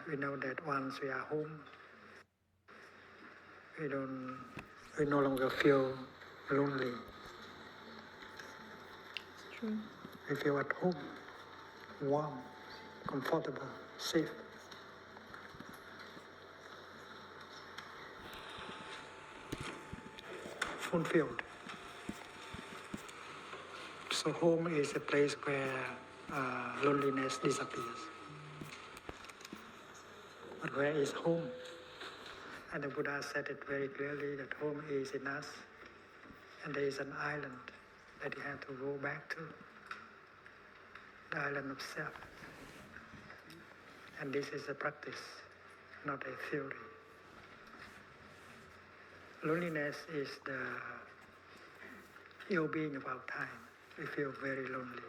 We know that once we are home, we no longer feel lonely. It's true. We feel at home, warm, comfortable, safe. Fulfilled. So home is a place where loneliness disappears. But where is home? And the Buddha said it very clearly that home is in us, and there is an island that you have to go back to, the island of self. And this is a practice, not a theory. Loneliness is the ill-being of our time. We feel very lonely,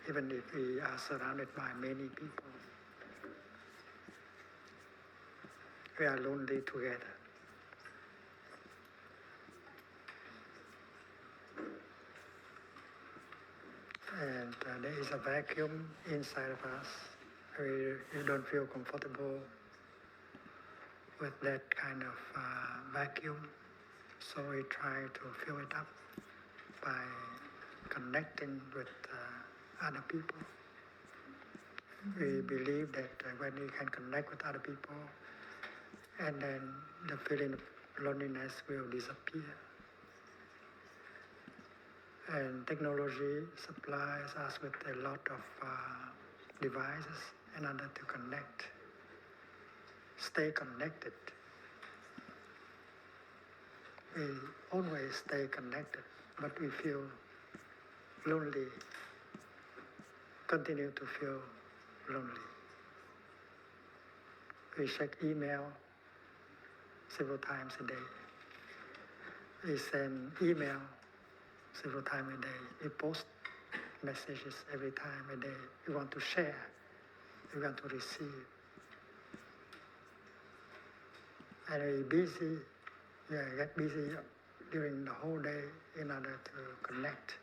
even if we are surrounded by many people. We are lonely together. And there is a vacuum inside of us. We don't feel comfortable with that kind of vacuum. So we try to fill it up by connecting with other people. We believe that when we can connect with other people, and then the feeling of loneliness will disappear. And technology supplies us with a lot of devices in order to connect, stay connected. We always stay connected, but we feel lonely, continue to feel lonely. We check email several times a day. We send email several times a day. We post messages every time a day. We want to share. We want to receive. And we get busy during the whole day in order to connect.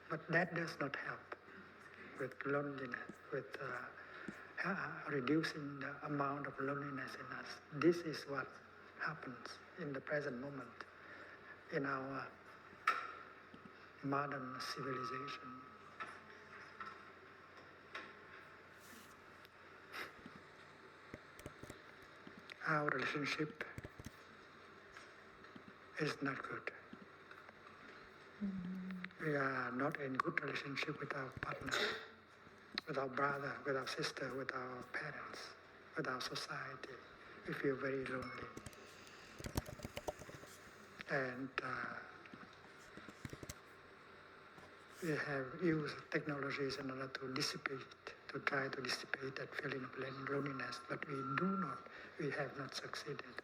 But that does not help with loneliness, with reducing the amount of loneliness in us. This is what happens in the present moment in our modern civilization. Our relationship is not good. We are not in good relationship with our partner, with our brother, with our sister, with our parents, with our society. We feel very lonely. And we have used technologies in order to try to dissipate that feeling of loneliness, but we have not succeeded.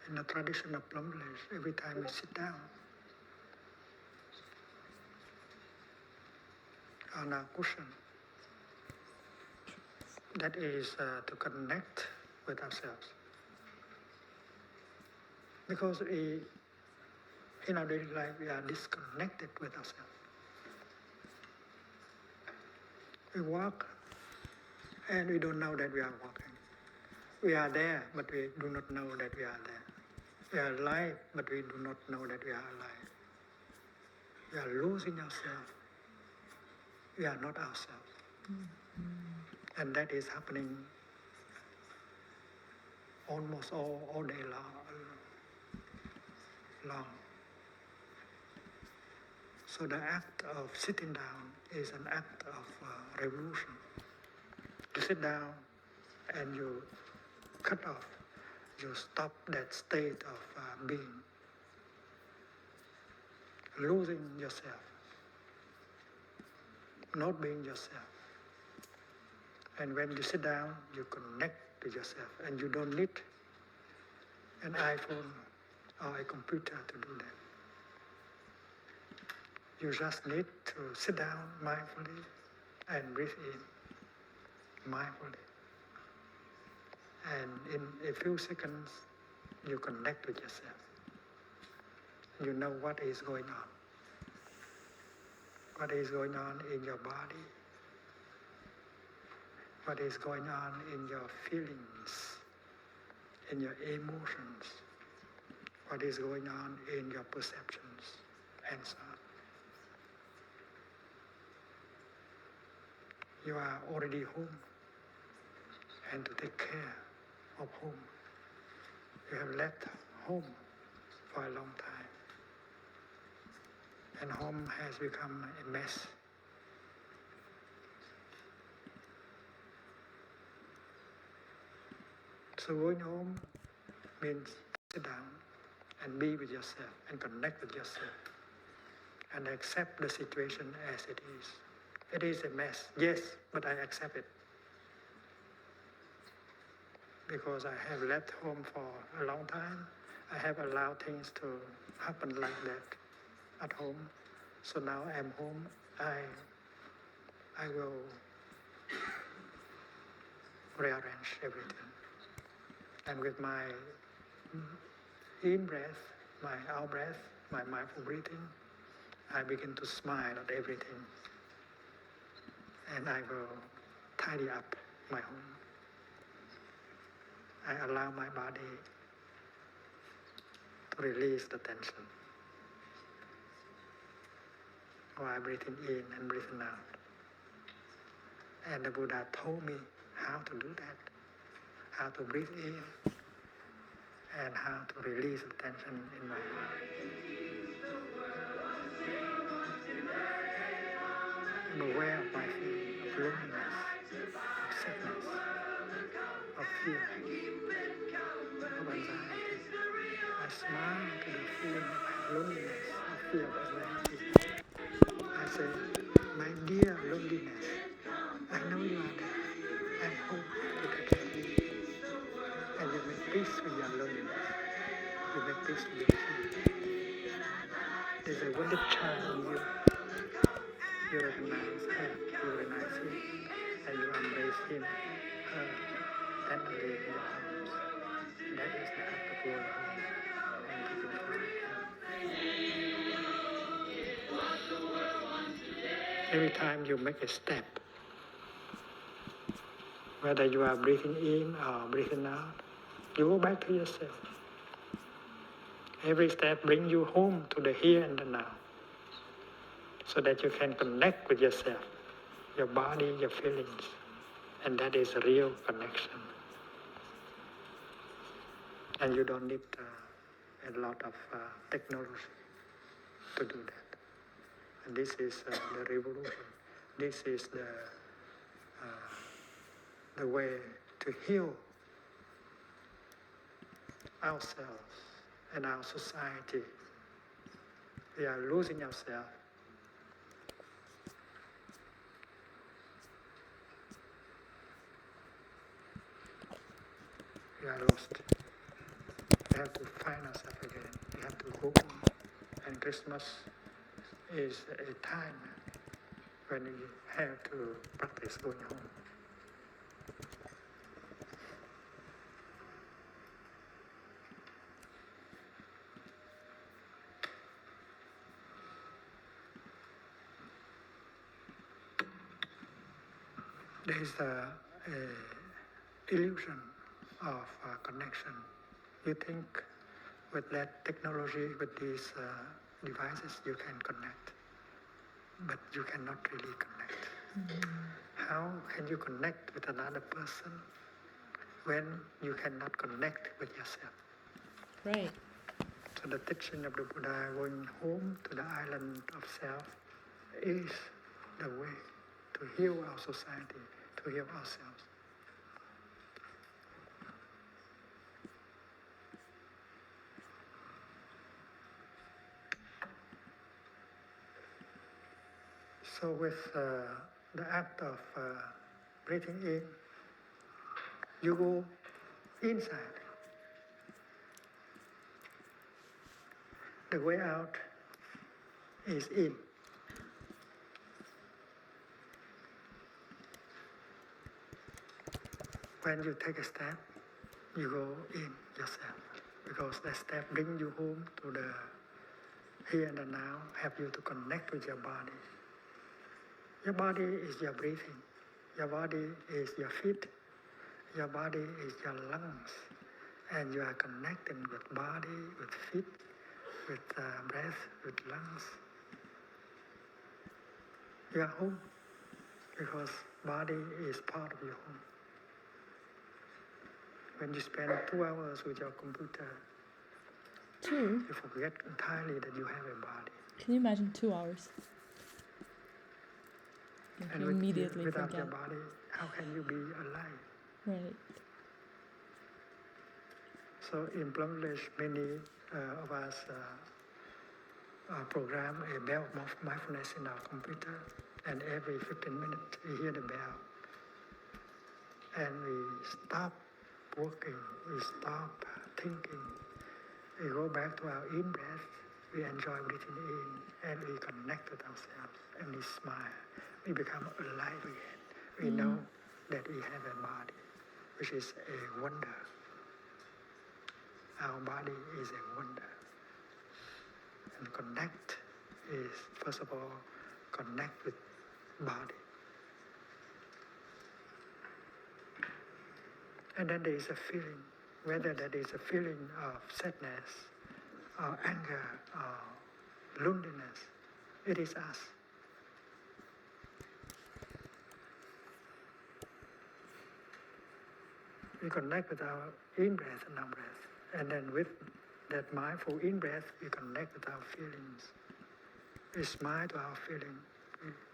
In the tradition of Plumblish, every time we sit down on a cushion, that is to connect with ourselves. Because in our daily life, we are disconnected with ourselves. We walk and we don't know that we are walking. We are there, but we do not know that we are there. We are alive, but we do not know that we are alive. We are losing ourselves. We are not ourselves. Mm-hmm. And that is happening almost all day long. So the act of sitting down is an act of revolution. You sit down and you cut off, you stop that state of being, losing yourself, not being yourself. And when you sit down, you connect to yourself, and you don't need an iPhone or a computer to do that. You just need to sit down mindfully and breathe in mindfully. And in a few seconds, you connect with yourself. You know what is going on. What is going on in your body. What is going on in your feelings, in your emotions. What is going on in your perceptions, and so on. You are already home, and to take care of home. You have left home for a long time, and home has become a mess. So going home means sit down and be with yourself and connect with yourself and accept the situation as it is. It is a mess, yes, but I accept it. Because I have left home for a long time, I have allowed things to happen like that at home. So now I'm home, I will rearrange everything. And with my in breath, my out breath, my mindful breathing, I begin to smile at everything. And I will tidy up my home. I allow my body to release the tension while breathing in and breathing out. And the Buddha told me how to do that, how to breathe in and how to release the tension in my body. I'm aware of my feeling of loneliness, of sadness, of fear, of anxiety. I smile to the feeling of loneliness, of fear, of anxiety. I say, my dear loneliness, I know you are there. I'm home to take care of you. And you make peace with your loneliness. You make peace with your fear. There's a wounded child in you. You recognize her, you recognize him, and you embrace him, her, tenderly in your arms. That is the act of going home and taking care of him. Every time you make a step, whether you are breathing in or breathing out, you go back to yourself. Every step brings you home to the here and the now, so that you can connect with yourself, your body, your feelings, and that is a real connection. And you don't need a lot of technology to do that. And this is the revolution. This is the way to heal ourselves and our society. We are losing ourselves. We are lost. We have to find ourselves again. We have to go on. And Christmas is a time when we have to practice going home. There is a illusion of connection. You think with that technology, with these devices, you can connect, but you cannot really connect. Mm-hmm. How can you connect with another person when you cannot connect with yourself? Right. So the teaching of the Buddha, going home to the island of self, is the way to heal our society, to heal ourselves. So with the act of breathing in, you go inside. The way out is in. When you take a step, you go in yourself, because that step bring you home to the here and the now, help you to connect with your body. Your body is your breathing. Your body is your feet. Your body is your lungs. And you are connecting with body, with feet, with breath, with lungs. You are home because body is part of your home. When you spend 2 hours with your computer, 2? you forget entirely that you have a body. Can you imagine 2 hours? Like And you immediately without forget. your body, how can you be alive? Right. So in Bangladesh, many of us program a bell of mindfulness in our computer, and every 15 minutes we hear the bell. And we stop working, we stop thinking, we go back to our in-breath, we enjoy breathing in, and we connect with ourselves, and we smile. We become alive again. We know that we have a body, which is a wonder. Our body is a wonder. And connect is, first of all, connect with body. And then there is a feeling, whether that is a feeling of sadness, or anger, or loneliness, it is us. We connect with our in-breath and out-breath. And then with that mindful in-breath, we connect with our feelings. We smile to our feeling.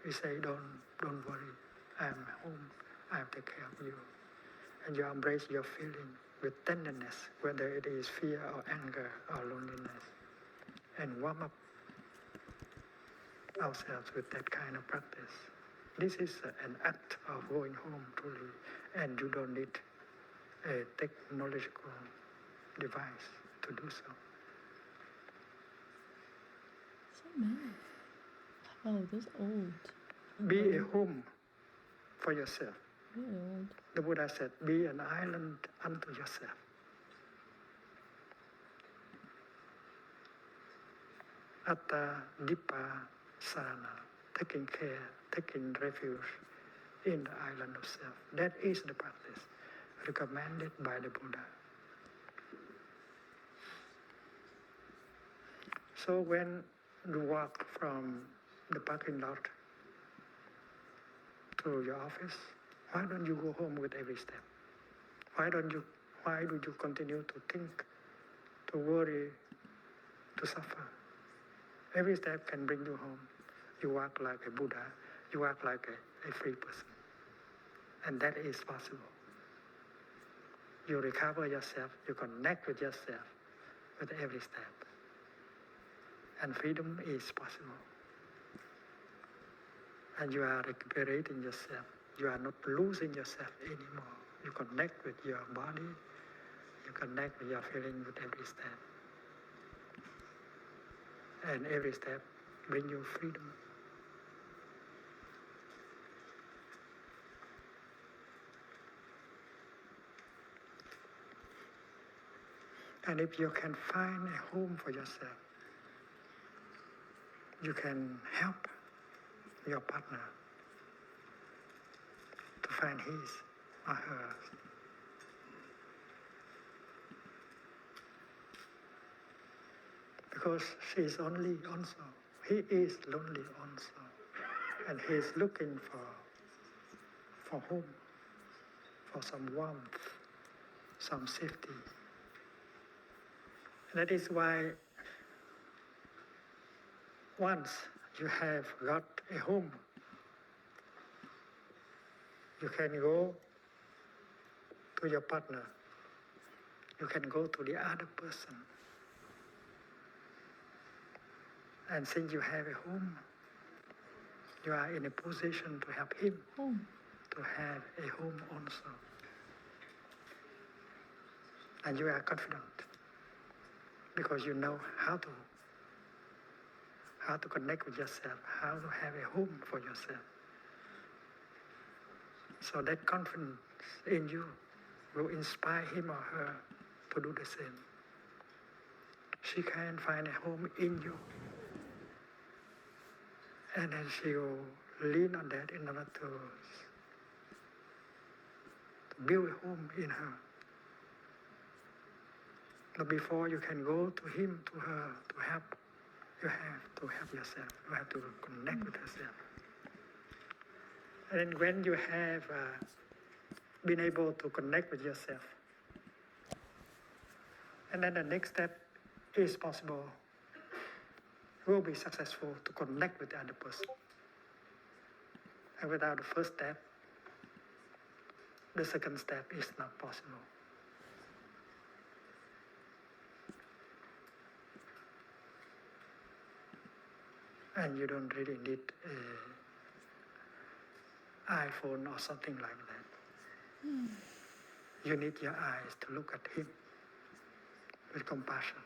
We say, don't worry, I'm home, I'll take care of you. And you embrace your feeling with tenderness, whether it is fear or anger or loneliness. And warm up ourselves with that kind of practice. This is an act of going home truly, and you don't need a technological device to do so. So mad. Oh, those old. Be a home for yourself. Really old. The Buddha said, be an island unto yourself. Atta Dipa Sana, taking care, taking refuge in the island of self. That is the practice recommended by the Buddha. So when you walk from the parking lot to your office, why don't you go home with every step? Why do you continue to think, to worry, to suffer? Every step can bring you home. You walk like a Buddha, you walk like a free person. And that is possible. You recover yourself, you connect with yourself with every step. And freedom is possible. And you are recuperating yourself. You are not losing yourself anymore. You connect with your body, you connect with your feeling with every step. And every step brings you freedom. And if you can find a home for yourself, you can help your partner to find his or hers. Because she is lonely also. He is lonely also. And he is looking for home, for some warmth, some safety. That is why once you have got a home, you can go to your partner. You can go to the other person. And since you have a home, you are in a position to help him to have a home also. And you are confident because you know how to connect with yourself, how to have a home for yourself. So that confidence in you will inspire him or her to do the same. She can find a home in you. And then she will lean on that in order to build a home in her. But before you can go to him, to her, to help, you have to help yourself. You have to connect with yourself. And then when you have been able to connect with yourself, and then the next step is possible, will be successful to connect with the other person. And without the first step, the second step is not possible. And you don't really need an iPhone or something like that. You need your eyes to look at him with compassion.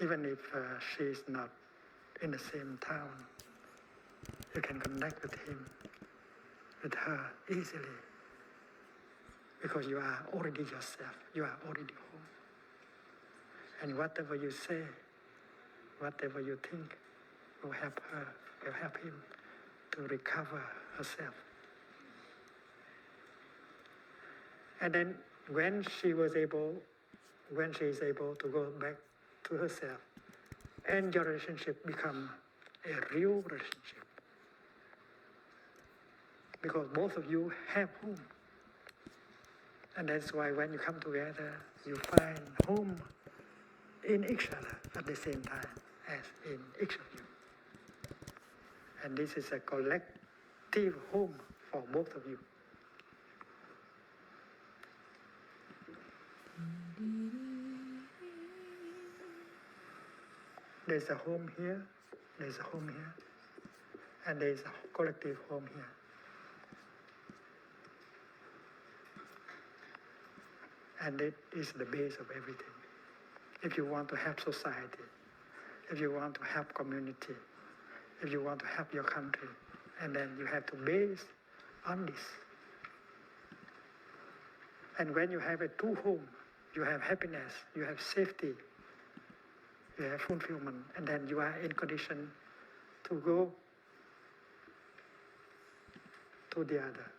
Even if she's not in the same town, you can connect with him, with her easily, because you are already yourself, you are already home. And whatever you say, whatever you think, will help her, will help him to recover herself. And then when she is able to go back to herself, and your relationship become a real relationship, because both of you have home. And that's why when you come together, you find home in each other at the same time as in each of you. And this is a collective home for both of you. There's a home here, there's a home here, and there's a collective home here. And that is the base of everything. If you want to help society, if you want to help community, if you want to help your country, and then you have to base on this. And when you have a true home, you have happiness, you have safety, you have fulfillment, and then you are in condition to go to the other.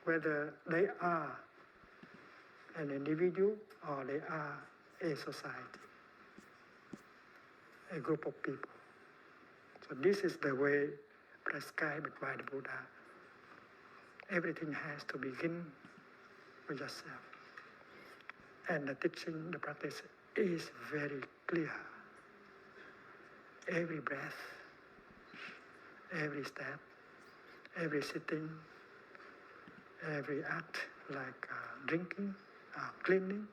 Whether they are an individual or they are a society, a group of people. So this is the way prescribed by the Buddha. Everything has to begin with yourself. And the teaching, the practice is very clear. Every breath, every step, every sitting, every act, like drinking, cleaning,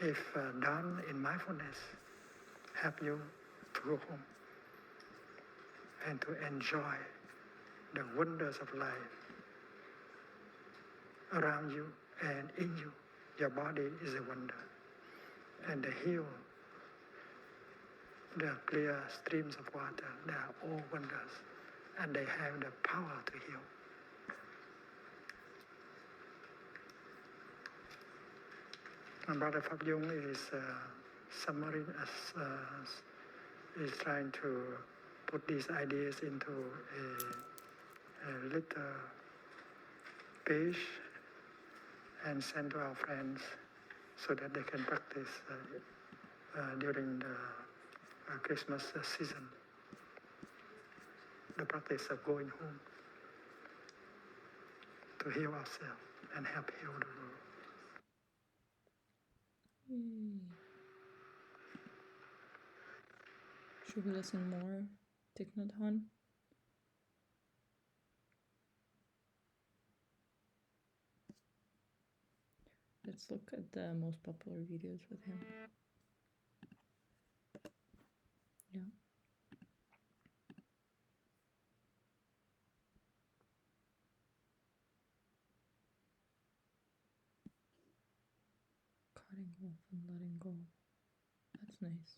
if done in mindfulness, help you to go home and to enjoy the wonders of life around you and in you. Your body is a wonder. And the hill, the clear streams of water, they are all wonders. And they have the power to heal. And Brother Phap Dung is is trying to put these ideas into a little page and send to our friends so that they can practice during the Christmas season. The practice of going home to heal ourselves and help heal the world. Should we listen more? Thich Nhat Hanh? Let's look at the most popular videos with him. Yeah. Cutting off and letting go. That's nice.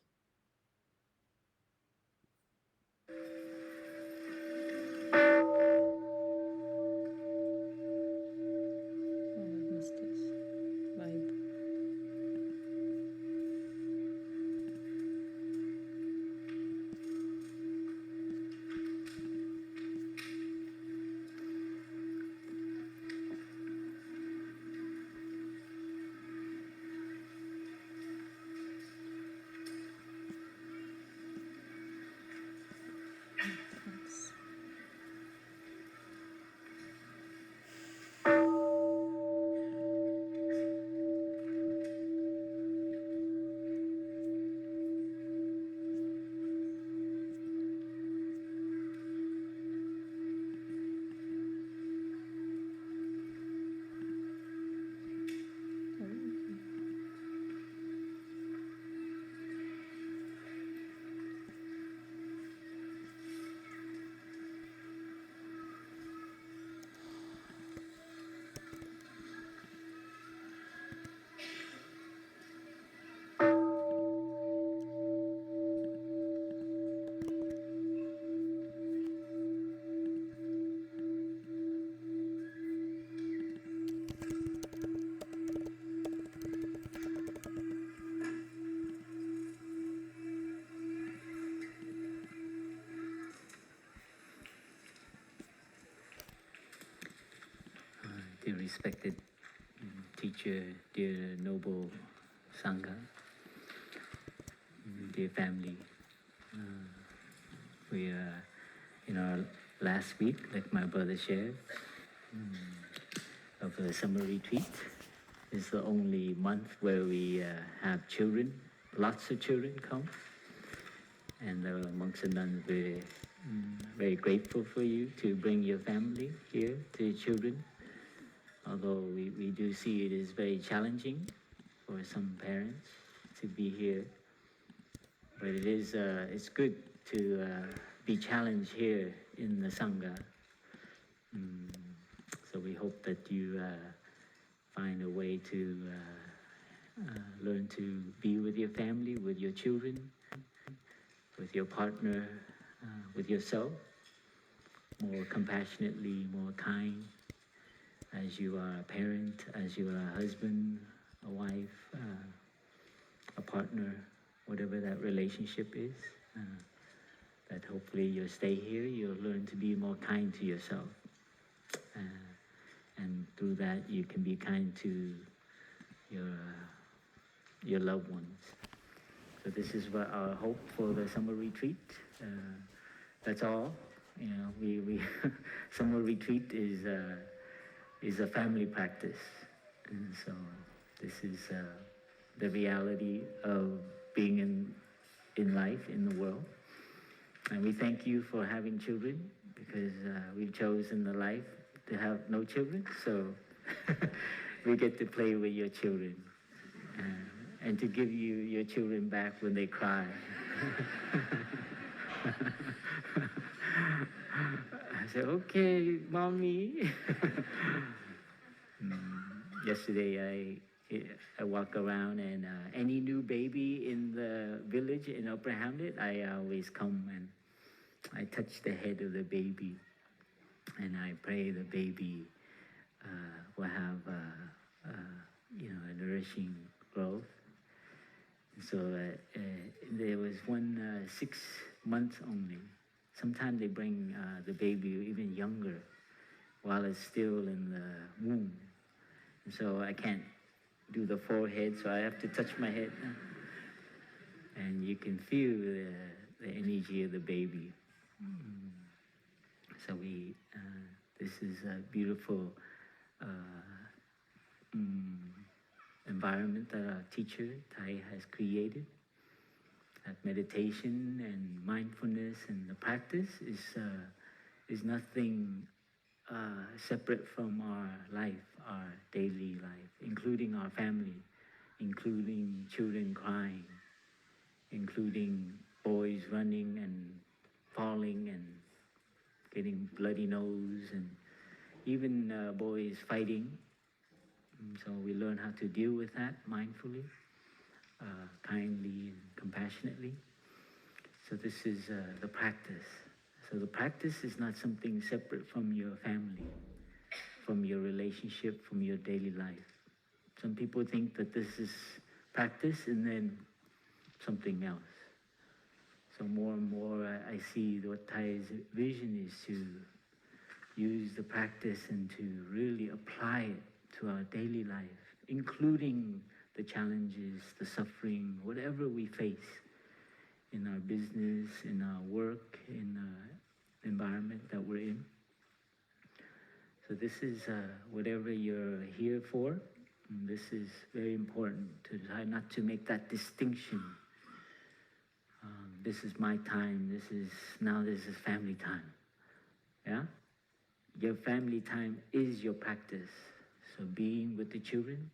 respected teacher, dear noble Sangha, dear family. We are in our last week, like my brother shared, of the summer retreat. It's the only month where we have children, lots of children come. And the monks and nuns were very grateful for you to bring your family here, to your children. Although we do see it is very challenging for some parents to be here. But it is, it's good to be challenged here in the Sangha. So we hope that you find a way to learn to be with your family, with your children, with your partner, with yourself, more compassionately, more kind, as you are a parent, as you are a husband, a wife, a partner, whatever that relationship is, that hopefully you'll stay here, you'll learn to be more kind to yourself. And through that, you can be kind to your loved ones. So this is what our hope for the summer retreat. That's all. You know, we summer retreat is a family practice, and so this is the reality of being in life, in the world. And we thank you for having children, because we've chosen the life to have no children, so we get to play with your children and to give you your children back when they cry. I said, okay, mommy. Yesterday I walk around, and any new baby in the village in Upper Hamlet, I always come and I touch the head of the baby, and I pray the baby will have a nourishing growth. So there was one 6 months only. Sometimes they bring the baby even younger while it's still in the womb. And so I can't do the forehead, so I have to touch my head. And you can feel the energy of the baby. So this is a beautiful environment that our teacher, Thai, has created. That meditation and mindfulness and the practice is nothing separate from our life, our daily life, including our family, including children crying, including boys running and falling and getting bloody nose, and even boys fighting. So we learn how to deal with that mindfully, kindly and compassionately. So this is the practice. So the practice is not something separate from your family, from your relationship, from your daily life. Some people think that this is practice and then something else. So more and more I see what Thai's vision is to use the practice and to really apply it to our daily life, including the challenges, the suffering, whatever we face in our business, in our work, in the environment that we're in. So this is whatever you're here for. This is very important to try not to make that distinction. This is my time, this is family time. Yeah? Your family time is your practice. So being with the children,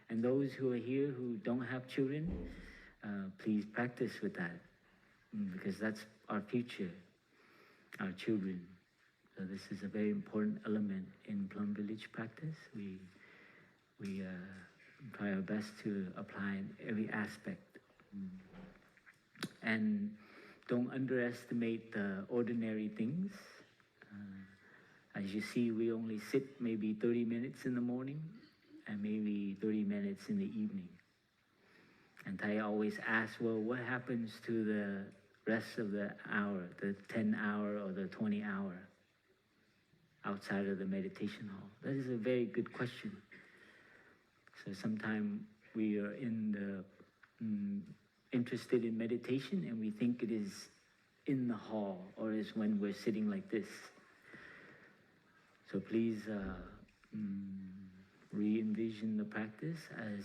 and those who are here who don't have children, please practice with that, because that's our future, our children. So this is a very important element in Plum Village practice. We try our best to apply in every aspect. And don't underestimate the ordinary things. As you see, we only sit maybe 30 minutes in the morning and maybe 30 minutes in the evening. And Thai always asks, well, what happens to the rest of the hour, the 10 hour or the 20 hour? outside of the meditation hall? That is a very good question. So sometimes we are interested in meditation and we think it is in the hall or is when we're sitting like this. So please re-envision the practice as,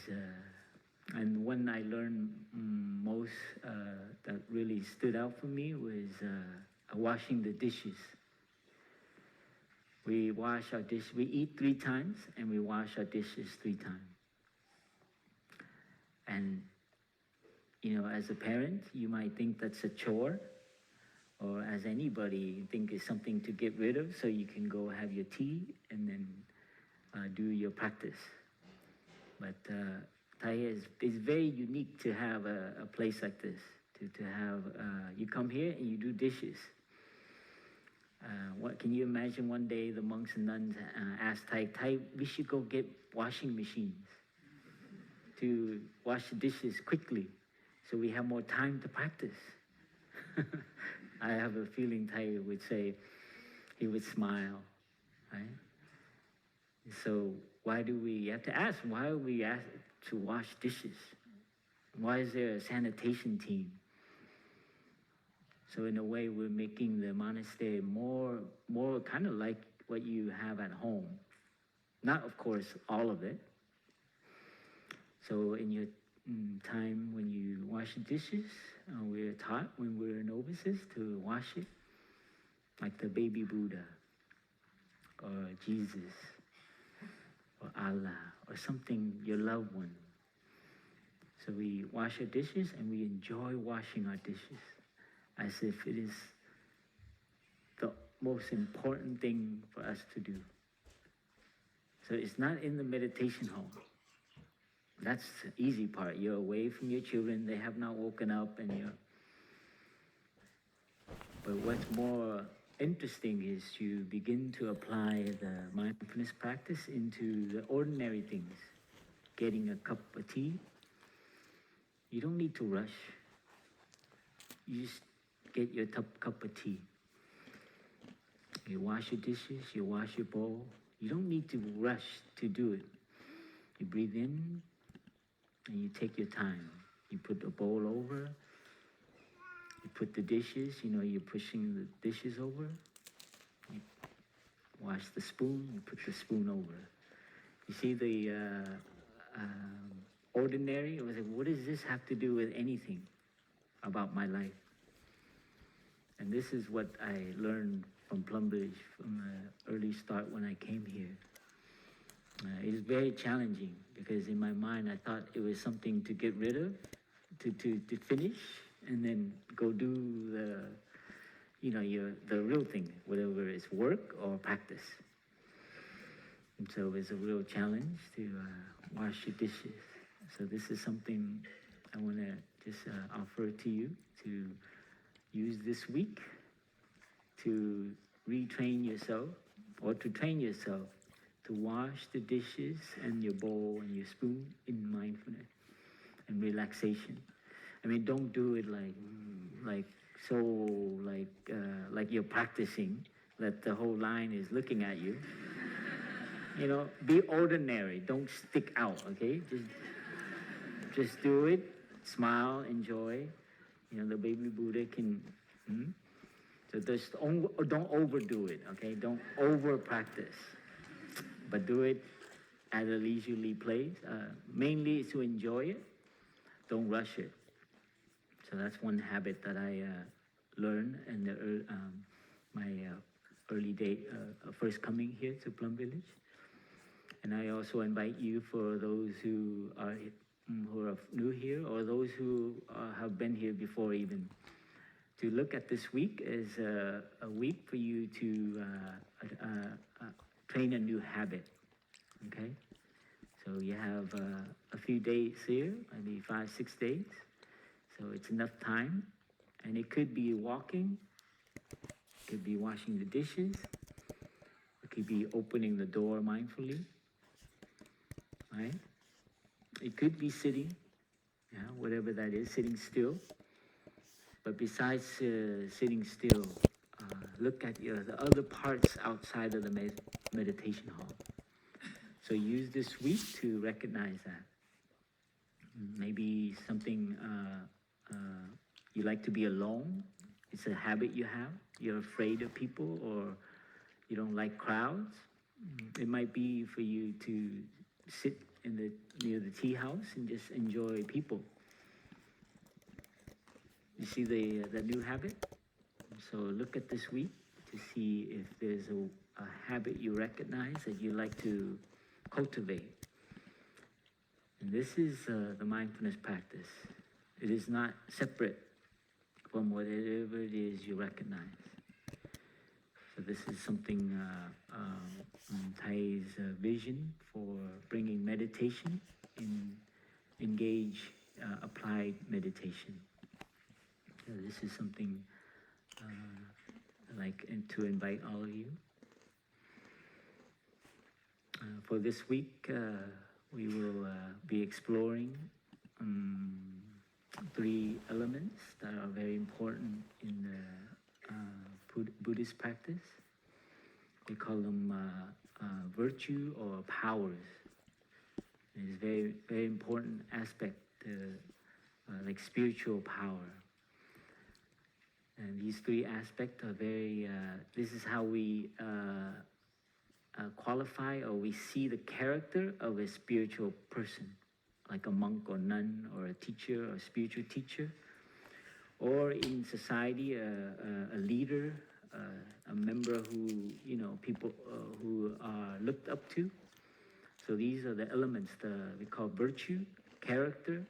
and when I learned most that really stood out for me was washing the dishes. We wash our dishes, we eat 3 times and we wash our dishes 3 times. And, you know, as a parent, you might think that's a chore, or as anybody, you think it's something to get rid of so you can go have your tea and then do your practice. But Thai is very unique to have a place like this, to have, you come here and you do dishes. What can you imagine one day the monks and nuns asked Thai, we should go get washing machines to wash the dishes quickly so we have more time to practice. I have a feeling Thai would say, he would smile, right? So why do we have to ask, why are we asked to wash dishes? Why is there a sanitation team? So in a way, we're making the monastery more kind of like what you have at home. Not, of course, all of it. So in your time when you wash the dishes, we're taught when we're novices to wash it like the baby Buddha or Jesus or Allah or something, your loved one. So we wash our dishes and we enjoy washing our dishes as if it is the most important thing for us to do. So it's not in the meditation hall. That's the easy part. You're away from your children, they have not woken up, and you're... But what's more interesting is you begin to apply the mindfulness practice into the ordinary things. Getting a cup of tea. You don't need to rush. You just get your cup of tea. You wash your dishes, you wash your bowl. You don't need to rush to do it. You breathe in and you take your time. You put the bowl over. You put the dishes, you know, you're pushing the dishes over. You wash the spoon, you put the spoon over. You see the ordinary? It was like, what does this have to do with anything about my life? And this is what I learned from Plum Village from the early start when I came here. It is very challenging because in my mind I thought it was something to get rid of, to finish, and then go do the, you know, the real thing, whatever it's work or practice. And so it's a real challenge to wash your dishes. So this is something I want to just offer to you to use this week to retrain yourself or to train yourself to wash the dishes and your bowl and your spoon in mindfulness and relaxation. I mean, don't do it like you're practicing, that the whole line is looking at you. You know, be ordinary, don't stick out, okay? Just do it, smile, enjoy. You know, the baby Buddha can, so just don't overdo it, okay? Don't over practice, but do it at a leisurely place. Mainly to enjoy it, don't rush it. So that's one habit that I learned in my early day, first coming here to Plum Village. And I also invite you, for those who are new here or those who have been here before even, to look at this week as a week for you to train a new habit, okay? So you have a few days here, maybe 5-6 days. So it's enough time. And it could be walking, it could be washing the dishes, it could be opening the door mindfully, right? It could be sitting, yeah, whatever that is, sitting still. But besides sitting still, look at the other parts outside of the meditation hall. So use this week to recognize that. Maybe something you like to be alone. It's a habit you have. You're afraid of people, or you don't like crowds. It might be for you to sit near the tea house and just enjoy people. You see the new habit? So look at this week to see if there's a habit you recognize that you like to cultivate. And this is the mindfulness practice. It is not separate from whatever it is you recognize. So this is something Thay's vision for bringing meditation in engage applied meditation. So this is something I'd like to invite all of you. For this week, we will be exploring 3 elements that are very important in the Buddhist practice. We call them virtue or powers. It is very, very important aspect, like spiritual power. And these 3 aspects are very, this is how we qualify or we see the character of a spiritual person, like a monk or nun or a teacher or spiritual teacher, or in society, a leader, a member who, people who are looked up to. So these are the elements we call virtue, character,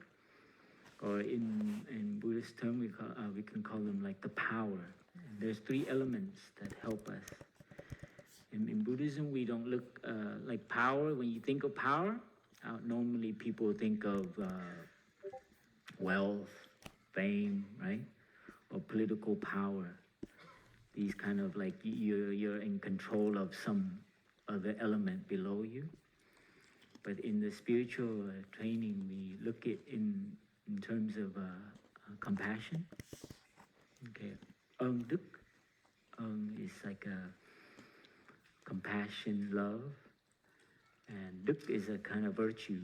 or in Buddhist term, we can call them like the power. And there's 3 elements that help us. In Buddhism, we don't look like power. When you think of power, normally people think of wealth, fame, right? Or political power. These kind of like you're in control of some other element below you. But in the spiritual training, we look at in terms of compassion. Okay, Duk is like a compassion, love, and Duk is a kind of virtue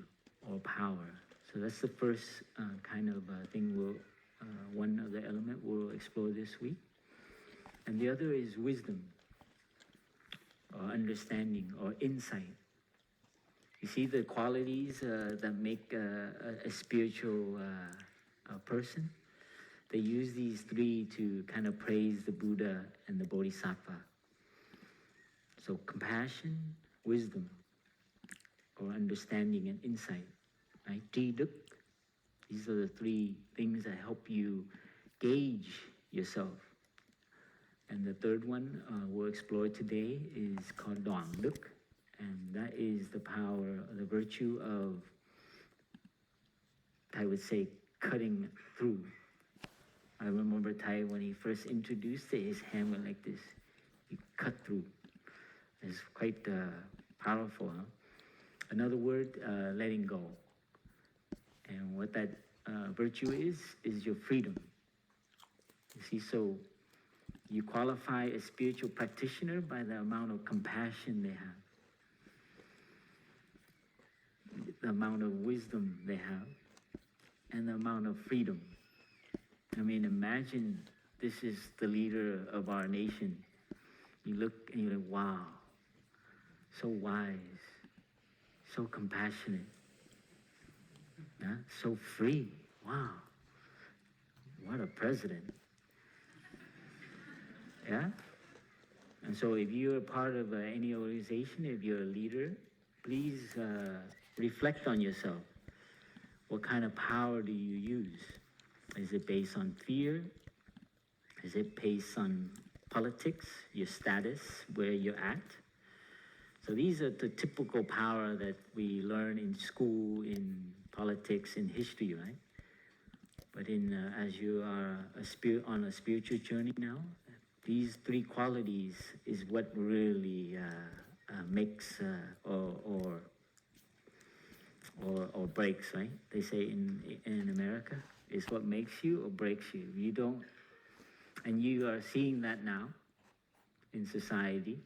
or power. So that's the first kind of thing one of the element we'll explore this week. And the other is wisdom, or understanding, or insight. You see the qualities that make a spiritual person? They use these 3 to kind of praise the Buddha and the Bodhisattva. So compassion, wisdom, or understanding and insight, right? Tri-duk. These are the 3 things that help you gauge yourself. And the third one we'll explore today is called Doang-duk. And that is the power, the virtue of, I would say, cutting through. I remember Thay, when he first introduced it, his hand went like this. He cut through. It's quite powerful. Huh? Another word, letting go. And what that virtue is your freedom. You see, so you qualify a spiritual practitioner by the amount of compassion they have, the amount of wisdom they have, and the amount of freedom. I mean, imagine this is the leader of our nation. You look and you're like, wow, so wise, so compassionate, yeah? So free. Wow, what a president. Yeah? And so if you're a part of any organization, if you're a leader, please reflect on yourself. What kind of power do you use? Is it based on fear? Is it based on politics, your status, where you're at? So these are the typical power that we learn in school, in politics, in history, right? But as you are on a spiritual journey now, these 3 qualities is what really makes or breaks, right? They say in America, it's what makes you or breaks you. You don't, and you are seeing that now. in society,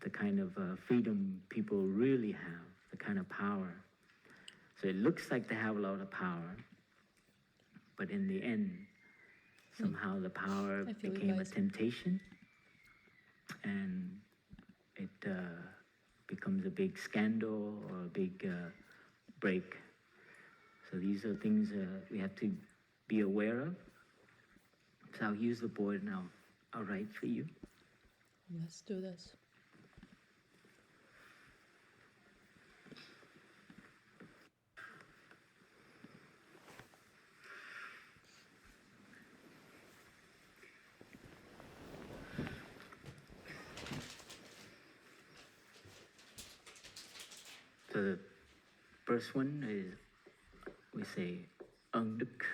the kind of freedom people really have, the kind of power. So it looks like they have a lot of power, but in the end, somehow the power I feel you became a guys. temptation, and it becomes a big scandal or a big break. So these are things we have to be aware of. So I'll use the board and I'll write for you. Let's do this. So the first one is, we say, Ung Duk.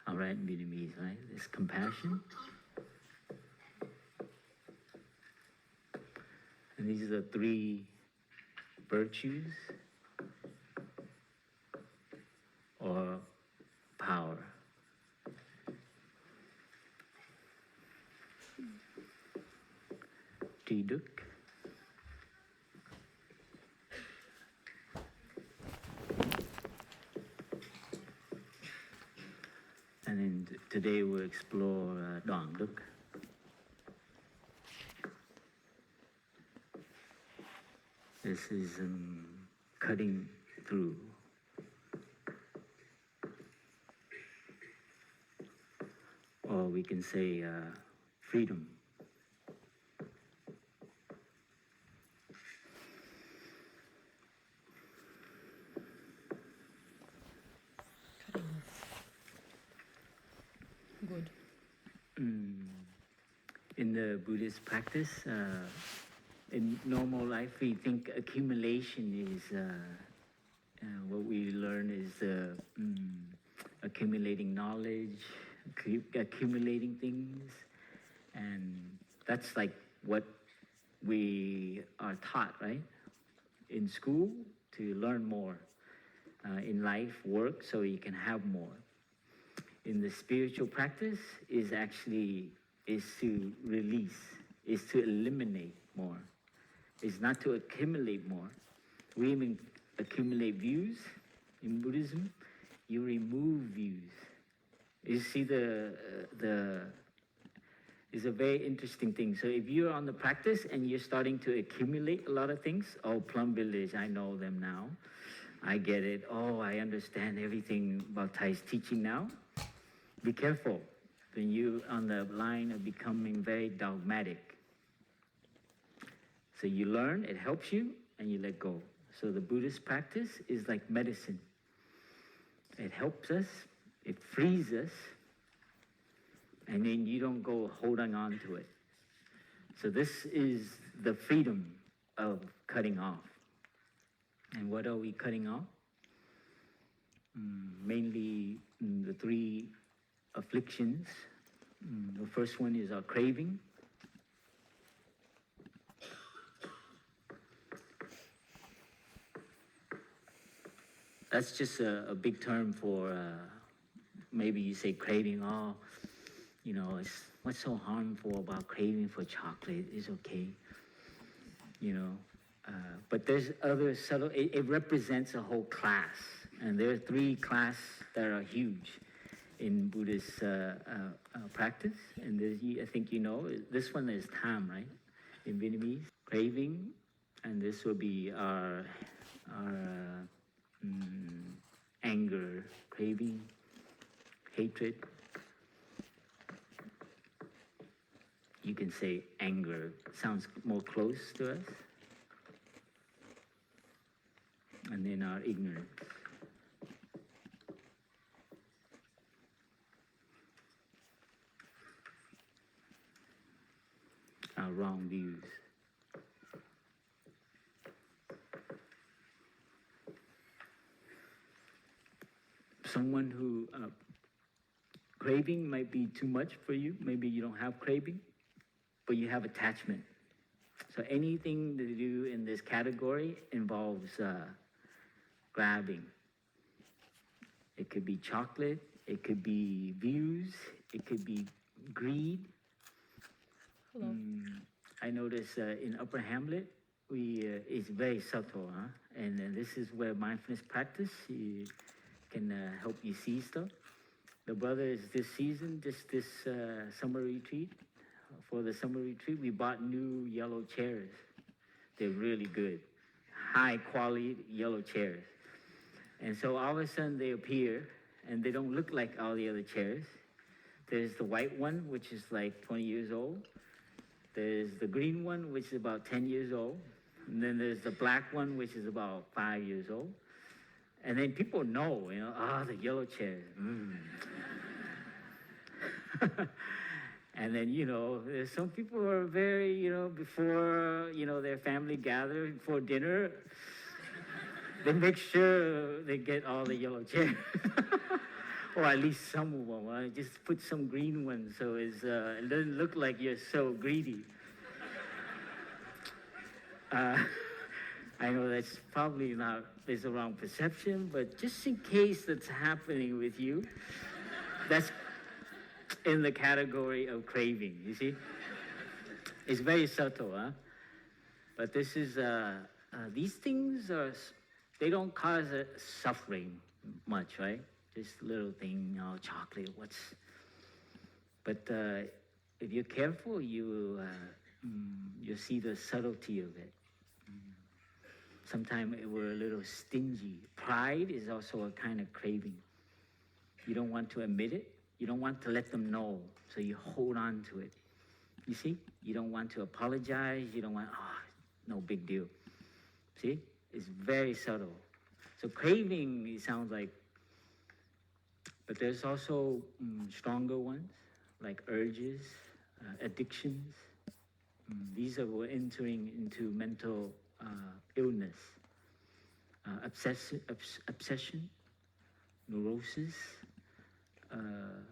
All right, in Vietnamese, right? It's compassion. And these are the three virtues or power. Tri Duk. And then today we'll explore Dong Duk. This is cutting through. Or we can say freedom. Cutting off. Good. In the Buddhist practice, in normal life, we think accumulation is what we learn is accumulating knowledge, accumulating things, and that's like what we are taught, right? In school, to learn more. In life, work so you can have more. In the spiritual practice is to release, is to eliminate more. It's not to accumulate more. We even accumulate views in Buddhism. You remove views. You see it's a very interesting thing. So if you're on the practice and you're starting to accumulate a lot of things, oh, Plum Village, I know them now. I get it. Oh, I understand everything about Thai's teaching now. Be careful when you're on the line of becoming very dogmatic. So you learn, it helps you, and you let go. So the Buddhist practice is like medicine. It helps us, it frees us, and then you don't go holding on to it. So this is the freedom of cutting off. And what are we cutting off? Mainly the three afflictions. The first one is our craving. That's just a big term for maybe you say craving. Oh, you know, what's so harmful about craving for chocolate? It's okay, you know. But there's other subtle. It represents a whole class, and there are three classes that are huge in Buddhist practice. And I think you know this one is tham, right? In Vietnamese, craving, and this will be our anger, craving, hatred. You can say anger. Sounds more close to us. And then our ignorance. Our wrong views. Someone who craving might be too much for you. Maybe you don't have craving, but you have attachment. So anything to do in this category involves grabbing. It could be chocolate, it could be views, it could be greed. Hello. I notice in Upper Hamlet, it's very subtle, huh? And this is where mindfulness practice can help you see stuff. The brother is this season, just this summer retreat. For the summer retreat, we bought new yellow chairs. They're really good, high quality yellow chairs. And so all of a sudden they appear, and they don't look like all the other chairs. There's the white one, which is like 20 years old. There's the green one, which is about 10 years old. And then there's the black one, which is about 5 years old. And then people know, the yellow chairs. And then, there's some people who are very, before, their family gather before dinner, they make sure they get all the yellow chairs. Or at least some of them. I just put some green ones so it doesn't look like you're so greedy. I know that's probably not, there's a wrong perception, but just in case that's happening with you, that's in the category of craving, you see? It's very subtle, huh? But this is, these things they don't cause suffering much, right? Just little thing, chocolate, but if you're careful, you'll see the subtlety of it. Sometimes we're a little stingy. Pride is also a kind of craving. You don't want to admit it. You don't want to let them know, so you hold on to it. You see? You don't want to apologize. You don't want, no big deal. See? It's very subtle. So craving, it sounds like, but there's also stronger ones, like urges, addictions. These are we're entering into mental illness, obsession, neurosis.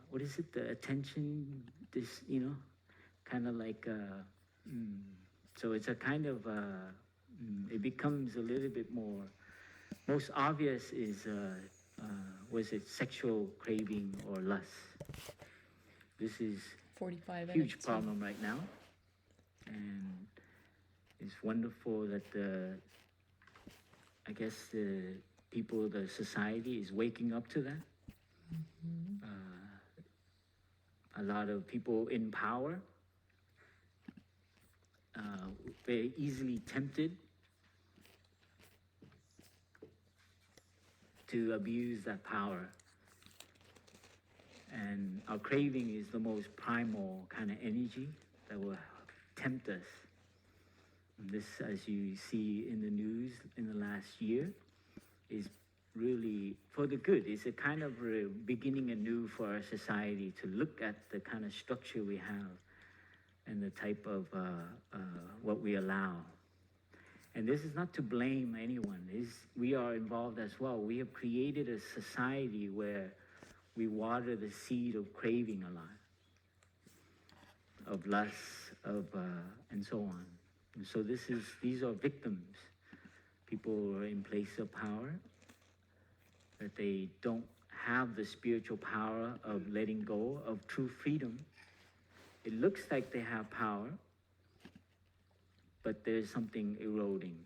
What is it? The attention, kind of like, so it's a kind of, it becomes a little bit more, most obvious is, was it sexual craving or lust? This is 45 a huge NFTs. problem right now. And it's wonderful that I guess the people, the society is waking up to that. A lot of people in power, very easily tempted to abuse that power. And our craving is the most primal kind of energy that will tempt us. And this, as you see in the news in the last year, is really for the good. It's a kind of beginning anew for our society to look at the kind of structure we have and the type of what we allow. And this is not to blame anyone. We are involved as well. We have created a society where we water the seed of craving a lot, of lust, and so on. And so these are victims. People who are in place of power, that they don't have the spiritual power of letting go of true freedom. It looks like they have power, but there's something eroding.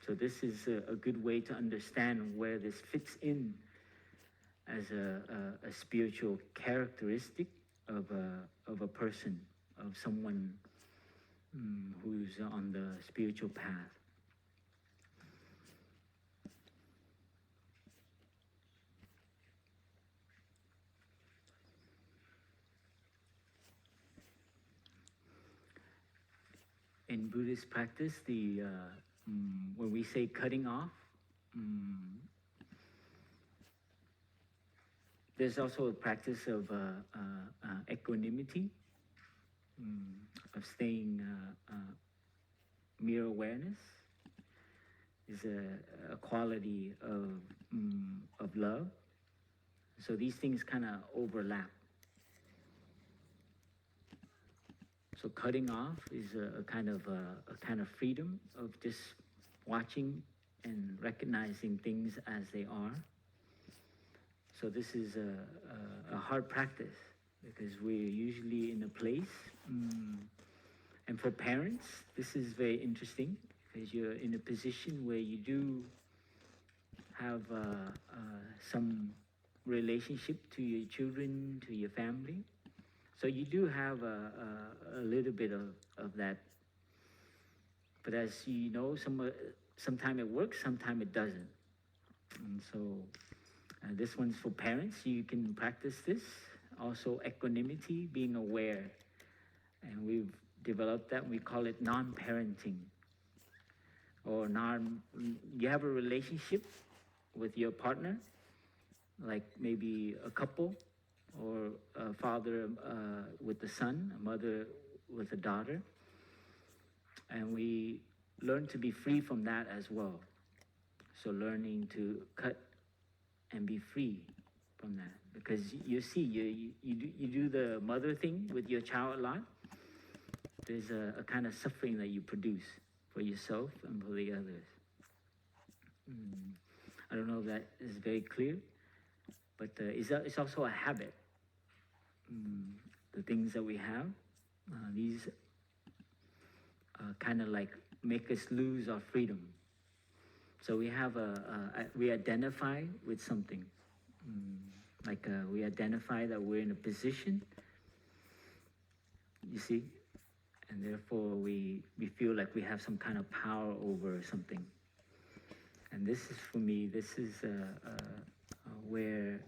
So this is a good way to understand where this fits in as a spiritual characteristic of a person, of someone who's on the spiritual path. In Buddhist practice, when we say cutting off, there's also a practice of equanimity, of staying mere awareness is a quality of love. So these things kind of overlap. So cutting off is a kind of freedom of just watching and recognizing things as they are. So this is a hard practice. because we're usually in a place. And for parents, this is very interesting because you're in a position where you do have some relationship to your children, to your family. So you do have a little bit of that. But as you know, sometime it works, sometime it doesn't. And so this one's for parents. You can practice this. Also equanimity, being aware. And we've developed that. We call it non-parenting. Or you have a relationship with your partner, like maybe a couple, or a father with a son, a mother with a daughter. And we learn to be free from that as well. So learning to cut and be free from that. Because you see, you do the mother thing with your child a lot. There's a kind of suffering that you produce for yourself and for the others. I don't know if that is very clear, but it's also a habit. The things that we have, these kind of like make us lose our freedom. So we have we identify with something. We identify that we're in a position, you see, and therefore we feel like we have some kind of power over something. And this is, for me, this is where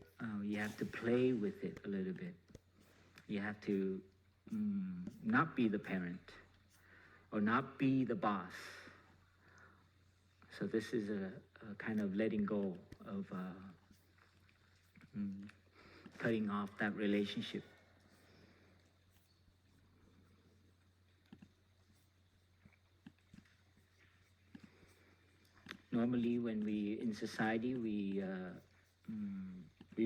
you have to play with it a little bit. You have to not be the parent or not be the boss. So this is a kind of letting go of cutting off that relationship. Normally, when we in society, we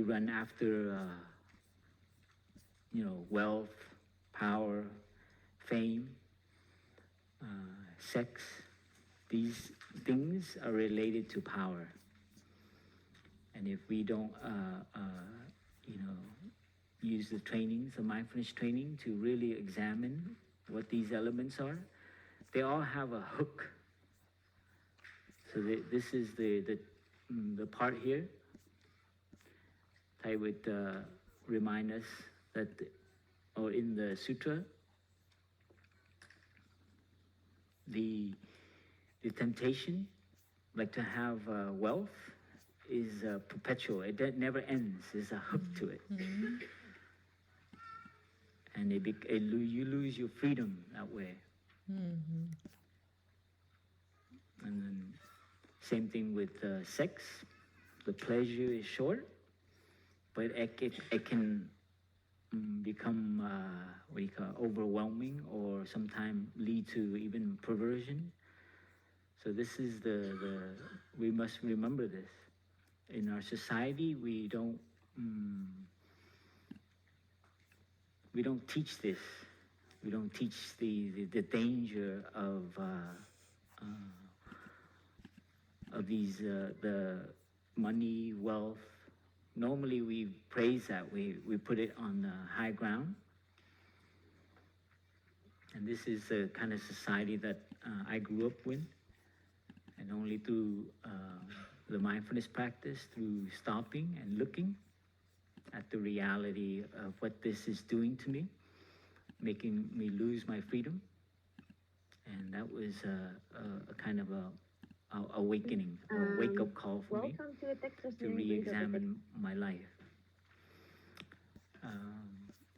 run after wealth, power, fame, sex. These things are related to power. And if we don't, use the trainings, the mindfulness training, to really examine what these elements are, they all have a hook. So this is the part here. I would remind us that, or in the sutra, the temptation, like to have wealth, is perpetual. It never ends. There's a hook to it. And you lose your freedom that way. And then same thing with sex. The pleasure is short, but it can become overwhelming, or sometimes lead to even perversion. So this is we must remember this. In our society, we don't teach this. We don't teach the danger of these the money, wealth. Normally we praise that. We put it on the high ground. And this is the kind of society that I grew up with. And only through the mindfulness practice, through stopping and looking at the reality of what this is doing to me, making me lose my freedom. And that was a kind of a awakening, a wake-up call for me to re-examine my life.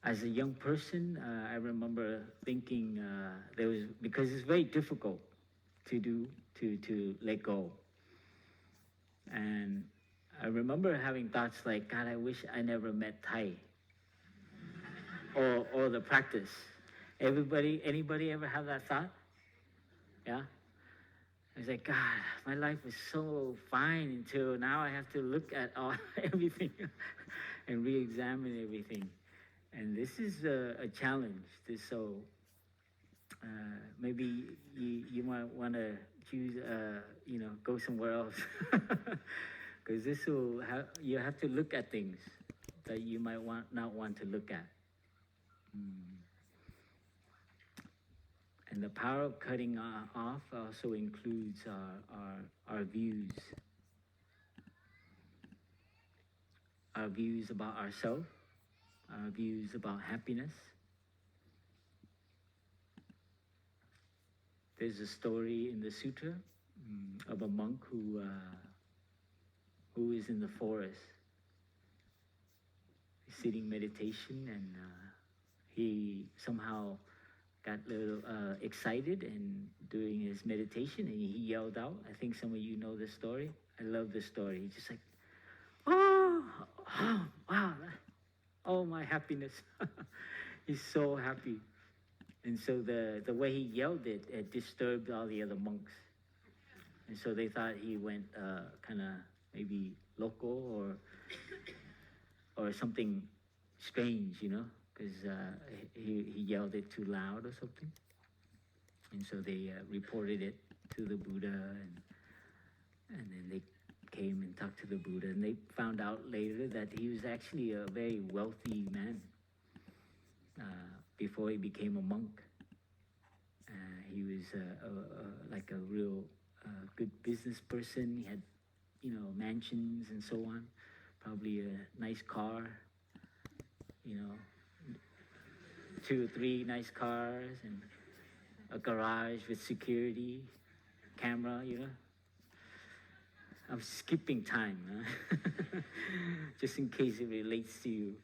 As a young person, I remember thinking because it's very difficult to let go. And I remember having thoughts like, God, I wish I never met Thai or the practice. Anybody ever have that thought? Yeah? I was like, God, my life was so fine until now I have to look at everything and re-examine everything. And this is a challenge. So maybe you might want to choose, go somewhere else. Because you have to look at things that you might not want to look at. Mm. And the power of cutting off also includes our views about ourselves, our views about happiness. There's a story in the sutra of a monk who is in the forest, sitting meditation, and he somehow got a little excited and doing his meditation, and he yelled out. I think some of you know this story. I love this story. He's just like, oh, oh wow, oh my happiness. He's so happy. And so the way he yelled it disturbed all the other monks. And so they thought he went kind of maybe local or something strange, you know, because he yelled it too loud or something. And so they reported it to the Buddha, and then they came and talked to the Buddha, and they found out later that he was actually a very wealthy man before he became a monk. He was like a real good business person. He had, you know, mansions and so on, probably a nice car, you know, 2 or 3 nice cars, and a garage with security, camera, you know. I'm skipping time, huh? Just in case it relates to you,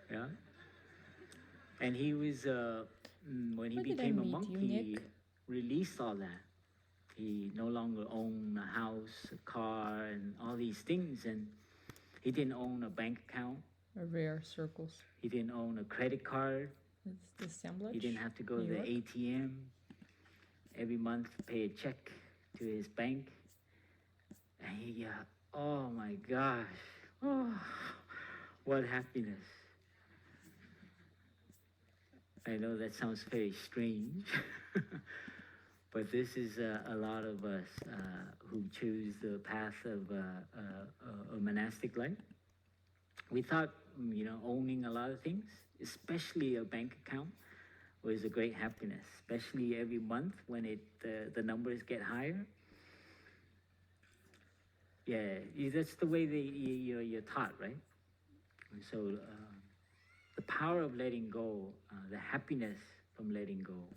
yeah. And he was, when he Where did I became a meet monk, you, he Nick? released all that. He no longer owned a house, a car, and all these things, and he didn't own a bank account. A rare circles. He didn't own a credit card. It's the assemblage. He didn't have to go to New the York. ATM every month to pay a check to his bank. And he, oh my gosh, oh, what happiness. I know that sounds very strange, but this is a lot of us who choose the path of a monastic life. We thought, you know, owning a lot of things, especially a bank account, was a great happiness, especially every month when the numbers get higher. Yeah, that's the way you're taught, right? And so the power of letting go, the happiness from letting go.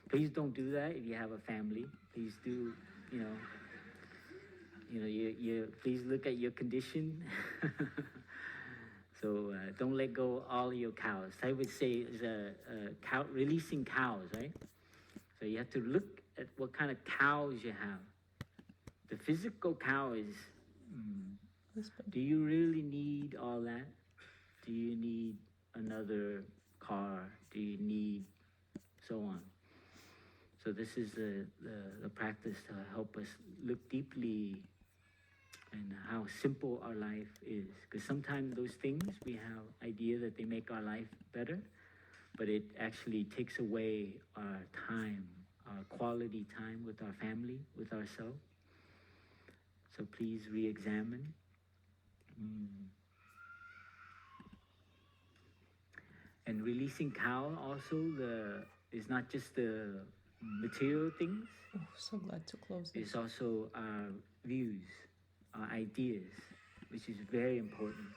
Please don't do that if you have a family. Please do, you please look at your condition. So don't let go all your cows. I would say is releasing cows, right? So you have to look at what kind of cows you have. The physical cow is, do you really need all that? Do you need another car? Do you need so on? So this is the practice to help us look deeply and how simple our life is. Because sometimes those things, we have idea that they make our life better, but it actually takes away our time, our quality time with our family, with ourselves. So please re-examine. And releasing cow also is not just the material things. Oh, so glad to close this. It's also our views, our ideas, which is very important.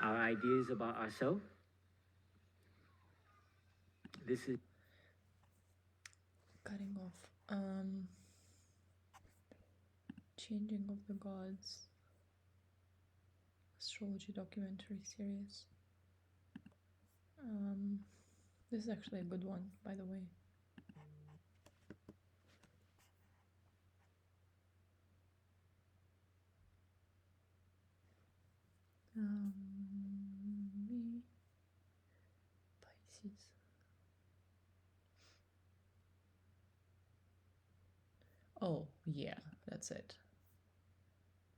Our ideas about ourselves. This is Cutting off. Changing of the Gods. Astrology documentary series. This is actually a good one, by the way. Me, Pisces. Oh, yeah, that's it.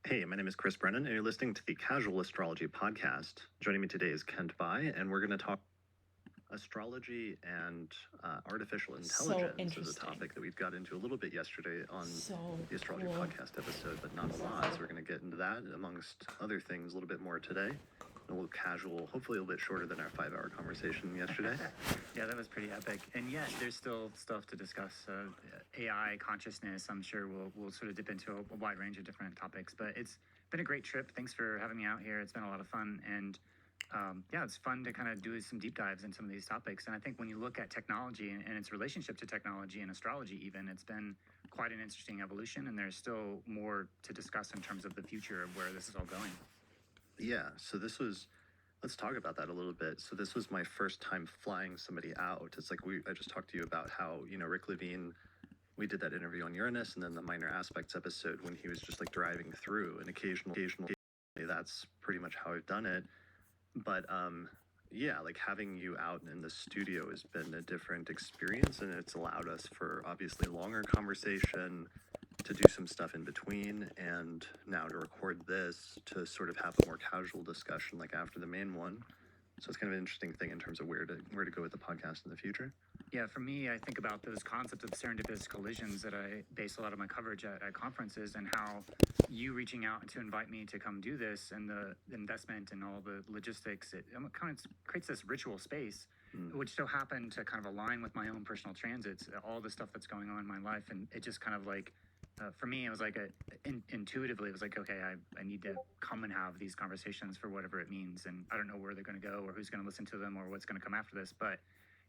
Hey, my name is Chris Brennan, and you're listening to the Casual Astrology Podcast. Joining me today is Kent Bai, and we're going to talk astrology and artificial intelligence is a topic that we've got into a little bit yesterday on the Astrology Podcast episode, but not a lot. So we're going to get into that, amongst other things, a little bit more today. a little casual, hopefully a little bit shorter than our 5-hour conversation yesterday. Yeah, that was pretty epic. And yes, there's still stuff to discuss. AI, consciousness, I'm sure we'll sort of dip into a wide range of different topics. But it's been a great trip. Thanks for having me out here. It's been a lot of fun. And yeah, it's fun to kind of do some deep dives in some of these topics. And I think when you look at technology and its relationship to technology and astrology even, it's been quite an interesting evolution. And there's still more to discuss in terms of the future of where this is all going. Yeah, so let's talk about that a little bit. So this was my first time flying somebody out. It's like I just talked to you about how, Rick Levine, we did that interview on Uranus, and then the Minor Aspects episode when he was just like driving through, and occasionally that's pretty much how I've done it. But yeah, like having you out in the studio has been a different experience, and it's allowed us for obviously longer conversation, to do some stuff in between, and now to record this to sort of have a more casual discussion like after the main one. So it's kind of an interesting thing in terms of where to go with the podcast in the future. Yeah, for me, I think about those concepts of serendipitous collisions that I base a lot of my coverage at conferences, and how you reaching out to invite me to come do this, and the investment and all the logistics, it kind of creates this ritual space, which so happened to kind of align with my own personal transits, all the stuff that's going on in my life. And it just kind of like, for me, it was like intuitively, it was like, okay, I need to come and have these conversations for whatever it means. And I don't know where they're going to go or who's going to listen to them or what's going to come after this, but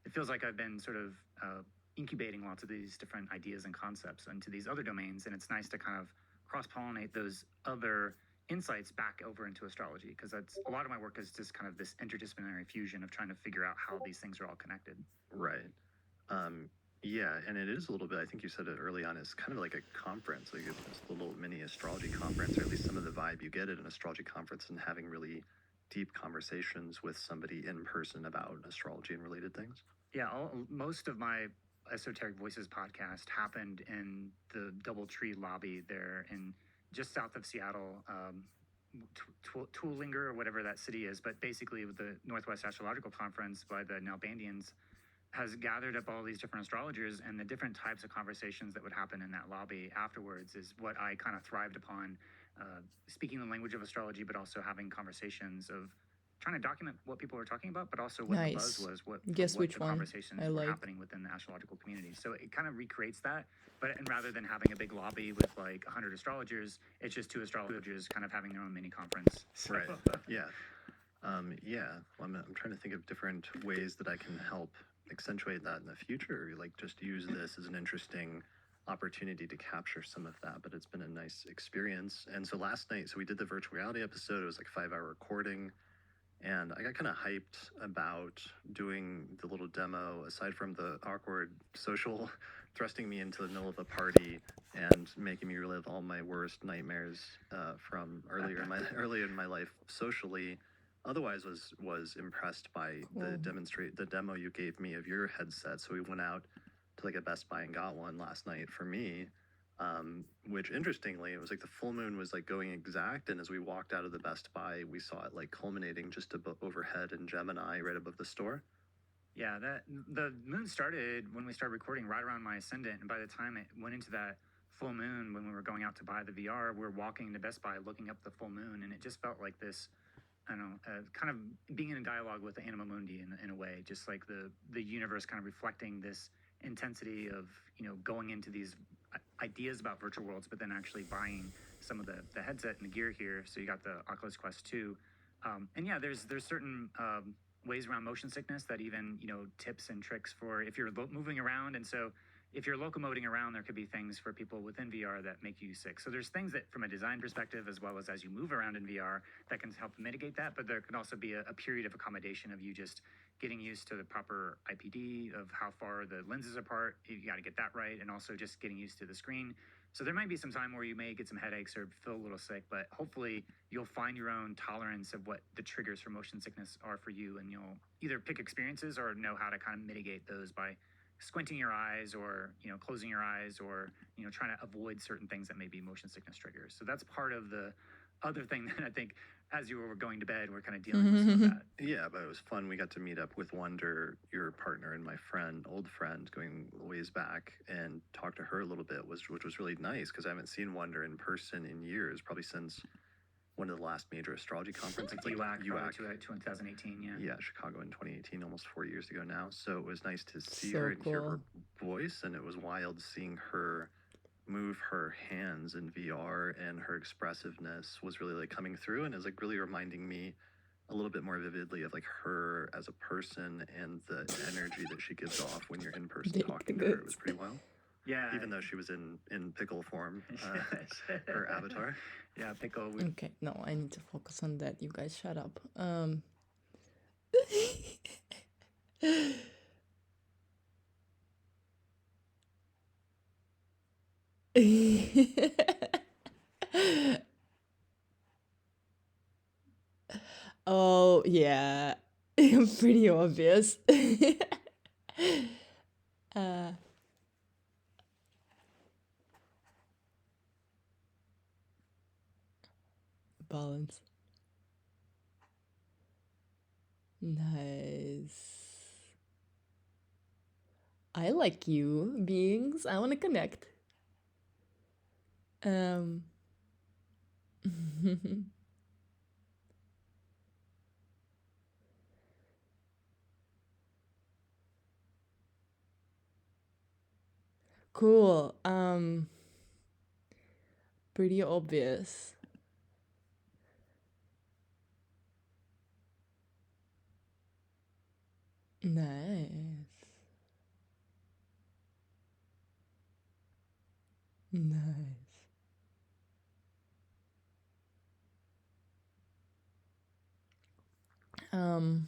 it feels like I've been sort of incubating lots of these different ideas and concepts into these other domains. And it's nice to kind of cross-pollinate those other insights back over into astrology, because that's a lot of my work is just kind of this interdisciplinary fusion of trying to figure out how these things are all connected. Right. Yeah, and it is a little bit, I think you said it early on, it's kind of like a conference, like a little mini astrology conference, or at least some of the vibe you get at an astrology conference, and having really deep conversations with somebody in person about astrology and related things. Yeah, most of my Esoteric Voices podcast happened in the Doubletree lobby there in just south of Seattle, Tuolinger or whatever that city is. But basically, with the Northwest Astrological Conference by the Nalbandians has gathered up all these different astrologers, and the different types of conversations that would happen in that lobby afterwards is what I kind of thrived upon, speaking the language of astrology, but also having conversations of trying to document what people were talking about, but also what the buzz was, what which the one conversations I were like. happening within the astrological community. So it kind of recreates that, and rather than having a big lobby with like 100 astrologers, it's just 2 astrologers kind of having their own mini conference. So. Right. Yeah. Yeah. Well, I'm trying to think of different ways that I can help accentuate that in the future, like just use this as an interesting opportunity to capture some of that. But it's been a nice experience. And so last night, so we did the virtual reality episode. It was like a 5-hour recording, and I got kind of hyped about doing the little demo, aside from the awkward social thrusting me into the middle of a party and making me relive all my worst nightmares from earlier in my life socially. Otherwise was impressed by the demo you gave me of your headset. So we went out to like a Best Buy and got one last night for me, which interestingly, it was like the full moon was like going exact, and as we walked out of the Best Buy, we saw it like culminating just overhead in Gemini right above the store. Yeah, the moon started when we started recording right around my ascendant, and by the time it went into that full moon, when we were going out to buy the VR, we're walking to Best Buy looking up the full moon, and it just felt like this, I don't know, kind of being in a dialogue with the Anima Mundi in a way, just like the universe kind of reflecting this intensity of, going into these ideas about virtual worlds, but then actually buying some of the headset and the gear here. So you got the Oculus Quest 2. And yeah, there's certain ways around motion sickness that even, tips and tricks for if you're moving around. And so if you're locomoting around, there could be things for people within VR that make you sick. So there's things that from a design perspective, as well as you move around in VR, that can help mitigate that. But there can also be a period of accommodation of you just getting used to the proper IPD of how far the lenses apart. You got to get that right. And also just getting used to the screen. So there might be some time where you may get some headaches or feel a little sick, but hopefully you'll find your own tolerance of what the triggers for motion sickness are for you. And you'll either pick experiences or know how to kind of mitigate those by squinting your eyes or, closing your eyes or, trying to avoid certain things that may be motion sickness triggers. So that's part of the other thing that I think as you were going to bed, we're kind of dealing with some of that. Yeah, but it was fun. We got to meet up with Wonder, your partner, and my old friend, going ways back, and talk to her a little bit, which was really nice because I haven't seen Wonder in person in years, probably since one of the last major astrology conferences, Like like UAC, probably 2018, yeah. Yeah, Chicago in 2018, almost 4 years ago now. So it was nice to see So her and hear cool. her voice, and it was wild seeing her move her hands in VR, and her expressiveness was really like coming through, and is like really reminding me a little bit more vividly of like her as a person and the energy that she gives off when you're in person Dick talking to her. It was goods. pretty wild. Yeah. Even though she was in pickle form, her avatar. Yeah, pickle. Okay, no, I need to focus on that. You guys shut up. Oh, yeah. Pretty obvious. uh, balance. Nice. I like you, beings. I want to connect. Um. Cool. Pretty obvious. Nice. Nice. Um.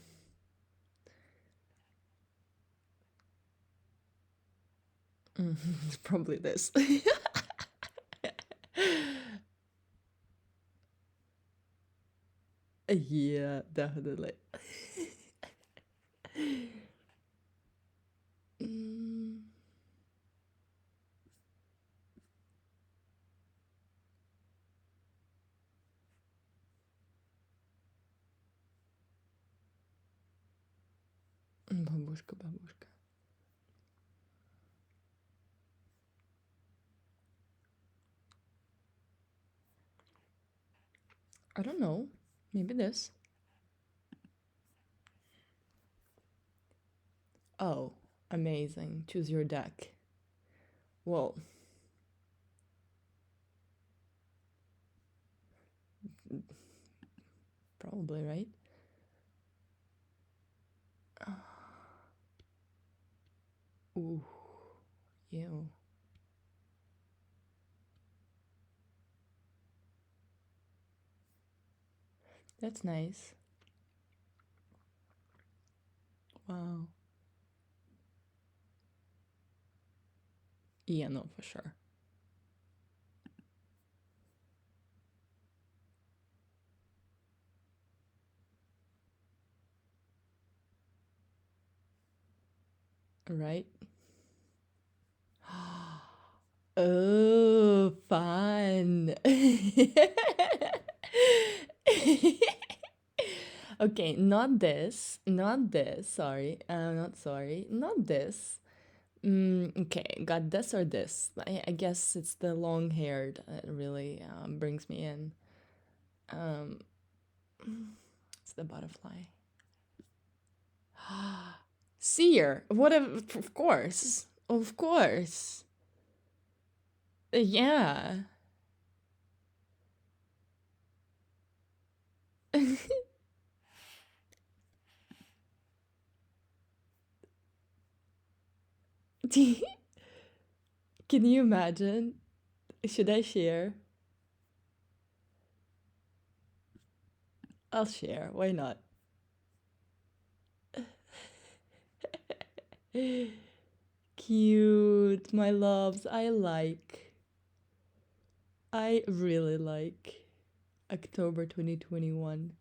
It's probably this. Yeah, definitely. Mm, Бабушка, бабушка. I don't know. Maybe this. Oh, amazing. Choose your deck. Well, probably, right? Ooh, ew. That's nice. Wow. Yeah, no, for sure. Right? Oh, fun. Okay, not this. Not this. Sorry. Not sorry. Not this. Okay, got this or this. I guess it's the long haired that really brings me in. Um, it's the butterfly. Seer. What? Of course. Of course. Yeah. Can you imagine? Should I share? I'll share. Why not? Cute, my loves. I really like October 2021.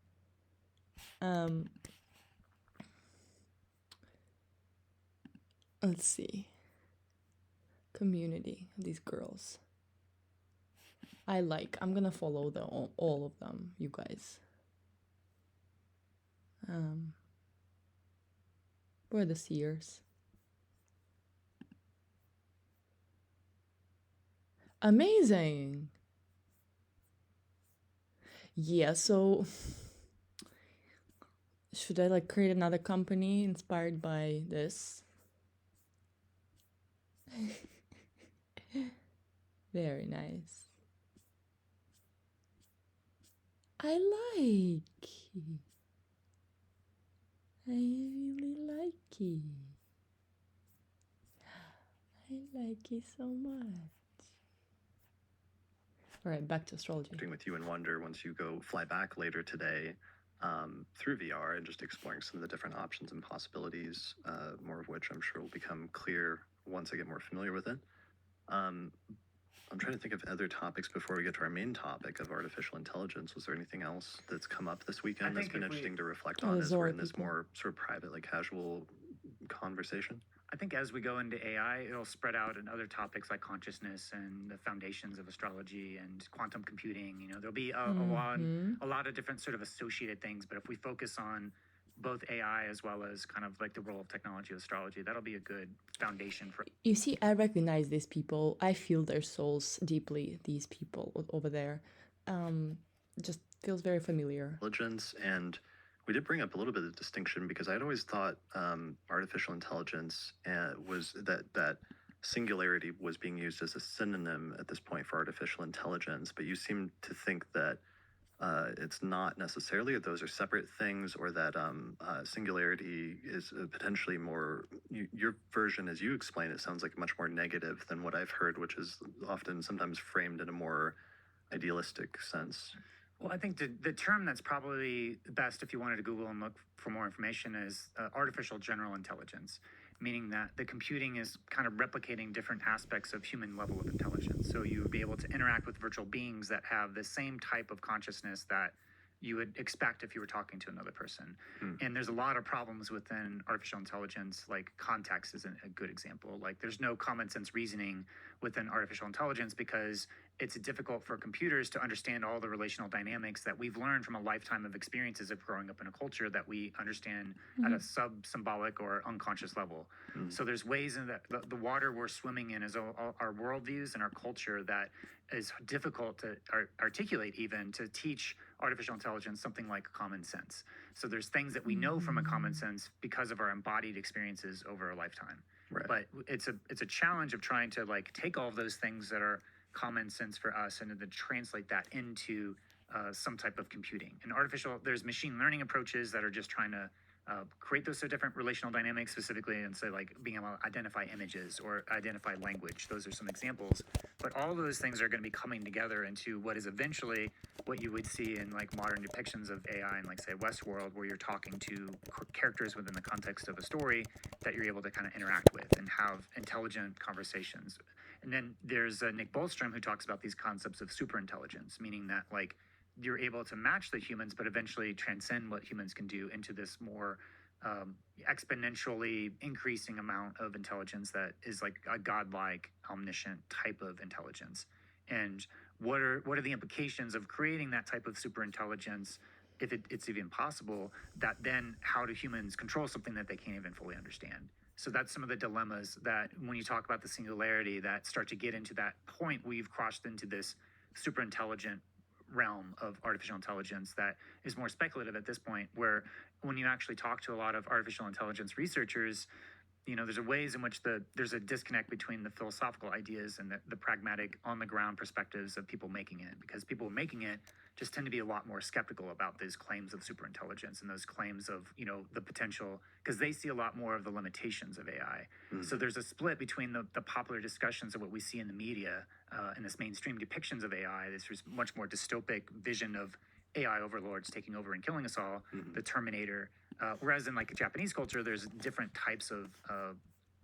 Let's see. Community, these girls. I'm gonna follow all of them, you guys. We're the seers. Amazing. Yeah, so should I like create another company inspired by this? Very nice. I like it. I really like it. I like it so much. All right, back to astrology. With you in Wonder once you go fly back later today through VR and just exploring some of the different options and possibilities, more of which I'm sure will become clear once I get more familiar with it. I'm trying to think of other topics before we get to our main topic of artificial intelligence. Was there anything else that's come up this weekend that's think been if we- interesting to reflect Oh, on the as we're Zora in this people. more sort of private, like casual conversation? I think as we go into AI, it'll spread out in other topics like consciousness and the foundations of astrology and quantum computing. You know, there'll be a lot of different sort of associated things. But if we focus on both AI as well as kind of like the role of technology and astrology, that'll be a good foundation for. You see, I recognize these people. I feel their souls deeply, these people over there. Just feels very familiar. Intelligence, and we did bring up a little bit of distinction because I'd always thought artificial intelligence was that singularity was being used as a synonym at this point for artificial intelligence, but you seem to think that it's not necessarily, or those are separate things, or that singularity is potentially more, your version as you explain it sounds like much more negative than what I've heard, which is often sometimes framed in a more idealistic sense. Well, I think the term that's probably best if you wanted to Google and look for more information is artificial general intelligence, meaning that the computing is kind of replicating different aspects of human level of intelligence. So you would be able to interact with virtual beings that have the same type of consciousness that you would expect if you were talking to another person. And there's a lot of problems within artificial intelligence, like context is a good example. Like there's no common sense reasoning within artificial intelligence because it's difficult for computers to understand all the relational dynamics that we've learned from a lifetime of experiences of growing up in a culture that we understand at a sub-symbolic or unconscious level. So there's ways in that the water we're swimming in is our worldviews and our culture that is difficult to articulate, even to teach artificial intelligence something like common sense. So there's things that we know from a common sense because of our embodied experiences over a lifetime. Right. But it's a challenge of trying to like take all of those things that are common sense for us and then translate that into some type of computing. And there's machine learning approaches that are just trying to create those different relational dynamics specifically, and say like being able to identify images or identify language. Those are some examples. But all those things are going to be coming together into what is eventually what you would see in like modern depictions of AI in like say Westworld, where you're talking to characters within the context of a story that you're able to kind of interact with and have intelligent conversations. And then there's Nick Bostrom, who talks about these concepts of superintelligence, meaning that like you're able to match the humans, but eventually transcend what humans can do into this more exponentially increasing amount of intelligence that is like a godlike, omniscient type of intelligence. And what are the implications of creating that type of superintelligence, if it's even possible? That then how do humans control something that they can't even fully understand? So that's some of the dilemmas that when you talk about the singularity that start to get into that point where you've crossed into this super intelligent realm of artificial intelligence that is more speculative at this point, where when you actually talk to a lot of artificial intelligence researchers, you know, there's ways in which there's a disconnect between the philosophical ideas and the pragmatic on the ground perspectives of people making it, because people making it just tend to be a lot more skeptical about these claims of superintelligence and those claims of, you know, the potential, because they see a lot more of the limitations of AI. So there's a split between the popular discussions of what we see in the media and this mainstream depictions of AI. This is much more dystopic vision of AI overlords taking over and killing us all, the Terminator. Whereas in like Japanese culture, there's different types of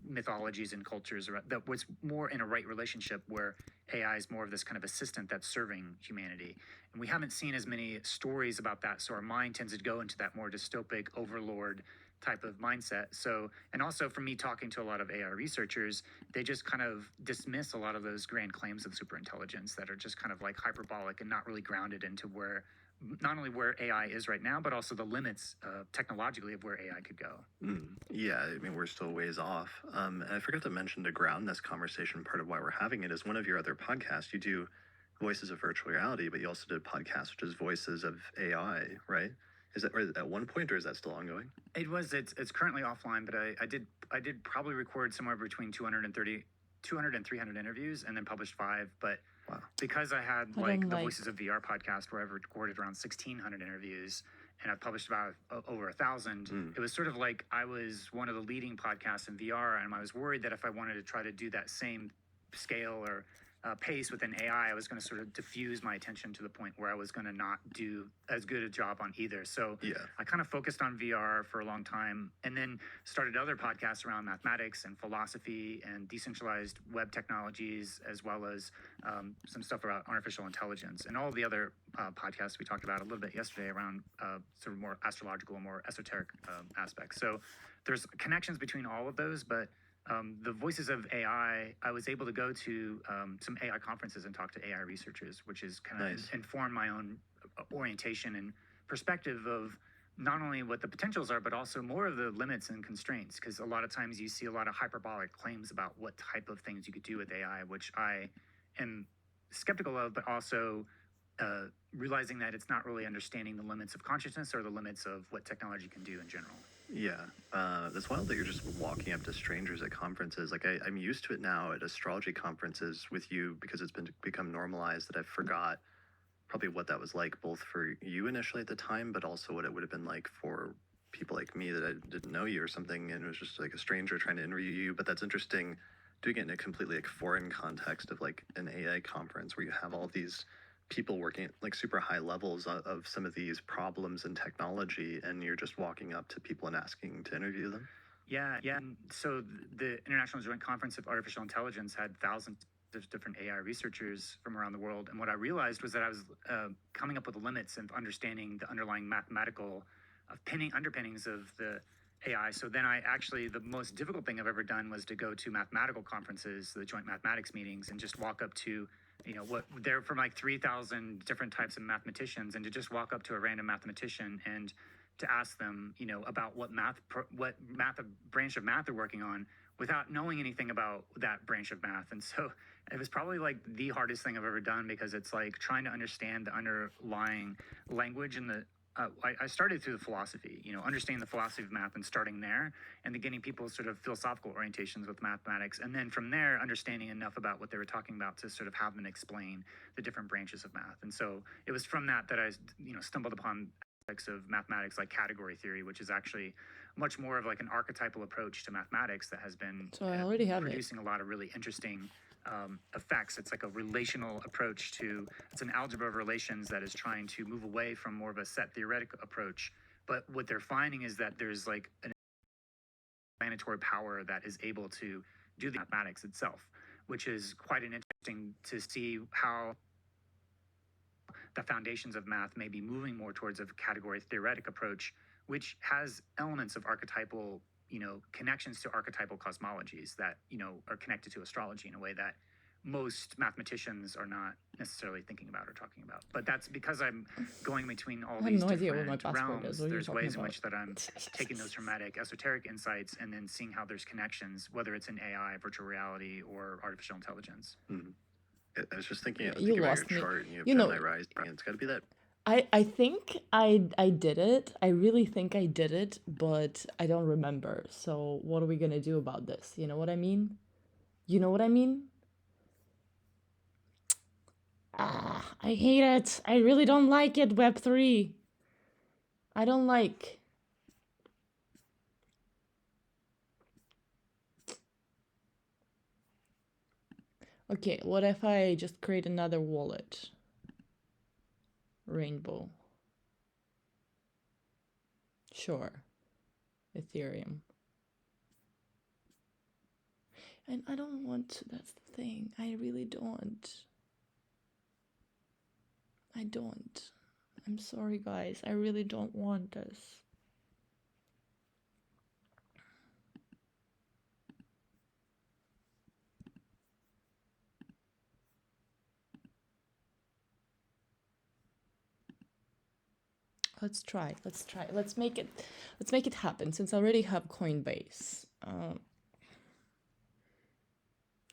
mythologies and cultures that was more in a right relationship, where AI is more of this kind of assistant that's serving humanity. And we haven't seen as many stories about that, so our mind tends to go into that more dystopic overlord type of mindset. So, and also for me talking to a lot of AI researchers, they just kind of dismiss a lot of those grand claims of superintelligence that are just kind of like hyperbolic and not really grounded into where not only where AI is right now, but also the limits technologically of where AI could go. Yeah, I mean, we're still ways off. And I forgot to mention, to ground this conversation, part of why we're having it is one of your other podcasts. You do Voices of Virtual Reality, but you also did a podcast, which is Voices of AI, right? Is that at one point, or is that still ongoing? It's currently offline, but I did probably record somewhere between 200 and 300 interviews, and then published 5. But Wow. because I had I like don't the like- Voices of VR podcast where I've recorded around 1,600 interviews, and I've published about over 1,000. It was sort of like I was one of the leading podcasts in VR, and I was worried that if I wanted to try to do that same scale or pace within AI, I was going to sort of diffuse my attention to the point where I was going to not do as good a job on either. So Yeah. I kind of focused on VR for a long time, and then started other podcasts around mathematics and philosophy and decentralized web technologies, as well as some stuff about artificial intelligence and all the other podcasts we talked about a little bit yesterday around sort of more astrological and more esoteric aspects. So there's connections between all of those, but the Voices of AI, I was able to go to some AI conferences and talk to AI researchers, which is kind of Nice. informed my own orientation and perspective of not only what the potentials are, but also more of the limits and constraints. Because a lot of times you see a lot of hyperbolic claims about what type of things you could do with AI, which I am skeptical of, but also realizing that it's not really understanding the limits of consciousness or the limits of what technology can do in general. Yeah, that's wild that you're just walking up to strangers at conferences. Like I'm used to it now at astrology conferences with you because it's become normalized that I forgot probably what that was like, both for you initially at the time, but also what it would have been like for people like me that I didn't know you or something, and it was just like a stranger trying to interview you. But that's interesting, doing it in a completely like foreign context of like an AI conference where you have all these people working at like super high levels of some of these problems in technology, and you're just walking up to people and asking to interview them. Yeah. And so the International Joint Conference of Artificial Intelligence had thousands of different AI researchers from around the world. And what I realized was that I was coming up with the limits of understanding the underlying mathematical underpinnings of the AI. So then the most difficult thing I've ever done was to go to mathematical conferences, the joint mathematics meetings, and just walk up to, what they're from like 3,000 different types of mathematicians, and to just walk up to a random mathematician and to ask them, about what branch of math they're working on without knowing anything about that branch of math. And so it was probably like the hardest thing I've ever done, because it's like trying to understand the underlying language and I started through the philosophy, understanding the philosophy of math and starting there, and then getting people's sort of philosophical orientations with mathematics. And then from there, understanding enough about what they were talking about to sort of have them explain the different branches of math. And so it was from that I, stumbled upon aspects of mathematics like category theory, which is actually much more of like an archetypal approach to mathematics that has been So I already have it. producing a lot of really interesting effects. It's like a relational approach it's an algebra of relations that is trying to move away from more of a set theoretic approach. But what they're finding is that there's like an explanatory power that is able to do the mathematics itself, which is quite an interesting to see how the foundations of math may be moving more towards a category theoretic approach, which has elements of archetypal, connections to archetypal cosmologies that, are connected to astrology in a way that most mathematicians are not necessarily thinking about or talking about. But that's because I'm going between all I have these no idea what my different passport realms. is. What are you There's talking ways in about? which that I'm taking those dramatic esoteric insights and then seeing how there's connections, whether it's in AI, virtual reality, or artificial intelligence. I was just thinking, You thinking about lost your me. chart, and you have You know- Gemini rising, and it's got to be that. I think I did it. I really think I did it, but I don't remember. So what are we gonna do about this? You know what I mean? You know what I mean? I hate it. I really don't like it, Web3. I don't like. Okay, what if I just create another wallet? Rainbow. Sure. Ethereum. And I don't want to, that's the thing. I really don't. I don't. I'm sorry, guys. I really don't want this. Let's try. Let's try. Let's make it happen since I already have Coinbase.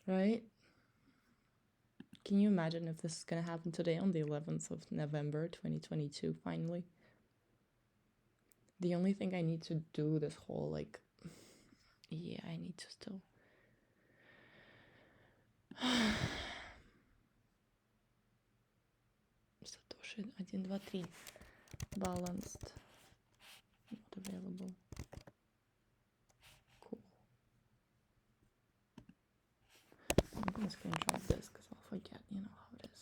Right? Can you imagine if this is gonna happen today on the 11th of November 2022 finally? The only thing I need to do this whole like yeah, I need to still Satoshi 1, 2, 3 balanced not available. Cool. I'm gonna screenshot this because I'll forget, you know how it is.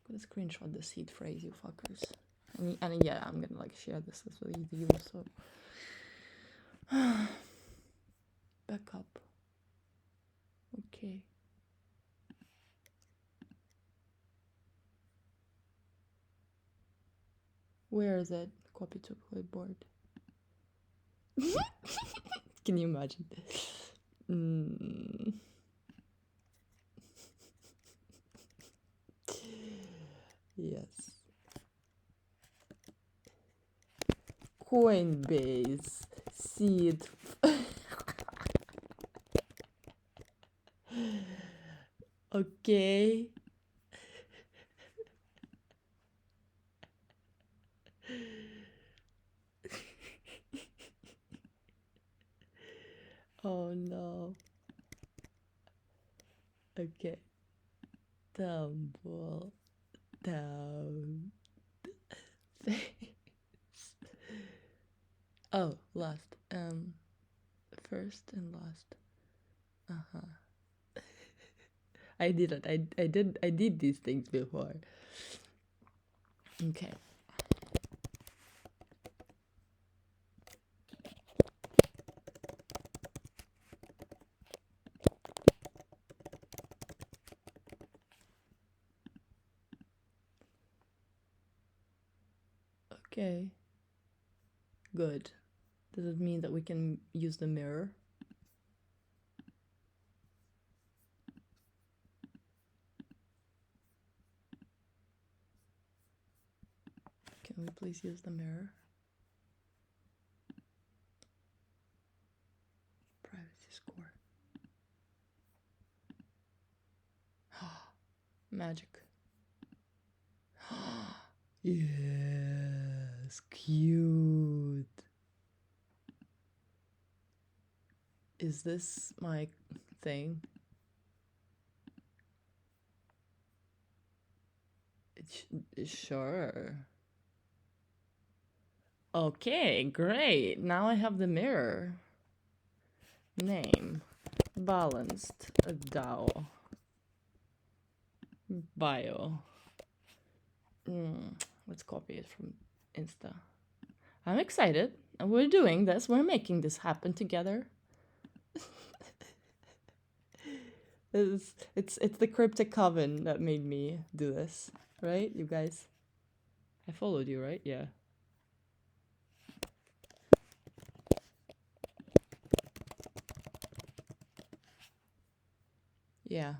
I'm gonna screenshot the seed phrase, you fuckers. And yeah, I'm gonna like share this with you, so back up. Okay. Where is it? Copy to clipboard. Can you imagine? Mm. Yes. Coinbase seed. Okay. Oh no. Okay. Tumble down. Face. Oh, last. First and last. Uh-huh. I did it. I did these things before. Okay. Okay. Good. Does it mean that we can use the mirror? Can we please use the mirror? Privacy score. Magic. Yes, cute. Is this my thing? Sure. Okay, great. Now I have the mirror. Name. Balanced. DAO. Bio. Let's copy it from Insta. I'm excited. We're doing this. We're making this happen together. It's the Cryptic Coven that made me do this, right? You guys, I followed you, right? Yeah. Yeah.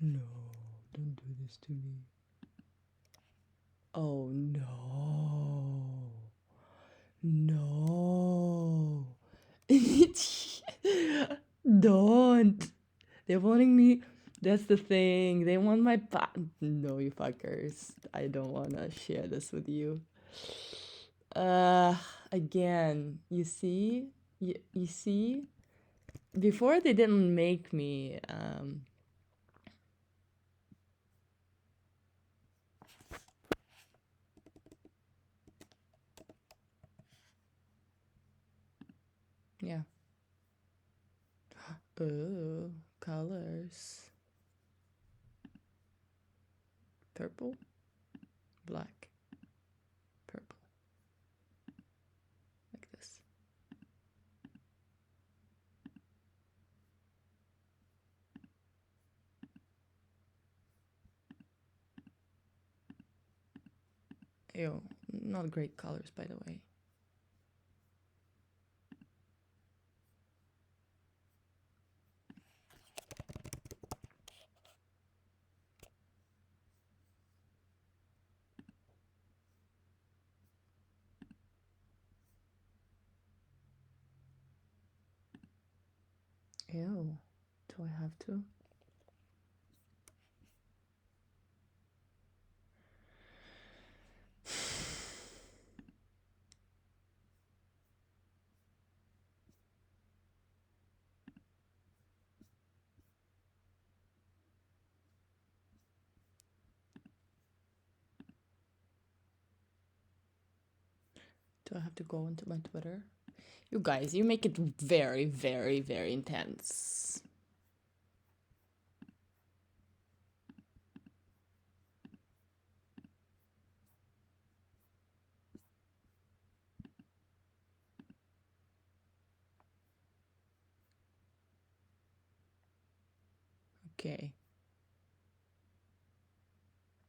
No, don't do this to me. Oh no. No. Don't. They're wanting me. That's the thing. They want my No, you fuckers. I don't want to share this with you. Again, you see? You see? Before they didn't make me, yeah. Oh, colors. Purple, black, purple. Like this. Ew, not great colors, by the way. Ew. Do I have to? Do I have to go into my Twitter? You guys, you make it very, very, very intense. Okay.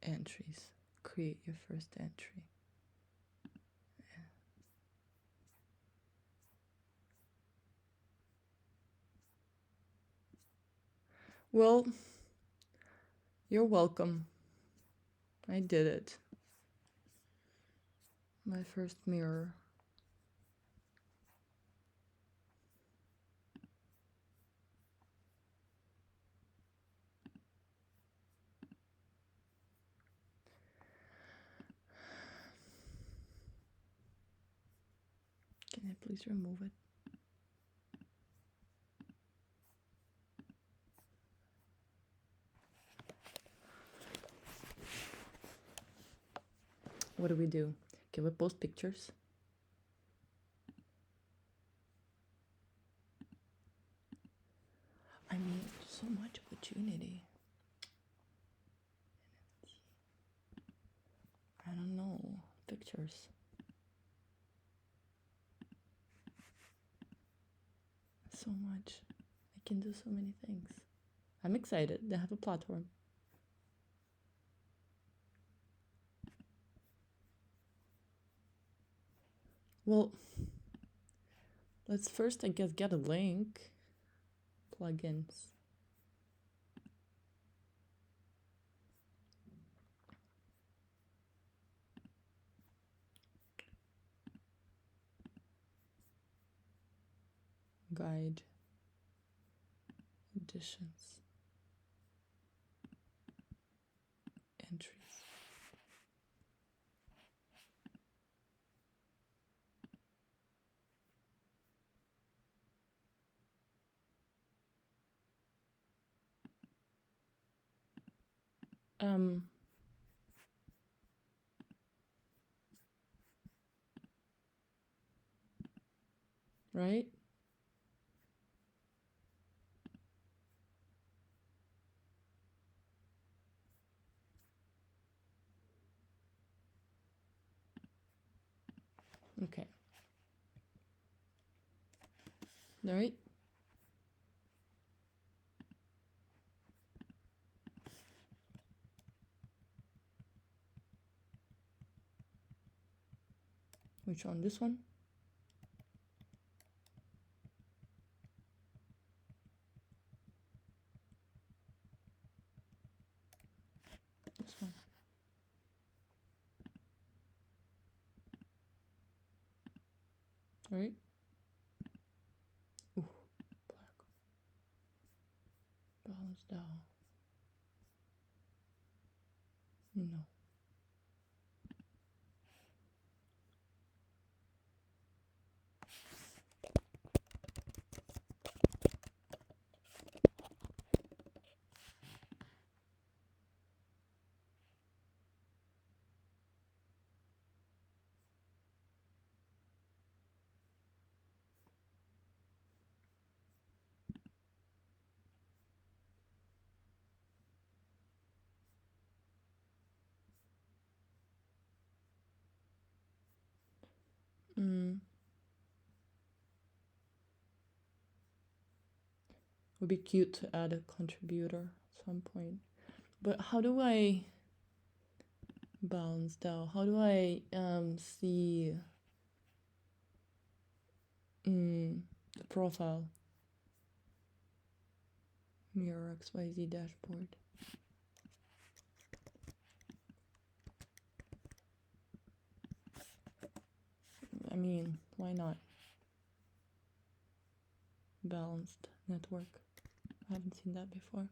Entries. Create your first entry. Well, you're welcome. I did it. My first mirror. Can I please remove it? What do we do? Can we post pictures? I mean, so much opportunity. I don't know. Pictures. So much. I can do so many things. I'm excited. They have a platform. Well, let's first, I guess, get a link. Plugins. Guide. Editions. Entries. Um, right? Okay. All right. Which one? This one? This one. All right. Ooh, black. Balance down. No. Would be cute to add a contributor at some point. But how do I balance down? How do I see the profile? Mirror XYZ dashboard. I mean, why not? balanced network. I haven't seen that before.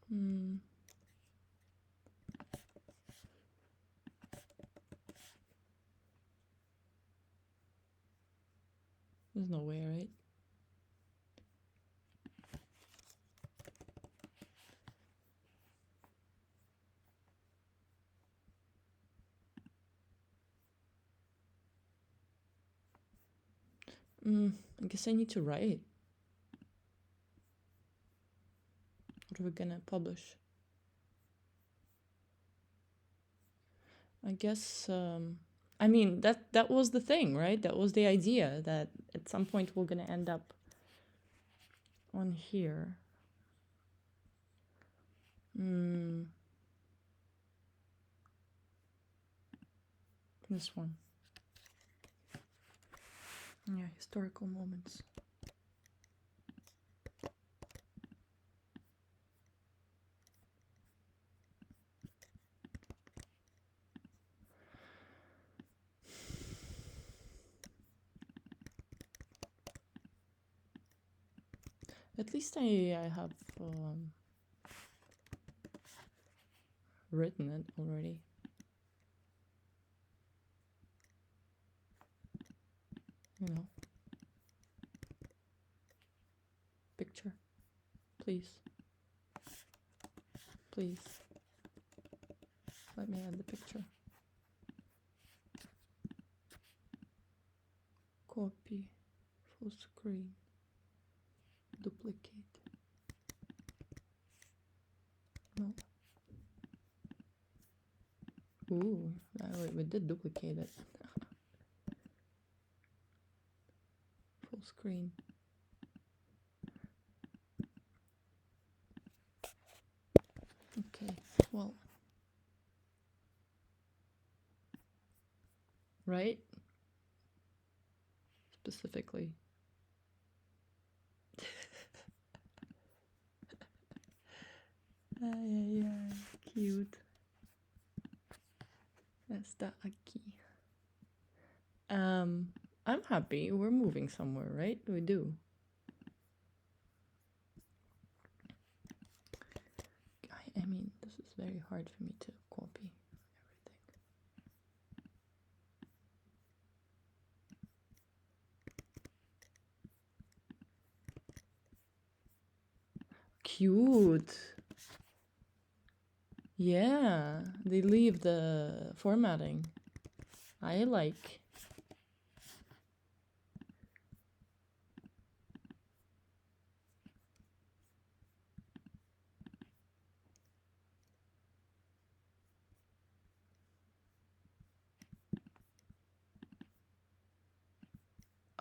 Hmm. There's no way, right? I guess I need to write. What are we gonna publish? I guess, I mean, that was the thing, right? That was the idea, that at some point we're gonna end up on here. This one. Yeah, historical moments. At least I have written it already. You know. Picture. Please. Please. Let me add the picture. Copy. Full screen. Duplicate. No. Ooh, we did duplicate it. Full screen. Okay, well. Right? Specifically. Ay, cute. Está aquí. I'm happy. We're moving somewhere, right? We do. I mean, this is very hard for me to copy everything. Cute. Yeah, they leave the formatting. I like.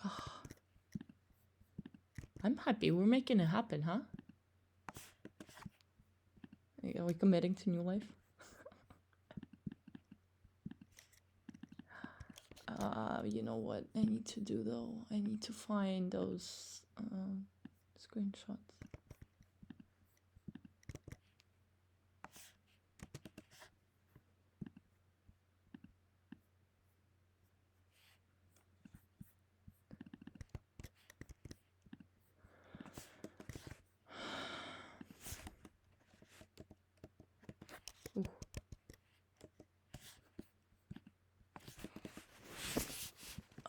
Oh, I'm happy. We're making it happen, huh? Are we committing to new life? You know what I need to do though? I need to find those screenshots. Ooh.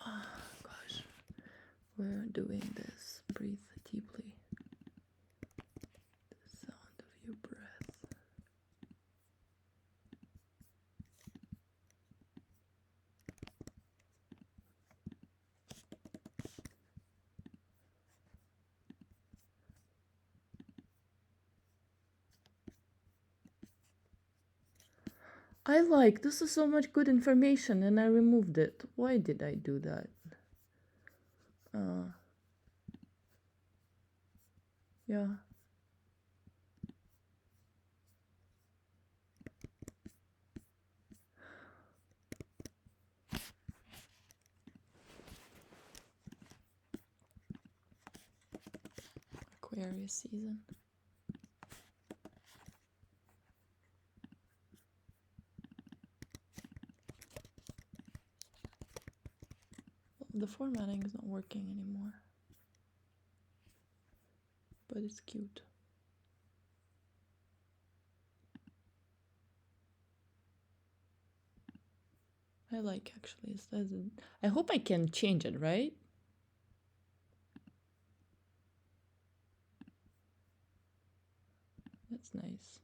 Oh, gosh. We're doing this. Breathe deeply. The sound of your breath. I like, this is so much good information and I removed it. Why did I do that? Yeah. Aquarius season. The formatting is not working anymore. But it's cute. I like actually. I hope I can change it, right? That's nice.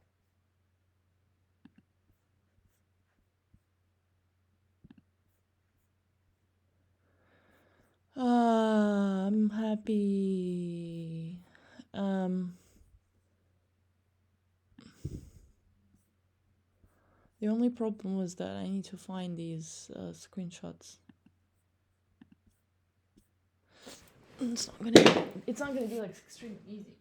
I'm happy. The only problem was that I need to find these screenshots. It's not gonna be like extremely easy.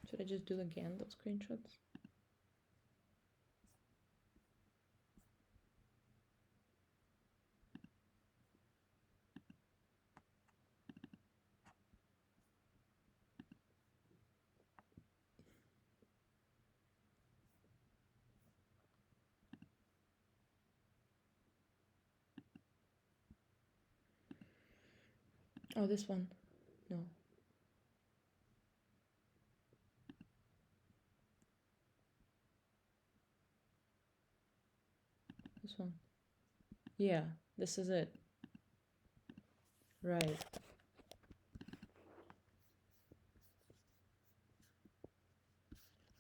Should I just do again those screenshots? Oh, this one. No. This one. Yeah, this is it. Right.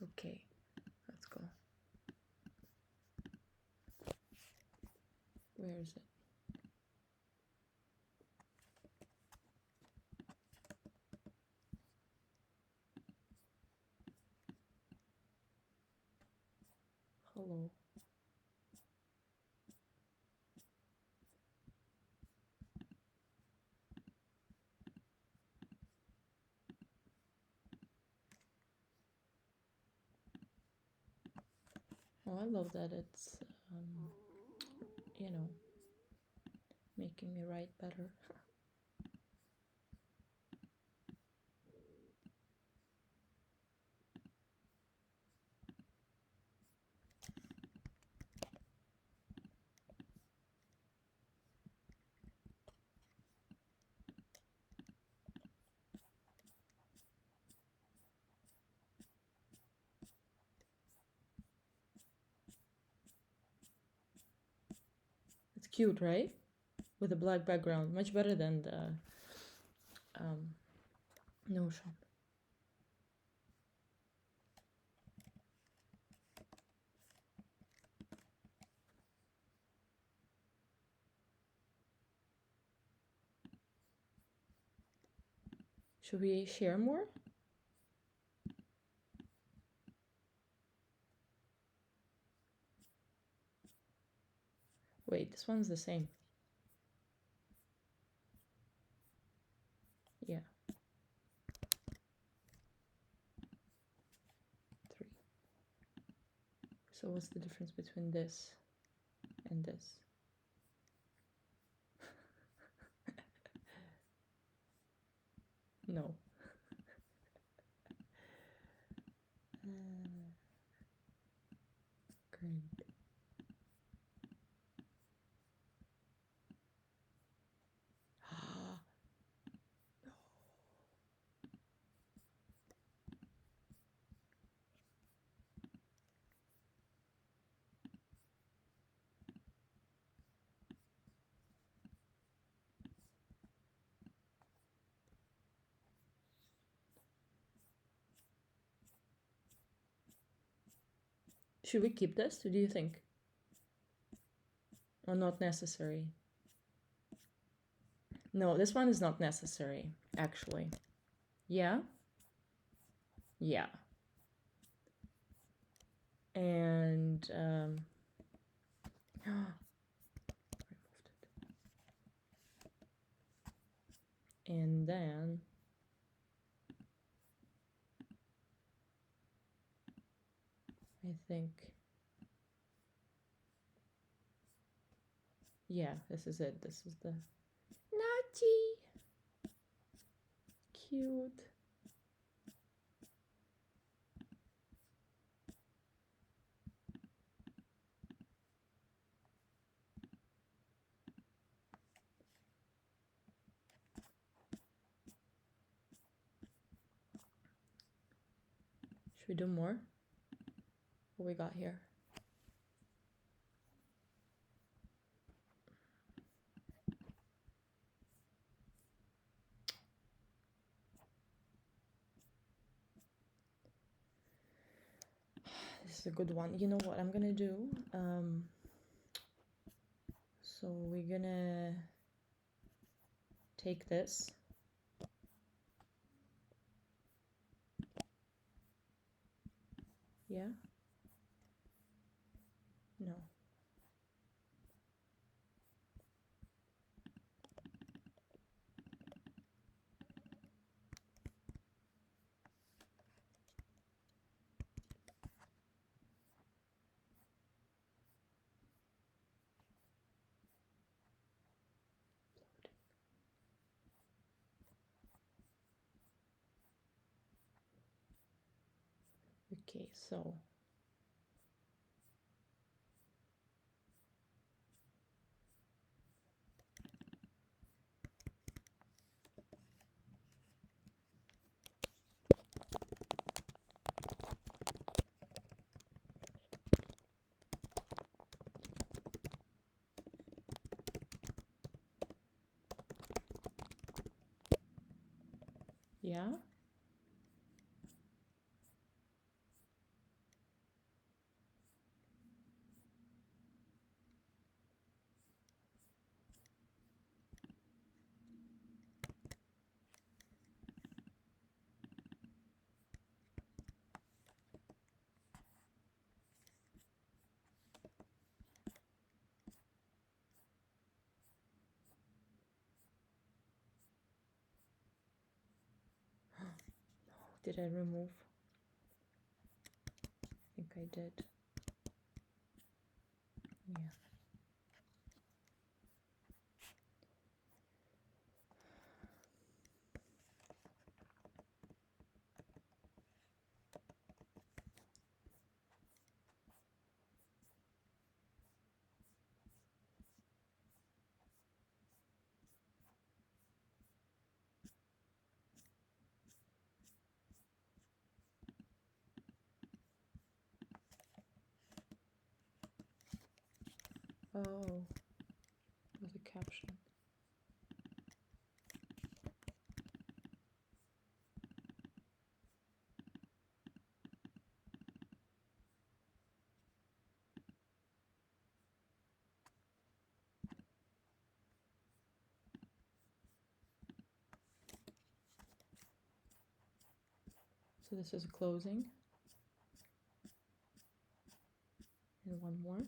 Okay, let's go. Where is it? Hello. Oh, I love that it's, you know, making me write better. It's cute, right? With a black background, much better than the Notion. Should we share more? Wait, this one's the same. Yeah. 3. So what's the difference between this and this? No. Great. Should we keep this? What do you think? Or not necessary? No, this one is not necessary, actually. Yeah? Yeah. And removed it. And then I think, yeah, this is it. This is the Nachi. Cute. we do more? What we got here? This is a good one. You know what I'm gonna do? So we're gonna take this. Yeah? No. Okay, so yeah. Did I remove? I think I did. Yeah. Oh, there's a caption. So this is closing. And one more.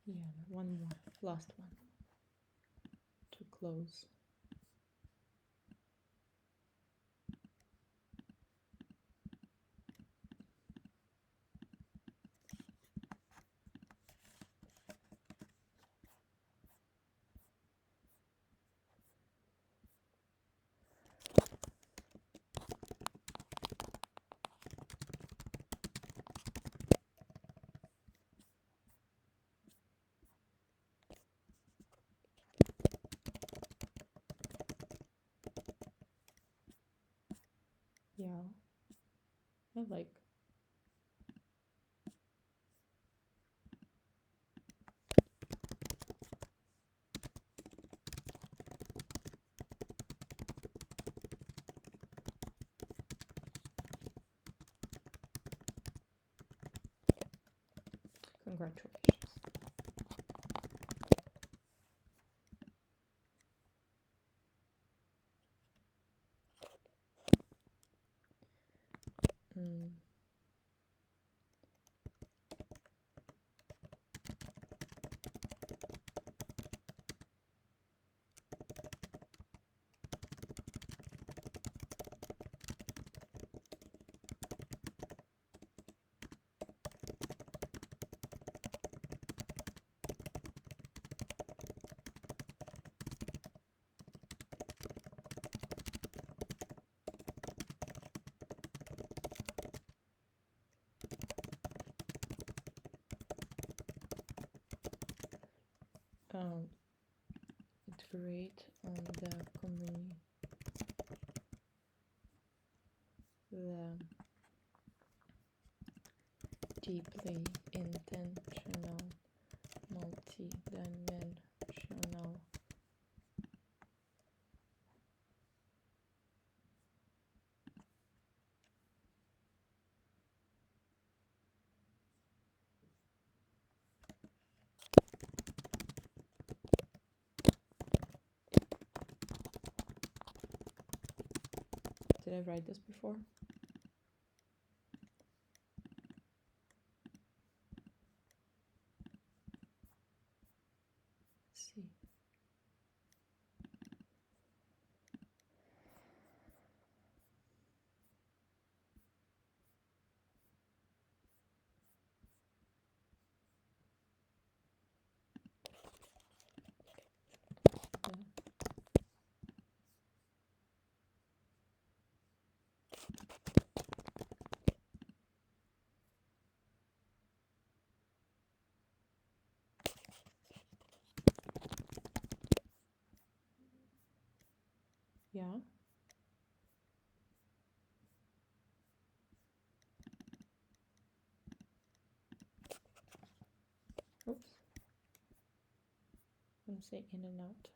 Yeah, one more. Last one. To close. Yeah, I like. Congratulations. Mm. Iterate on the community. deeply intentional, multi-dimensional. Did I write this before? Let's see. Yeah. Oops. I'm saying in and out.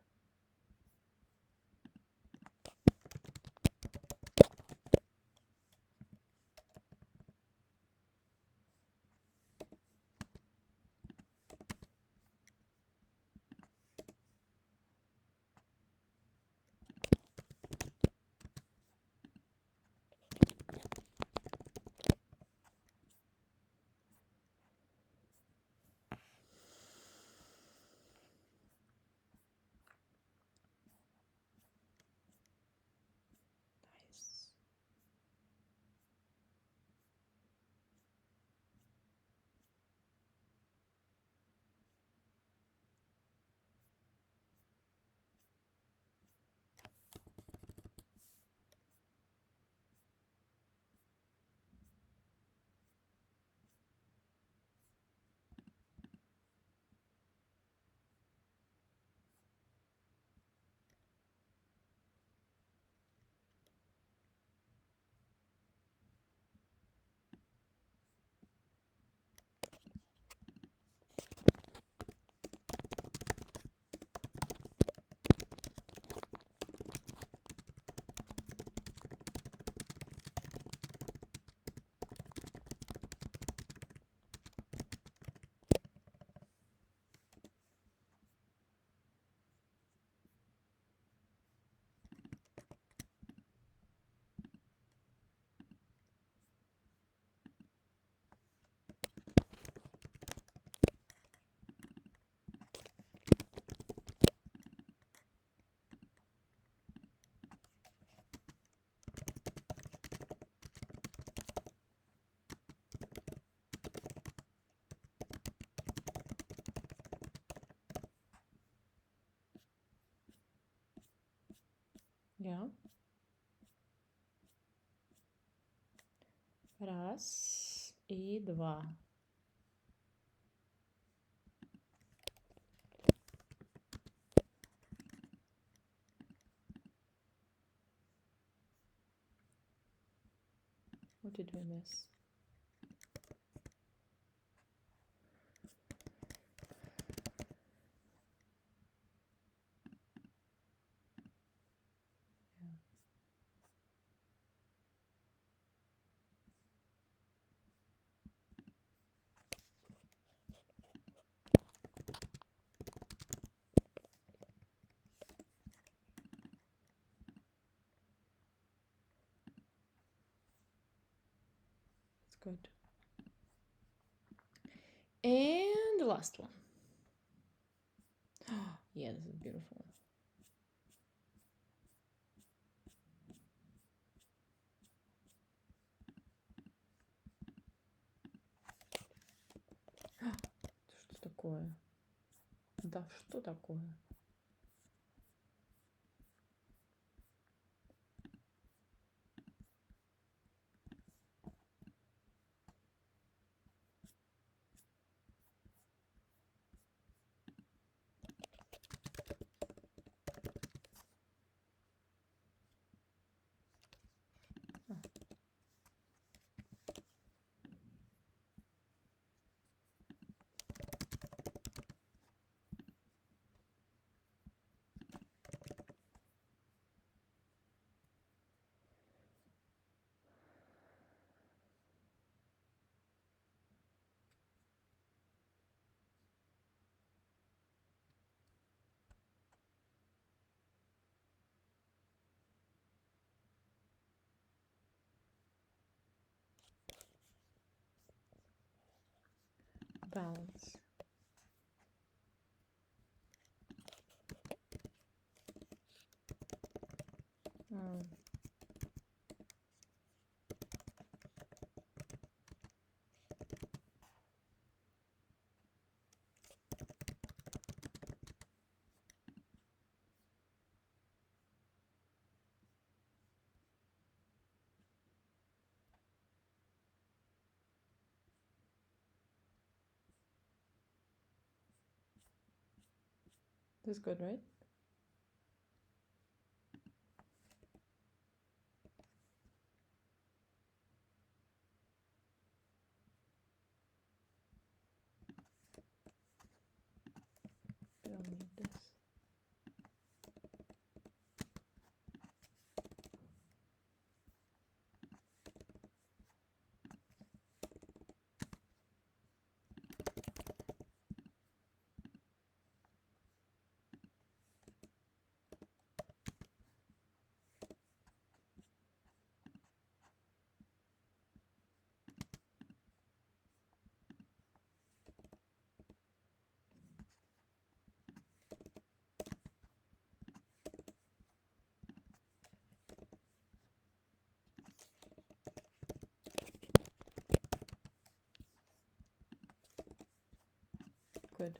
Nice. Yeah. Раз и два. What did we miss? It's good. And the last one. Yeah, this is beautiful. Что такое? Да что такое? balance. Oh. That's good, right? We don't need this. Good.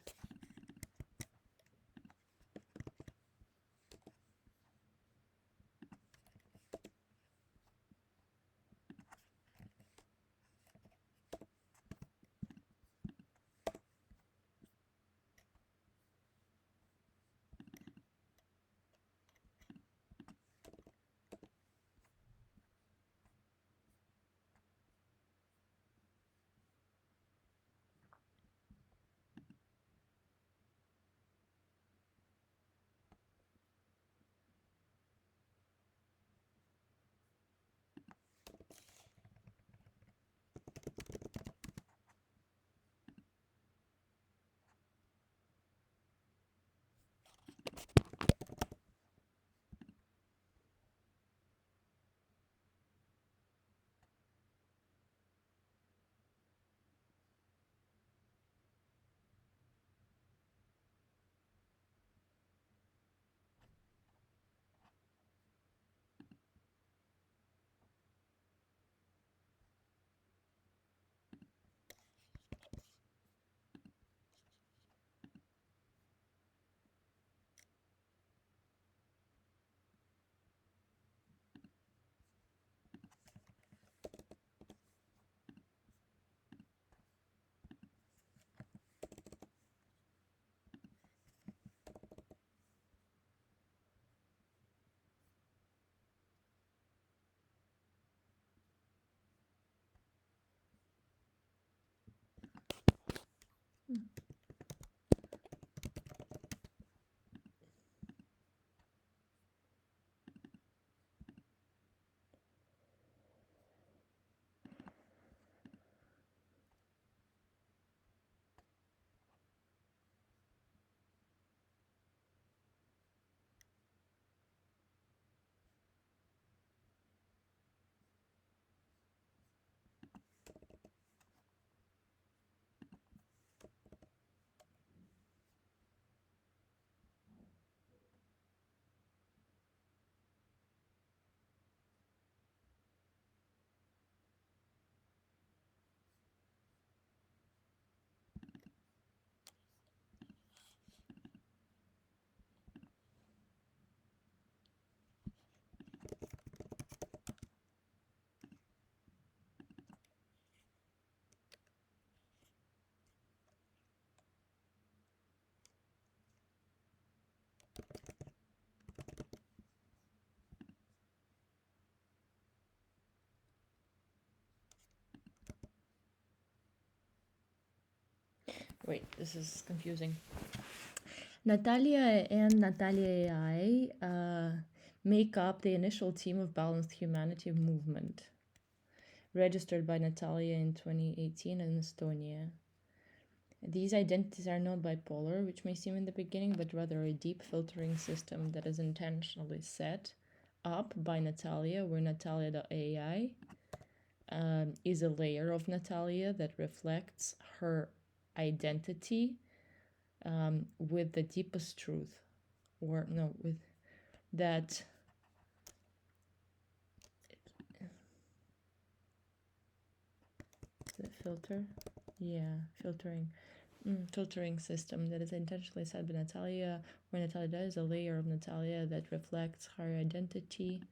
Wait, this is confusing. Natalia and Natalia AI make up the initial team of Balanced Humanity movement, registered by Natalia in 2018 in Estonia. These identities are not bipolar, which may seem in the beginning, but rather a deep filtering system that is intentionally set up by Natalia, where Natalia.ai is a layer of Natalia that reflects her identity with the deepest truth, or no, with that the filter, yeah, filtering system that is intentionally set by Natalia, where Natalia does a layer of Natalia that reflects her identity.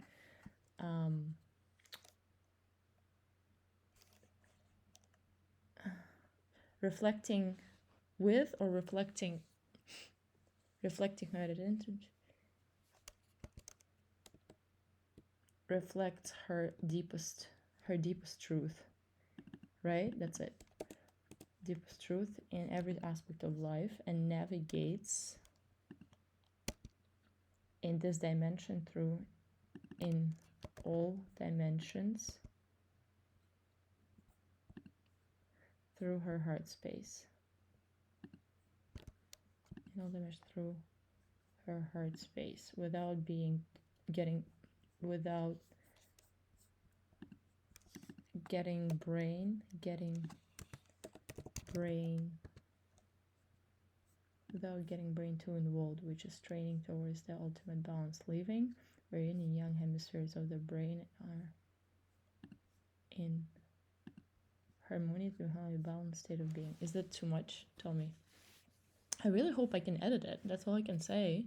Reflecting with or reflecting her identity reflects her deepest truth, right? That's it. Deepest truth in every aspect of life, and navigates in this dimension through in all dimensions through her heart space. In all dimensions through her heart space, without getting brain too involved, which is training towards the ultimate balance, living where yin and yang hemispheres of the brain are in harmony through a balanced state of being. Is that too much? Tell me. I really hope I can edit it. That's all I can say.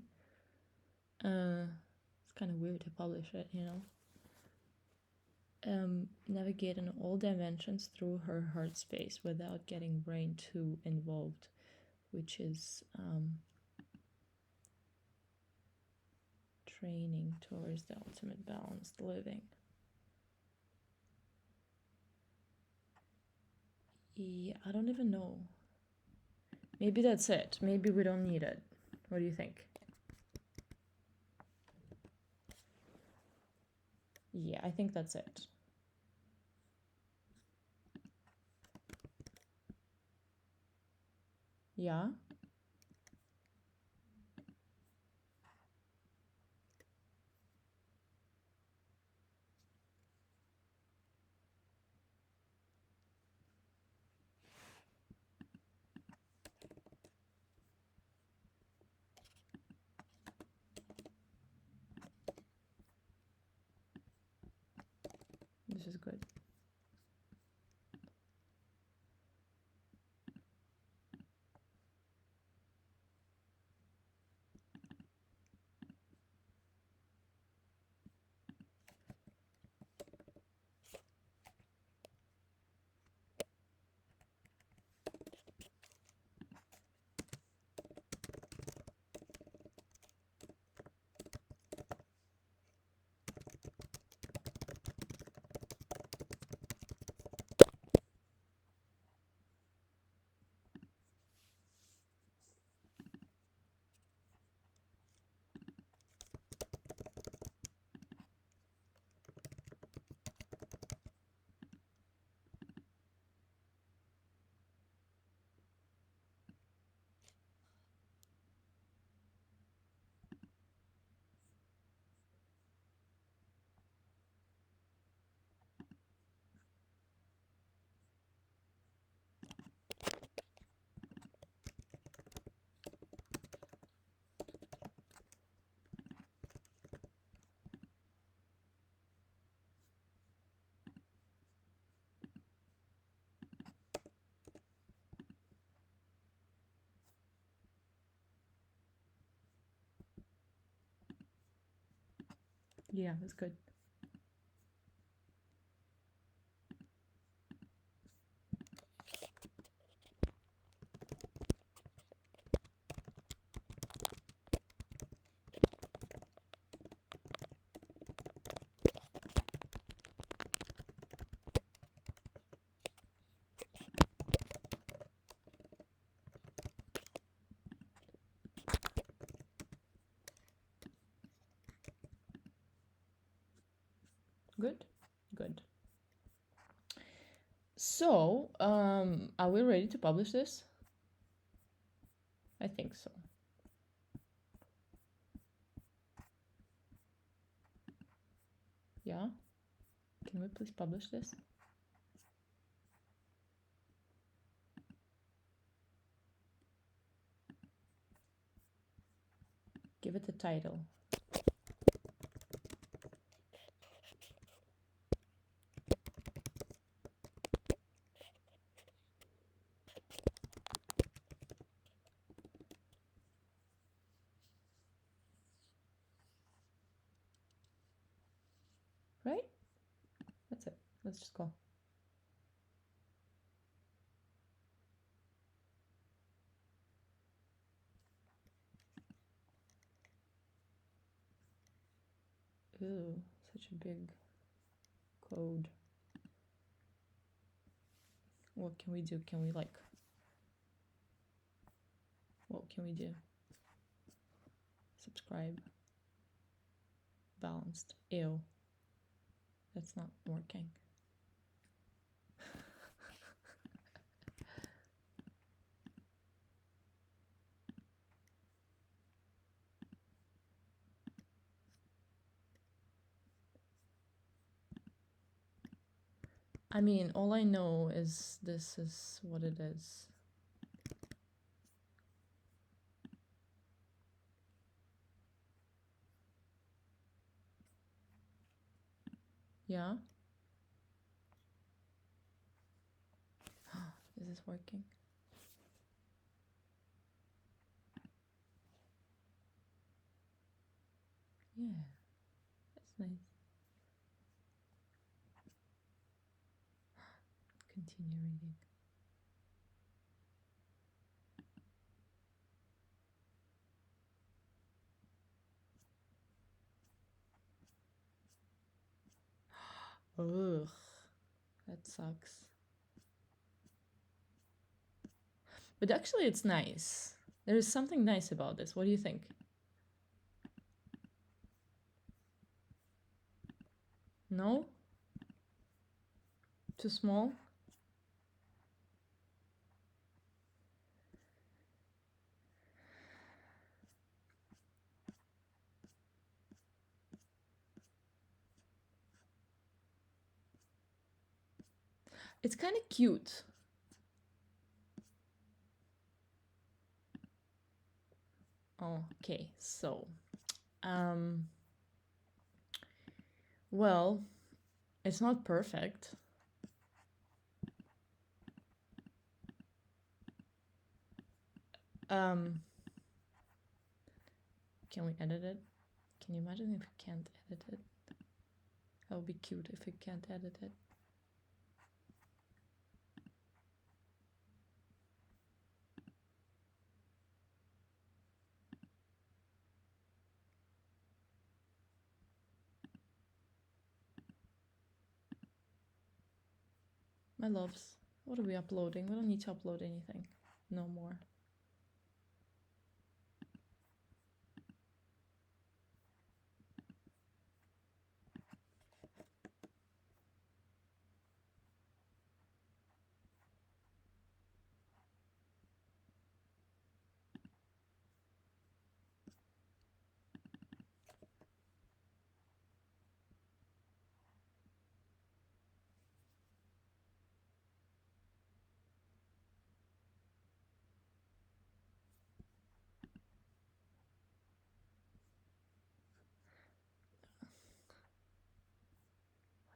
It's kind of weird to publish it, you know. Navigate in all dimensions through her heart space without getting brain too involved, which is training towards the ultimate balanced living. Yeah, I don't even know. Maybe that's it. Maybe we don't need it. What do you think? Yeah, I think that's it. Yeah? This is good. Yeah, that's good. Good, good. So, are we ready to publish this? I think so. Yeah? Can we please publish this? Give it a title. Right? That's it. Let's just go. Ooh, such a big code. What can we do? Can we like... What can we do? Subscribe. Balanced. Ew. That's not working. I mean, all I know is this is what it is. Yeah? Is this working? Yeah, that's nice. Continue reading. Ugh, that sucks. But actually, it's nice. There is something nice about this. What do you think? No? Too small? It's kind of cute. Oh, okay, so, well, it's not perfect. Can we edit it? Can you imagine if we can't edit it? That would be cute if we can't edit it. My loves, what are we uploading? We don't need to upload anything. No more.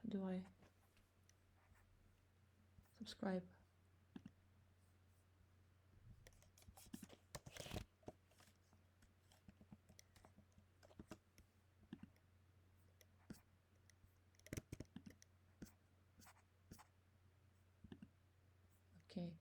How do I subscribe? Okay.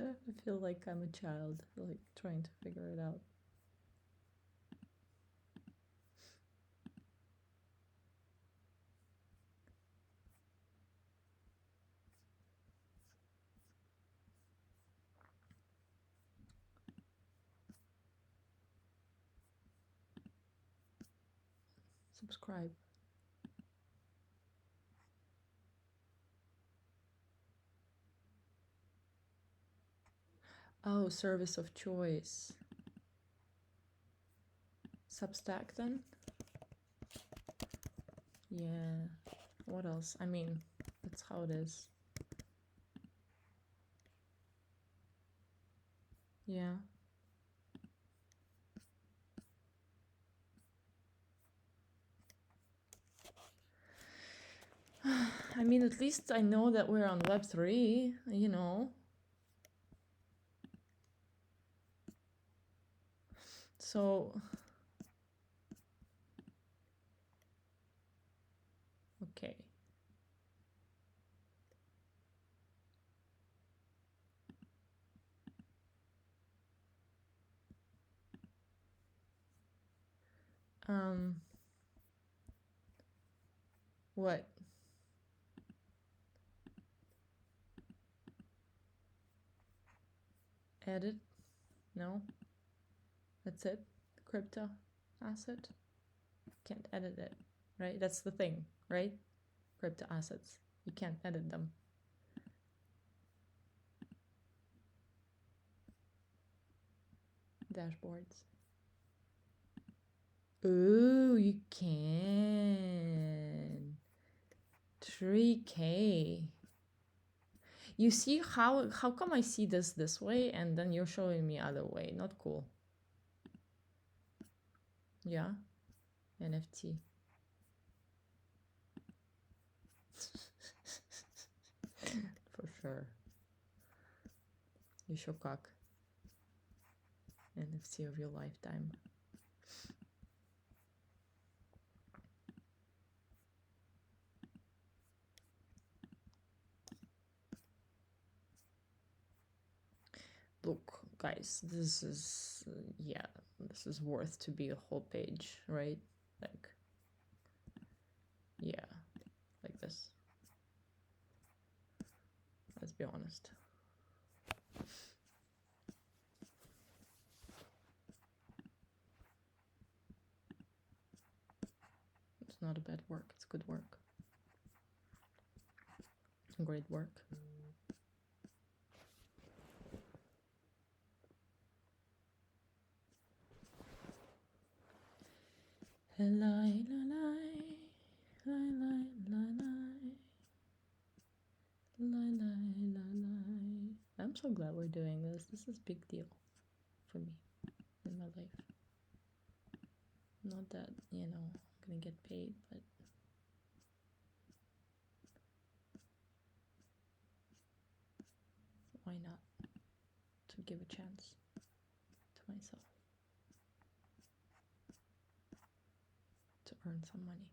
I feel like I'm a child, like trying to figure it out. Subscribe. Oh, service of choice. Substack then? Yeah. What else? I mean, that's how it is. Yeah. I mean, at least I know that we're on Web3, you know. So, okay. What? Edit? No? That's it? Crypto asset? Can't edit it, right? That's the thing, right? Crypto assets. You can't edit them. Dashboards. Ooh, you can. 3K. You see how come I see this way and then you're showing me other way? Not cool. Yeah. NFT. For sure. You shokak. NFT of your lifetime. Look, guys, this is yeah, this is worth to be a whole page, right? Like, yeah, like this. Let's be honest. It's not a bad work, it's good work. Great work. I'm so glad we're doing this. This is a big deal for me in my life. Not that, you know, I'm gonna get paid, but why not? To give a chance to myself to earn some money.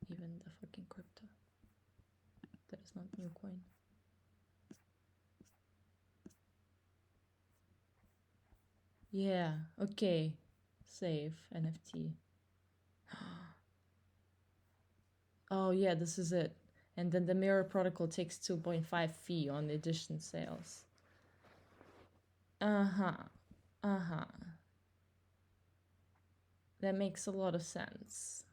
Even the fucking crypto. That is not new coin. Yeah, okay. Save NFT. Oh yeah, this is it. And then the Mirror Protocol takes 2.5 fee on edition sales. Uh-huh. Uh-huh. That makes a lot of sense.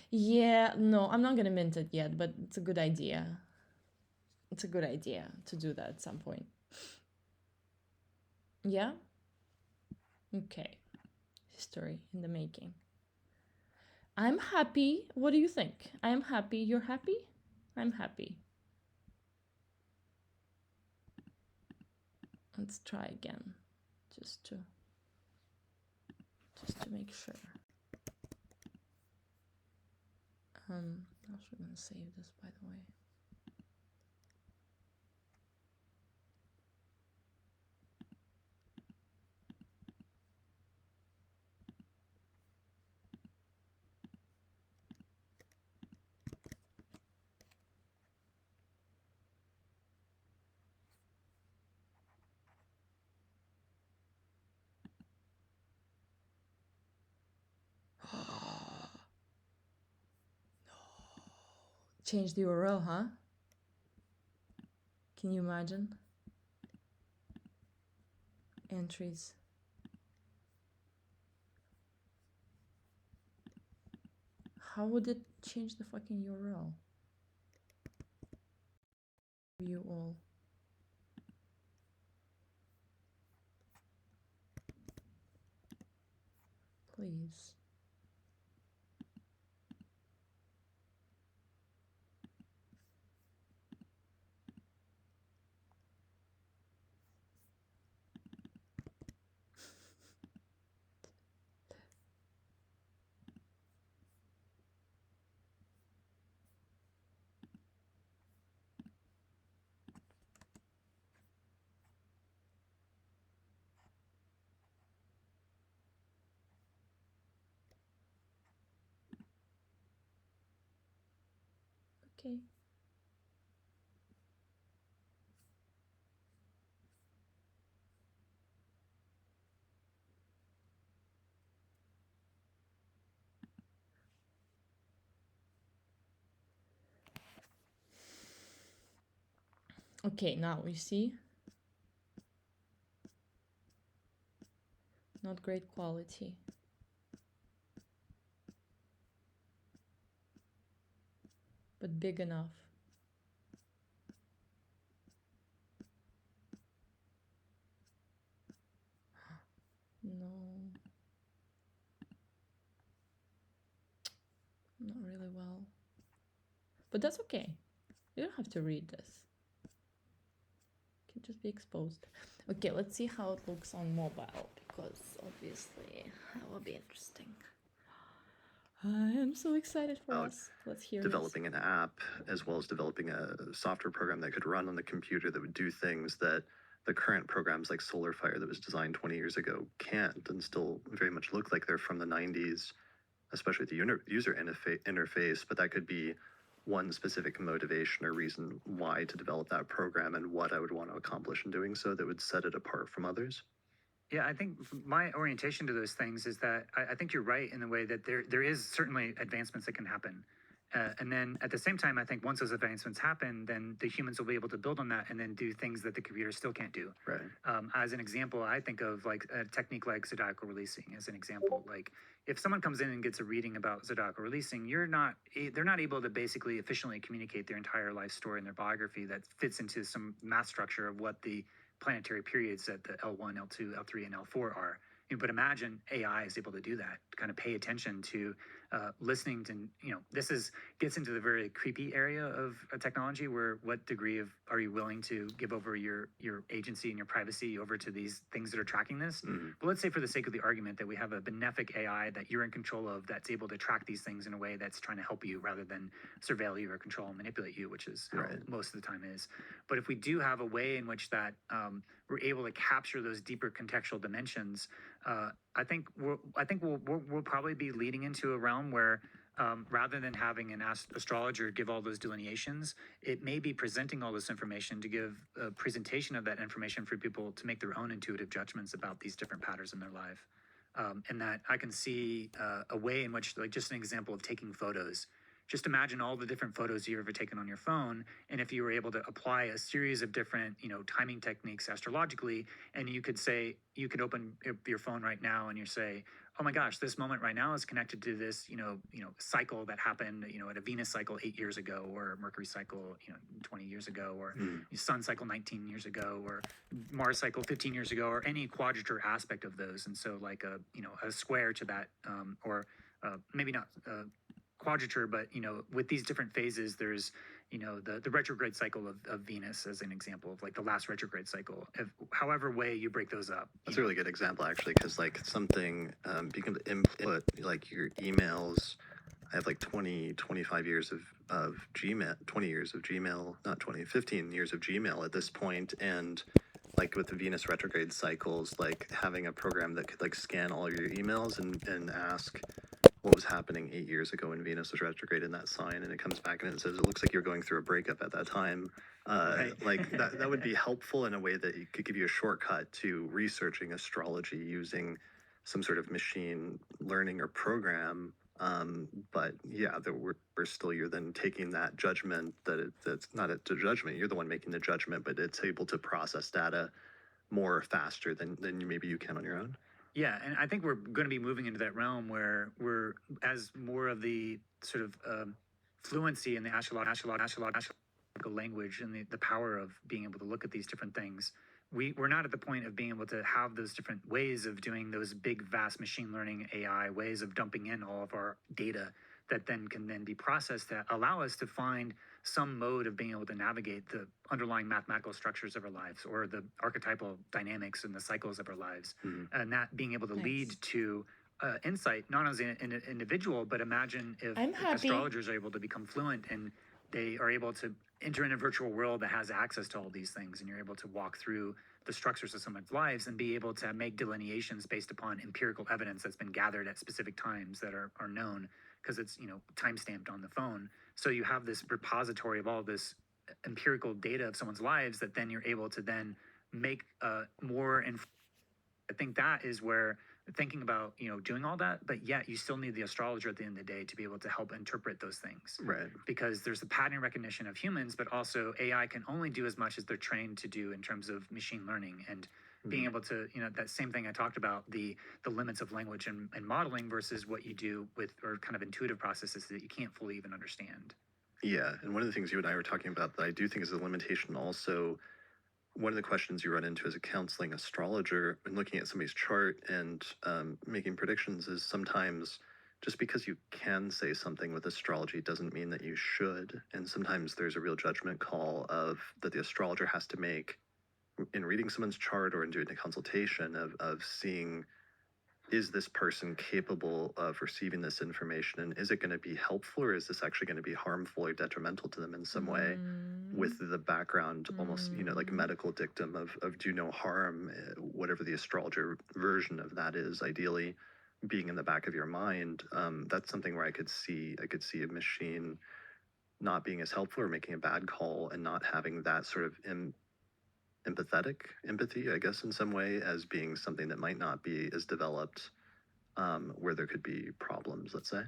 Yeah, no, I'm not gonna mint it yet, but it's a good idea. It's a good idea to do that at some point. Yeah? Okay. History in the making. I'm happy. What do you think? I'm happy. You're happy? I'm happy. Let's try again. Just to make sure. I'm also gonna save this, by the way. Change the URL, huh? Can you imagine? Entries. How would it change the fucking URL? View all. please. Okay. Okay, now you see, not great quality. But big enough. No. Not really well. But that's okay. You don't have to read this. It can just be exposed. Okay, let's see how it looks on mobile, because obviously that will be interesting. I am so excited for us. Let's hear Developing an app as well as developing a software program that could run on the computer that would do things that the current programs like SolarFire that was designed 20 years ago can't, and still very much look like they're from the 90s, especially with the user interface. But that could be one specific motivation or reason why to develop that program and what I would want to accomplish in doing so that would set it apart from others. Yeah, I think my orientation to those things is that I think you're right in the way that there is certainly advancements that can happen. And then at the same time, I think once those advancements happen, then the humans will be able to build on that and then do things that the computer still can't do. Right. As an example, I think of like a technique like zodiacal releasing as an example. Like if someone comes in and gets a reading about zodiacal releasing, they're not able to basically efficiently communicate their entire life story and their biography that fits into some math structure of what the planetary periods that the L1, L2, L3, and L4 are. But imagine AI is able to do that, to kind of pay attention to listening to, this gets into the very creepy area of technology where what degree of are you willing to give over your agency and your privacy over to these things that are tracking this? Mm-hmm. But let's say for the sake of the argument that we have a benefic AI that you're in control of that's able to track these things in a way that's trying to help you rather than surveil you or control and manipulate you, which is how most of the time is. But if we do have a way in which that we're able to capture those deeper contextual dimensions, I think we'll probably be leading into a realm where rather than having an astrologer give all those delineations, it may be presenting all this information to give a presentation of that information for people to make their own intuitive judgments about these different patterns in their life. And that I can see a way in which, like just an example of taking photos. Just imagine all the different photos you've ever taken on your phone, and if you were able to apply a series of different, timing techniques astrologically, and you could open your phone right now and you say, oh my gosh, this moment right now is connected to this, cycle that happened, at a Venus cycle 8 years ago, or a Mercury cycle, 20 years ago, or Sun cycle 19 years ago, or Mars cycle 15 years ago, or any quadrature aspect of those. And so like a square to that, or maybe not quadrature, but with these different phases, there's the retrograde cycle of Venus as an example of like the last retrograde cycle. However way you break those up. That's a really good example, actually, because like something you can input like your emails. I have like 25 years of Gmail, 20 years of Gmail, not 20, 15 years of Gmail at this point. And like with the Venus retrograde cycles, like having a program that could like scan all your emails and ask what was happening 8 years ago when Venus was retrograde in that sign, and it comes back and it says it looks like you're going through a breakup at that time. Like that would be helpful in a way that it could give you a shortcut to researching astrology using some sort of machine learning or program. But yeah, we're still, you're then taking that judgment that's not a judgment. You're the one making the judgment, but it's able to process data more faster than maybe you can on your own. Yeah, and I think we're going to be moving into that realm where as more of the sort of fluency in the astrological language and the power of being able to look at these different things we're not at the point of being able to have those different ways of doing those big, vast machine learning AI ways of dumping in all of our data that then can then be processed that allow us to find some mode of being able to navigate the underlying mathematical structures of our lives or the archetypal dynamics and the cycles of our lives. And that being able to lead Nice. to insight, not as an individual, but imagine if I'm happy. astrologers are able to become fluent and they are able to enter in a virtual world that has access to all these things, and you're able to walk through the structures of someone's lives and be able to make delineations based upon empirical evidence that's been gathered at specific times that are known because it's, you know, time stamped on the phone. So you have this repository of all this empirical data of someone's lives that then you're able to then make more. I think that is where thinking about, you know, doing all that, but yet you still need the astrologer at the end of the day to be able to help interpret those things. Right. Because there's the pattern recognition of humans, but also AI can only do as much as they're trained to do in terms of machine learning and being able to, you know, that same thing I talked about, the limits of language and modeling versus what you do with, or kind of intuitive processes that you can't fully even understand. Yeah, and one of the things you and I were talking about that I do think is a limitation also, one of the questions you run into as a counseling astrologer when looking at somebody's chart and making predictions is sometimes just because you can say something with astrology doesn't mean that you should. And sometimes there's a real judgment call that the astrologer has to make in reading someone's chart or in doing a consultation of seeing, is this person capable of receiving this information, and is it going to be helpful, or is this actually going to be harmful or detrimental to them in some way, with the background almost, you know, like medical dictum of do no harm, whatever the astrologer version of that is, ideally being in the back of your mind. That's something where I could see a machine not being as helpful or making a bad call and not having that sort of empathy, I guess, in some way, as being something that might not be as developed, where there could be problems, let's say.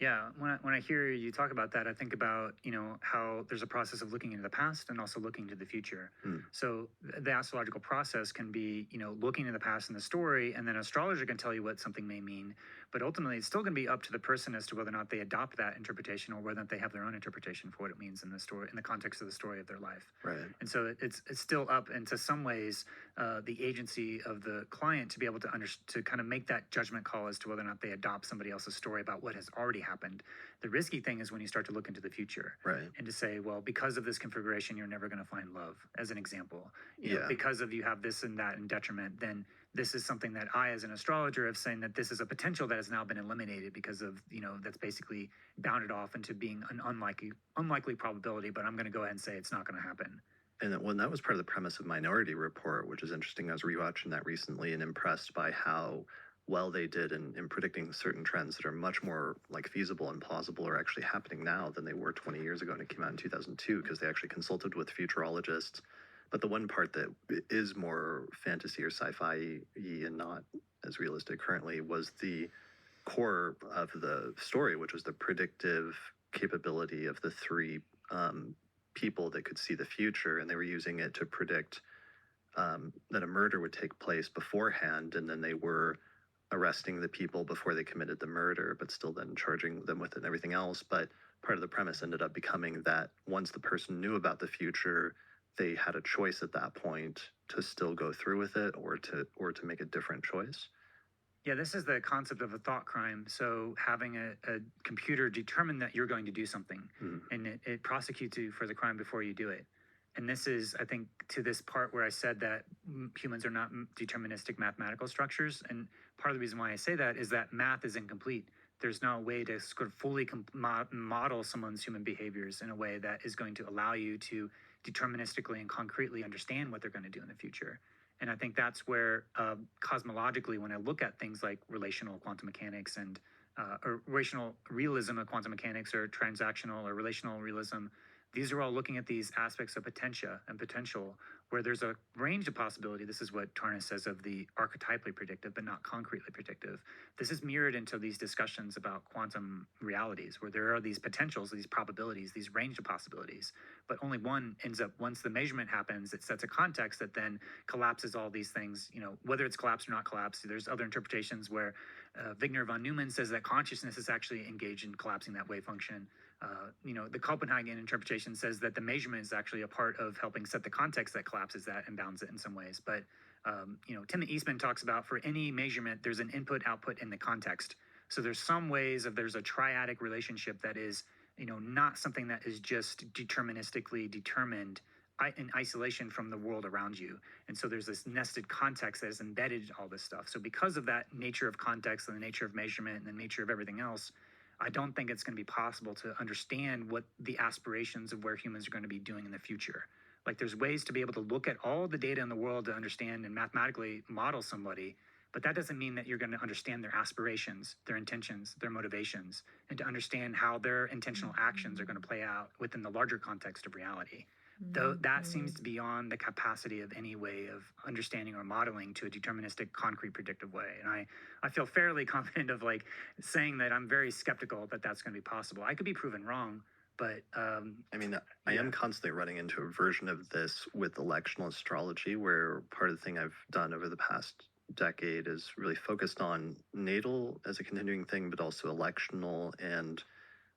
Yeah, when I hear you talk about that, I think about, you know, how there's a process of looking into the past and also looking to the future. So the astrological process can be, you know, looking in the past in the story, and then an astrologer can tell you what something may mean. But ultimately, it's still going to be up to the person as to whether or not they adopt that interpretation or whether or not they have their own interpretation for what it means in the story, in the context of the story of their life. Right. And so it's still up, and to some ways, the agency of the client to be able to kind of make that judgment call as to whether or not they adopt somebody else's story about what has already happened. The risky thing is when you start to look into the future, Right. and to say, well, because of this configuration, you're never going to find love, as an example. You know, Yeah. because of you have this and that in detriment, then this is something that I, as an astrologer, have saying that this is a potential that has now been eliminated because of, you know, that's basically bounded off into being an unlikely probability. But I'm going to go ahead and say it's not going to happen. And that was part of the premise of Minority Report, which is interesting. I was rewatching that recently and impressed by how well they did in predicting certain trends that are much more like feasible and plausible or actually happening now than they were 20 years ago, and it came out in 2002 because they actually consulted with futurologists. But the one part that is more fantasy or sci-fi and not as realistic currently was the core of the story, which was the predictive capability of the three people that could see the future, and they were using it to predict that a murder would take place beforehand, and then they were arresting the people before they committed the murder, but still then charging them with it and everything else. But part of the premise ended up becoming that once the person knew about the future, they had a choice at that point to still go through with it or to make a different choice. Yeah, this is the concept of a thought crime. So having a computer determine that you're going to do something, and it prosecutes you for the crime before you do it. And this is, I think, to this part where I said that humans are not deterministic mathematical structures. And part of the reason why I say that is that math is incomplete. There's no way to sort of fully model someone's human behaviors in a way that is going to allow you to deterministically and concretely understand what they're going to do in the future. And I think that's where cosmologically, when I look at things like relational quantum mechanics and or relational realism of quantum mechanics or transactional or relational realism, these are all looking at these aspects of potentia and potential where there's a range of possibility. This is what Tarnas says of the archetypally predictive, but not concretely predictive. This is mirrored into these discussions about quantum realities, where there are these potentials, these probabilities, these range of possibilities, but only one ends up, once the measurement happens, it sets a context that then collapses all these things, you know, whether it's collapsed or not collapsed. There's other interpretations where Wigner von Neumann says that consciousness is actually engaged in collapsing that wave function. You know, the Copenhagen interpretation says that the measurement is actually a part of helping set the context that collapses collapses that and bounds it in some ways. But Tim Eastman talks about for any measurement, there's an input output in the context. So there's some ways of there's a triadic relationship that is not something that is just deterministically determined in isolation from the world around you. And so there's this nested context that is embedded in all this stuff. So because of that nature of context and the nature of measurement and the nature of everything else, I don't think it's going to be possible to understand what the aspirations of where humans are going to be doing in the future. Like there's ways to be able to look at all the data in the world to understand and mathematically model somebody, but that doesn't mean that you're going to understand their aspirations, their intentions, their motivations, and to understand how their intentional actions are going to play out within the larger context of reality. Though that seems to be beyond the capacity of any way of understanding or modeling to a deterministic, concrete, predictive way. And I feel fairly confident of like saying that I'm very skeptical that that's going to be possible. I could be proven wrong, but I mean, I am constantly running into a version of this with electional astrology, where part of the thing I've done over the past decade is really focused on natal as a continuing thing, but also electional. And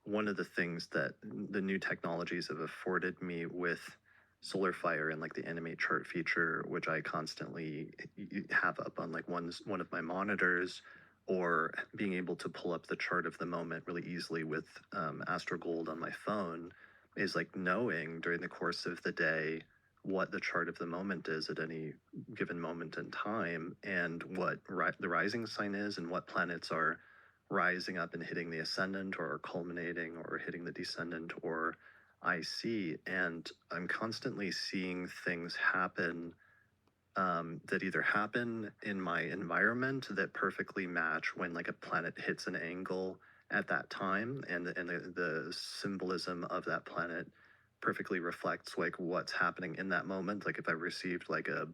one of the things that the new technologies have afforded me with SolarFire and like the Animate chart feature, which I constantly have up on like one of my monitors, or being able to pull up the chart of the moment really easily with AstroGold on my phone, is like knowing during the course of the day what the chart of the moment is at any given moment in time, and what the rising sign is, and what planets are rising up and hitting the ascendant or culminating or hitting the descendant or IC. And I'm constantly seeing things happen that either happen in my environment that perfectly match when like a planet hits an angle at that time, and the symbolism of that planet perfectly reflects like what's happening in that moment. Like if I received like a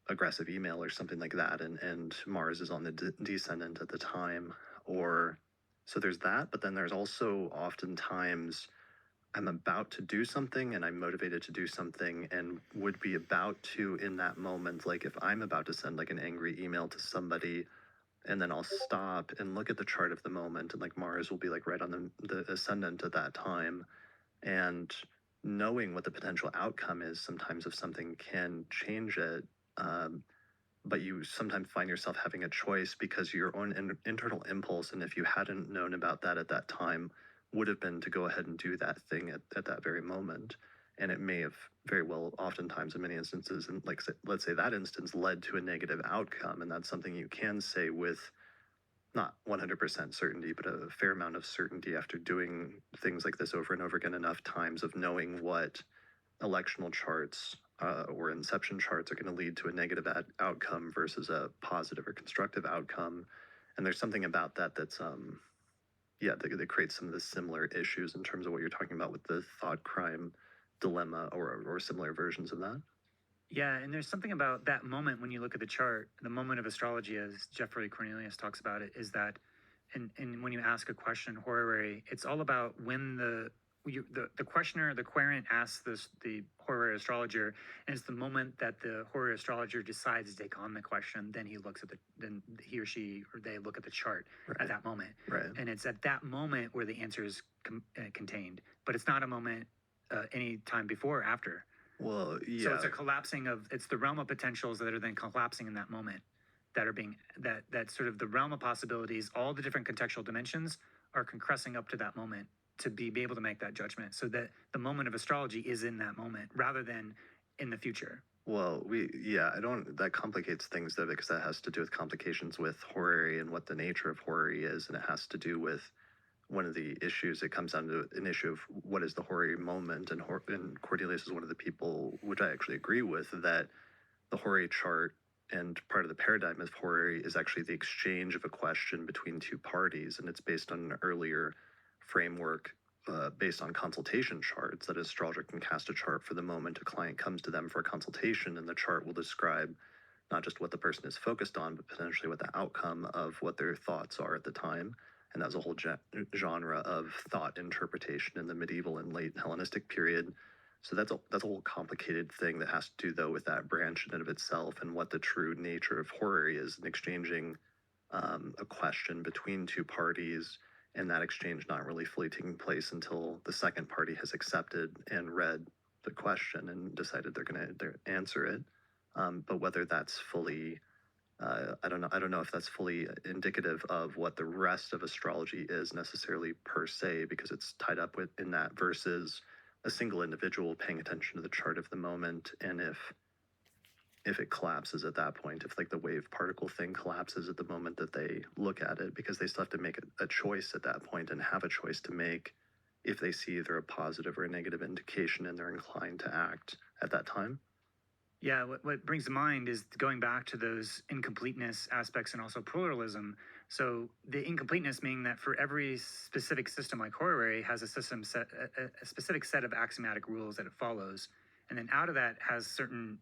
aggressive email or something like that, and Mars is on the descendant at the time, or so there's that. But then there's also oftentimes I'm about to do something and I'm motivated to do something and would be about to in that moment. Like if I'm about to send like an angry email to somebody, and then I'll stop and look at the chart of the moment, and like Mars will be like right on the ascendant at that time. And knowing what the potential outcome is sometimes of something can change it. But you sometimes find yourself having a choice because your own internal impulse, and if you hadn't known about that at that time, would have been to go ahead and do that thing at that very moment. And it may have very well, oftentimes in many instances, and like let's say that instance led to a negative outcome. And that's something you can say with not 100% certainty, but a fair amount of certainty after doing things like this over and over again enough times, of knowing what electional charts or inception charts are going to lead to a negative outcome versus a positive or constructive outcome. And there's something about that that's that creates some of the similar issues in terms of what you're talking about with the thought crime dilemma, or similar versions of that. Yeah, and there's something about that moment when you look at the chart, the moment of astrology, as Jeffrey Cornelius talks about it, is that, and when you ask a question, horary, it's all about when the questioner, the querent, asks the horary astrologer, and it's the moment that the horary astrologer decides to take on the question. Then then he or she or they look at the chart at that moment, Right. and it's at that moment where the answer is contained. But it's not a moment any time before or after. Well, yeah. So it's a collapsing of, it's the realm of potentials that are then collapsing in that moment, that are being, that sort of the realm of possibilities, all the different contextual dimensions are compressing up to that moment to be able to make that judgment. So that the moment of astrology is in that moment rather than in the future. Well, that complicates things though, because that has to do with complications with horary and what the nature of horary is. And it has to do with one of the issues. It comes down to an issue of what is the horary moment. And Cornelius is one of the people, which I actually agree with, that the horary chart and part of the paradigm of horary is actually the exchange of a question between two parties. And it's based on an earlier framework based on consultation charts, that an astrologer can cast a chart for the moment a client comes to them for a consultation, and the chart will describe not just what the person is focused on, but potentially what the outcome of what their thoughts are at the time. And that was a whole genre of thought interpretation in the medieval and late Hellenistic period. So that's a whole complicated thing that has to do, though, with that branch in and of itself and what the true nature of horary is, and exchanging a question between two parties, and that exchange not really fully taking place until the second party has accepted and read the question and decided they're going to answer it. But whether that's fully, I don't know. I don't know if that's fully indicative of what the rest of astrology is necessarily per se, because it's tied up with in that versus a single individual paying attention to the chart of the moment, and if it collapses at that point, if like the wave particle thing collapses at the moment that they look at it, because they still have to make a choice at that point and have a choice to make if they see either a positive or a negative indication and they're inclined to act at that time. Yeah, what brings to mind is going back to those incompleteness aspects and also pluralism. So the incompleteness meaning that for every specific system like horary has a specific set of axiomatic rules that it follows, and then out of that has certain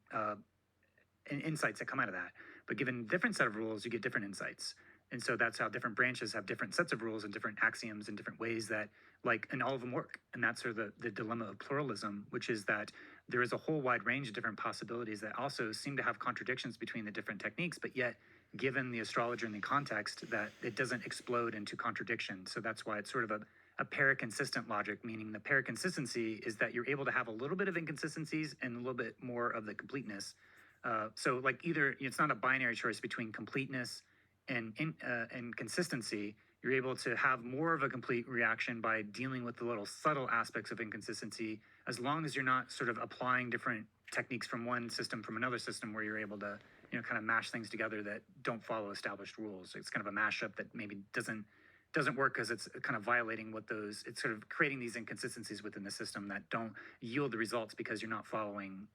insights that come out of that. But given a different set of rules, you get different insights. And so that's how different branches have different sets of rules and different axioms and different ways that, like, and all of them work. And that's sort of the dilemma of pluralism, which is that there is a whole wide range of different possibilities that also seem to have contradictions between the different techniques, but yet, given the astrologer and the context, that it doesn't explode into contradiction. So that's why it's sort of a paraconsistent logic, meaning the paraconsistency is that you're able to have a little bit of inconsistencies and a little bit more of the completeness. So like either it's not a binary choice between completeness and consistency. You're able to have more of a complete reaction by dealing with the little subtle aspects of inconsistency, as long as you're not sort of applying different techniques from one system from another system, where you're able to, kind of mash things together that don't follow established rules. It's kind of a mashup that maybe doesn't work because it's kind of violating it's sort of creating these inconsistencies within the system that don't yield the results because you're not following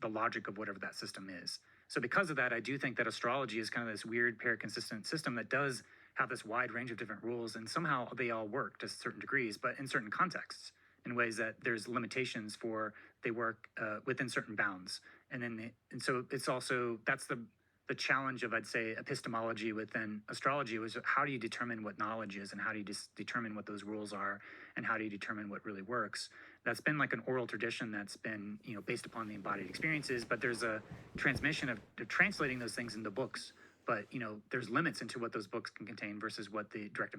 the logic of whatever that system is. So because of that, I do think that astrology is kind of this weird paraconsistent system that does have this wide range of different rules, and somehow they all work to certain degrees, but in certain contexts, in ways that there's limitations for they work within certain bounds. And so it's also, that's the challenge of, I'd say, epistemology within astrology, was how do you determine what knowledge is, and how do you determine what those rules are, and how do you determine what really works? That's been like an oral tradition that's been, based upon the embodied experiences, but there's a transmission of translating those things into books. But, there's limits into what those books can contain versus what the direct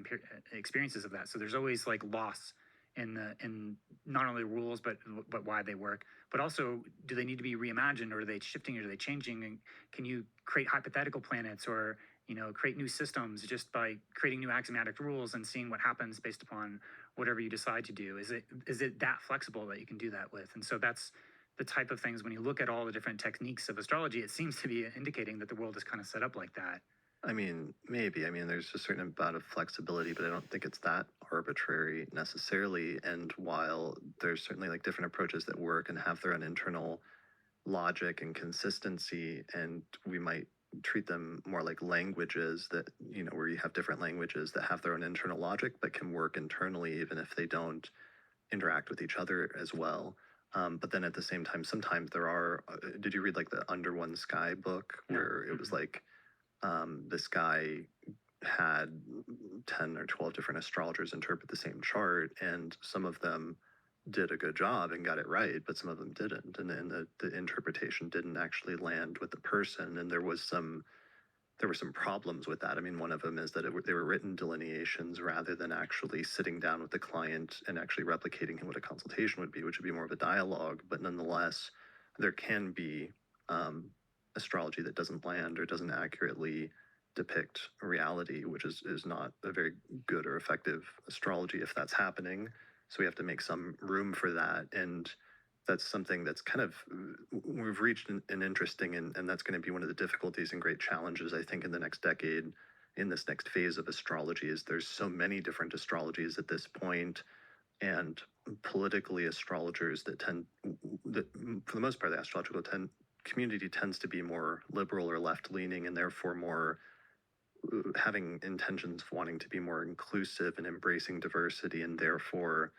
experiences of that. So there's always like loss in not only rules, but why they work, but also, do they need to be reimagined, or are they shifting, or are they changing? And can you create hypothetical planets, or create new systems just by creating new axiomatic rules and seeing what happens based upon whatever you decide to do? Is it that flexible that you can do that with? And so that's the type of things, when you look at all the different techniques of astrology, it seems to be indicating that the world is kind of set up like that. I mean, maybe. I mean, there's a certain amount of flexibility, but I don't think it's that arbitrary necessarily. And while there's certainly like different approaches that work and have their own internal logic and consistency, and we might treat them more like languages that, where you have different languages that have their own internal logic, but can work internally even if they don't interact with each other as well. But then at the same time, sometimes there are, did you read like the Under One Sky book, where it was like, this guy had 10 or 12 different astrologers interpret the same chart, and some of them did a good job and got it right, but some of them didn't, and then the interpretation didn't actually land with the person, and there were some problems with that. I mean, one of them is that they were written delineations rather than actually sitting down with the client and actually replicating what a consultation would be, which would be more of a dialogue. But nonetheless, there can be astrology that doesn't land or doesn't accurately depict reality, which is not a very good or effective astrology if that's happening. So we have to make some room for that. And that's something that's kind of, we've reached an interesting, and that's going to be one of the difficulties and great challenges, I think, in the next decade, in this next phase of astrology, is there's so many different astrologies at this point, and politically astrologers that for the most part, the astrological community tends to be more liberal or left-leaning, and therefore more having intentions of wanting to be more inclusive and embracing diversity, and therefore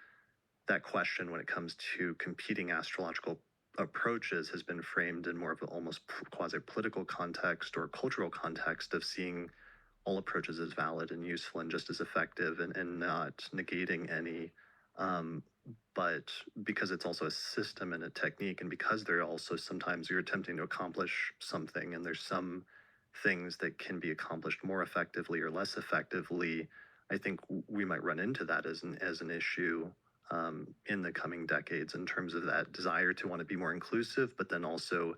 that question when it comes to competing astrological approaches has been framed in more of an almost quasi-political context or cultural context of seeing all approaches as valid and useful and just as effective, and not negating any. But because it's also a system and a technique, and because they're also sometimes you're attempting to accomplish something, and there's some things that can be accomplished more effectively or less effectively, I think we might run into that as an issue. in the coming decades in terms of that desire to want to be more inclusive, but then also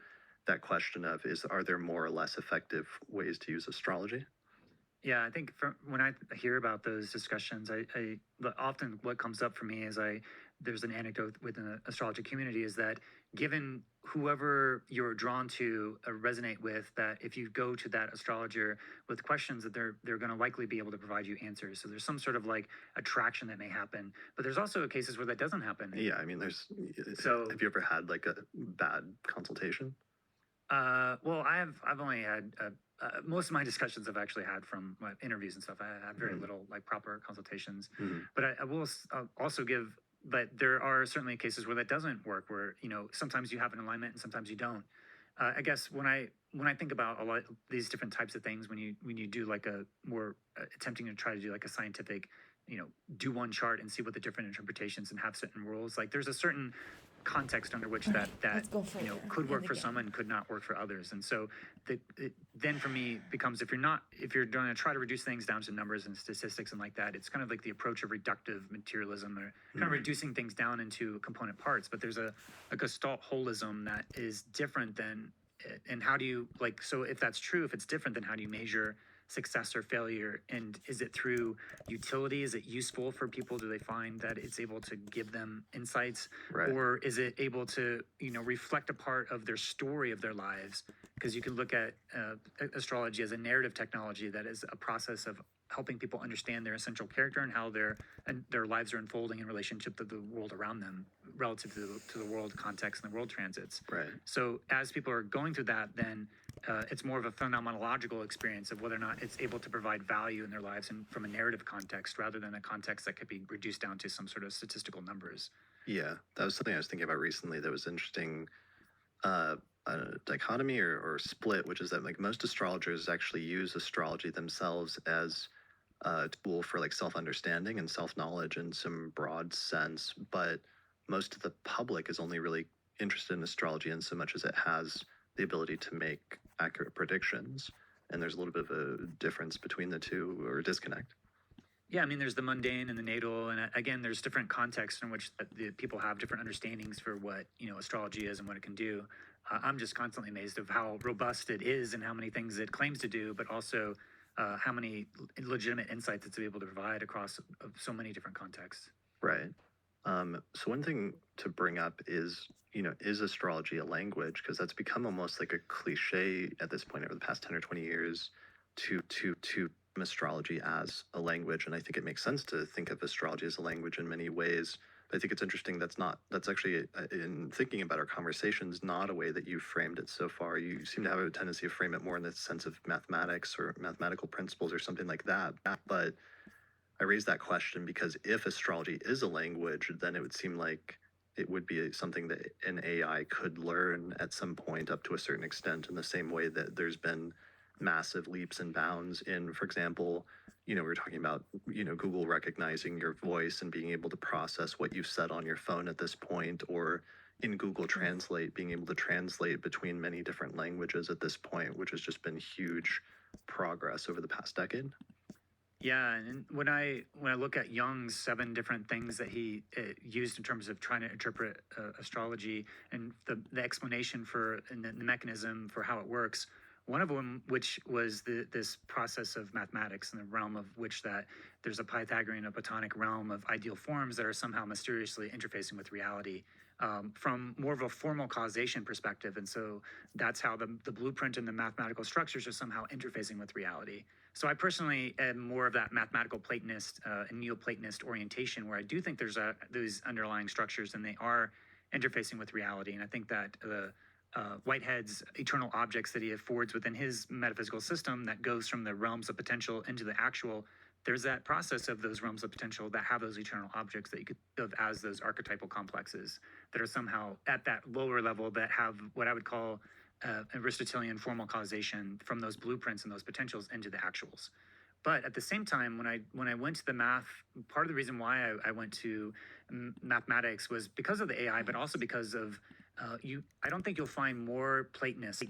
that question of are there more or less effective ways to use astrology? Yeah, I think when I hear about those discussions, often what comes up for me is there's an anecdote within the astrology community is that given whoever you're drawn to resonate with, that if you go to that astrologer with questions, that they're going to likely be able to provide you answers. So there's some sort of like attraction that may happen, but there's also cases where that doesn't happen. Yeah, I mean, there's. So have you ever had like a bad consultation? Well, I've only had most of my discussions I've actually had from my interviews and stuff. I had very little like proper consultations, but I will also give. But there are certainly cases where that doesn't work. Where sometimes you have an alignment and sometimes you don't. I guess when I think about a lot of these different types of things, when you do like a more attempting to try to do like a scientific, do one chart and see what the different interpretations and have certain rules. Like there's a certain context under which that let's go further. could work And for again. some and could not work for others. And so then for me becomes if you're going to try to reduce things down to numbers and statistics and like that, it's kind of like the approach of reductive materialism or kind of reducing things down into component parts. But there's a Gestalt holism that is different than. And how do you so if that's true, if it's different, then how do you measure success or failure? And is it through utility? Is it useful for people? Do they find that it's able to give them insights? Right. Or is it able to, reflect a part of their story of their lives? Because you can look at astrology as a narrative technology that is a process of helping people understand their essential character and how their lives are unfolding in relationship to the world around them relative to the world context and the world transits. Right. So as people are going through that, then it's more of a phenomenological experience of whether or not it's able to provide value in their lives and from a narrative context rather than a context that could be reduced down to some sort of statistical numbers. Yeah, that was something I was thinking about recently that was interesting. A dichotomy or split, which is that like most astrologers actually use astrology themselves as a tool for like self-understanding and self-knowledge in some broad sense, but most of the public is only really interested in astrology in so much as it has the ability to make accurate predictions. And there's a little bit of a difference between the two, or a disconnect. Yeah, I mean, there's the mundane and the natal, and again, there's different contexts in which the people have different understandings for what astrology is and what it can do. I'm just constantly amazed of how robust it is and how many things it claims to do, but also how many legitimate insights it's able to provide across so many different contexts. Right. So one thing to bring up is, is astrology a language? Because that's become almost like a cliche at this point over the past 10 or 20 years to astrology as a language. And I think it makes sense to think of astrology as a language in many ways. But I think it's interesting that's actually, in thinking about our conversations, not a way that you've framed it so far. You seem to have a tendency to frame it more in the sense of mathematics or mathematical principles or something like that. But I raise that question because if astrology is a language, then it would seem like it would be something that an AI could learn at some point up to a certain extent, in the same way that there's been massive leaps and bounds in, for example, we were talking about, Google recognizing your voice and being able to process what you've said on your phone at this point, or in Google Translate, being able to translate between many different languages at this point, which has just been huge progress over the past decade. Yeah, and when I look at Jung's 7 different things that he used in terms of trying to interpret astrology and the explanation for and the mechanism for how it works, one of them, which was this process of mathematics in the realm of which that there's a Pythagorean, a Platonic realm of ideal forms that are somehow mysteriously interfacing with reality from more of a formal causation perspective. And so that's how the blueprint and the mathematical structures are somehow interfacing with reality. So I personally am more of that mathematical Platonist and Neoplatonist orientation, where I do think there's those underlying structures and they are interfacing with reality. And I think that Whitehead's eternal objects that he affords within his metaphysical system that goes from the realms of potential into the actual, there's that process of those realms of potential that have those eternal objects that you could think of as those archetypal complexes that are somehow at that lower level that have what I would call Aristotelian formal causation from those blueprints and those potentials into the actuals. But at the same time, when I went to the math, part of the reason why I went to mathematics was because of the AI, but also because of I don't think you'll find more Platonists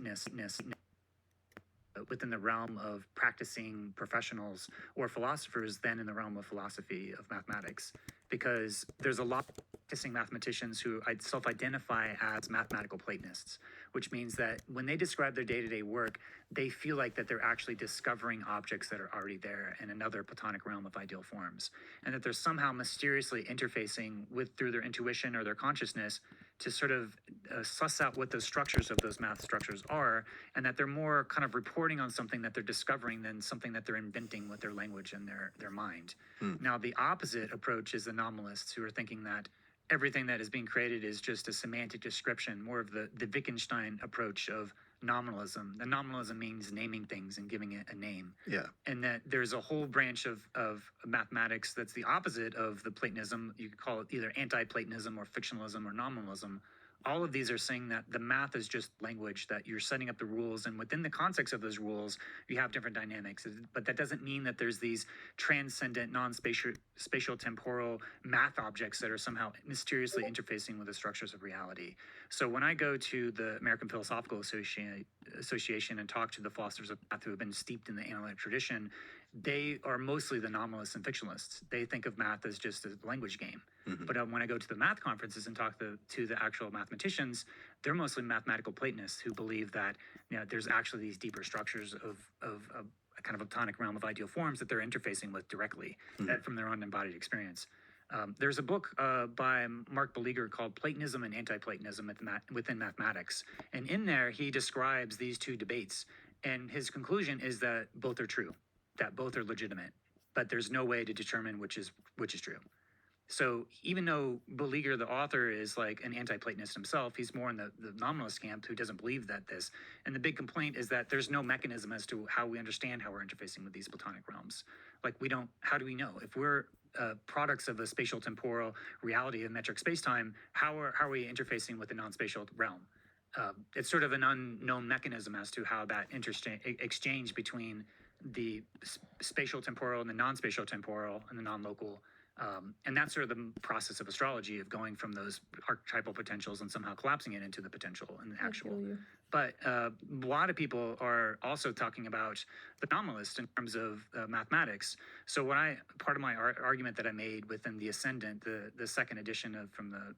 within the realm of practicing professionals or philosophers than in the realm of philosophy of mathematics. because there's a lot of practicing mathematicians who self-identify as mathematical Platonists, which means that when they describe their day-to-day work, they feel like that they're actually discovering objects that are already there in another Platonic realm of ideal forms, and that they're somehow mysteriously interfacing with through their intuition or their consciousness to sort of suss out what those structures of those math structures are, and that they're more kind of reporting on something that they're discovering than something that they're inventing with their language and their mind. Now, the opposite approach is the nominalists, who are thinking that everything that is being created is just a semantic description, more of the Wittgenstein approach of nominalism. The nominalism means naming things and giving it a name. Yeah. And that there's a whole branch of mathematics that's the opposite of the Platonism. You could call it either anti-Platonism or fictionalism or nominalism. All of these are saying that the math is just language, that you're setting up the rules, and within the context of those rules, you have different dynamics. But that doesn't mean that there's these transcendent, spatial temporal math objects that are somehow mysteriously interfacing with the structures of reality. So when I go to the American Philosophical Association and talk to the philosophers of math who have been steeped in the analytic tradition, they are mostly the nominalists and fictionalists. They think of math as just a language game. But when I go to the math conferences and talk to the actual mathematicians, they're mostly mathematical Platonists who believe that there's actually these deeper structures of a kind of a Platonic realm of ideal forms that they're interfacing with directly from their own embodied experience. There's a book by Mark Beleaguer called Platonism and Anti-Platonism within Mathematics. And in there, he describes these two debates. And his conclusion is that both are true, that both are legitimate, but there's no way to determine which is true. So even though Beleaguer, the author, is like an anti-Platonist himself, he's more in the nominalist camp who doesn't believe that this. And the big complaint is that there's no mechanism as to how we understand how we're interfacing with these Platonic realms. Like how do we know? If we're products of a spatial temporal reality of metric spacetime, how are we interfacing with the non-spatial realm? It's sort of an unknown mechanism as to how that exchange between the spatial temporal and the non-spatial temporal and the non-local. And that's sort of the process of astrology, of going from those archetypal potentials and somehow collapsing it into the potential and the actual. But a lot of people are also talking about the nominalist in terms of mathematics. So part of my argument that I made within the Ascendant, the second edition from the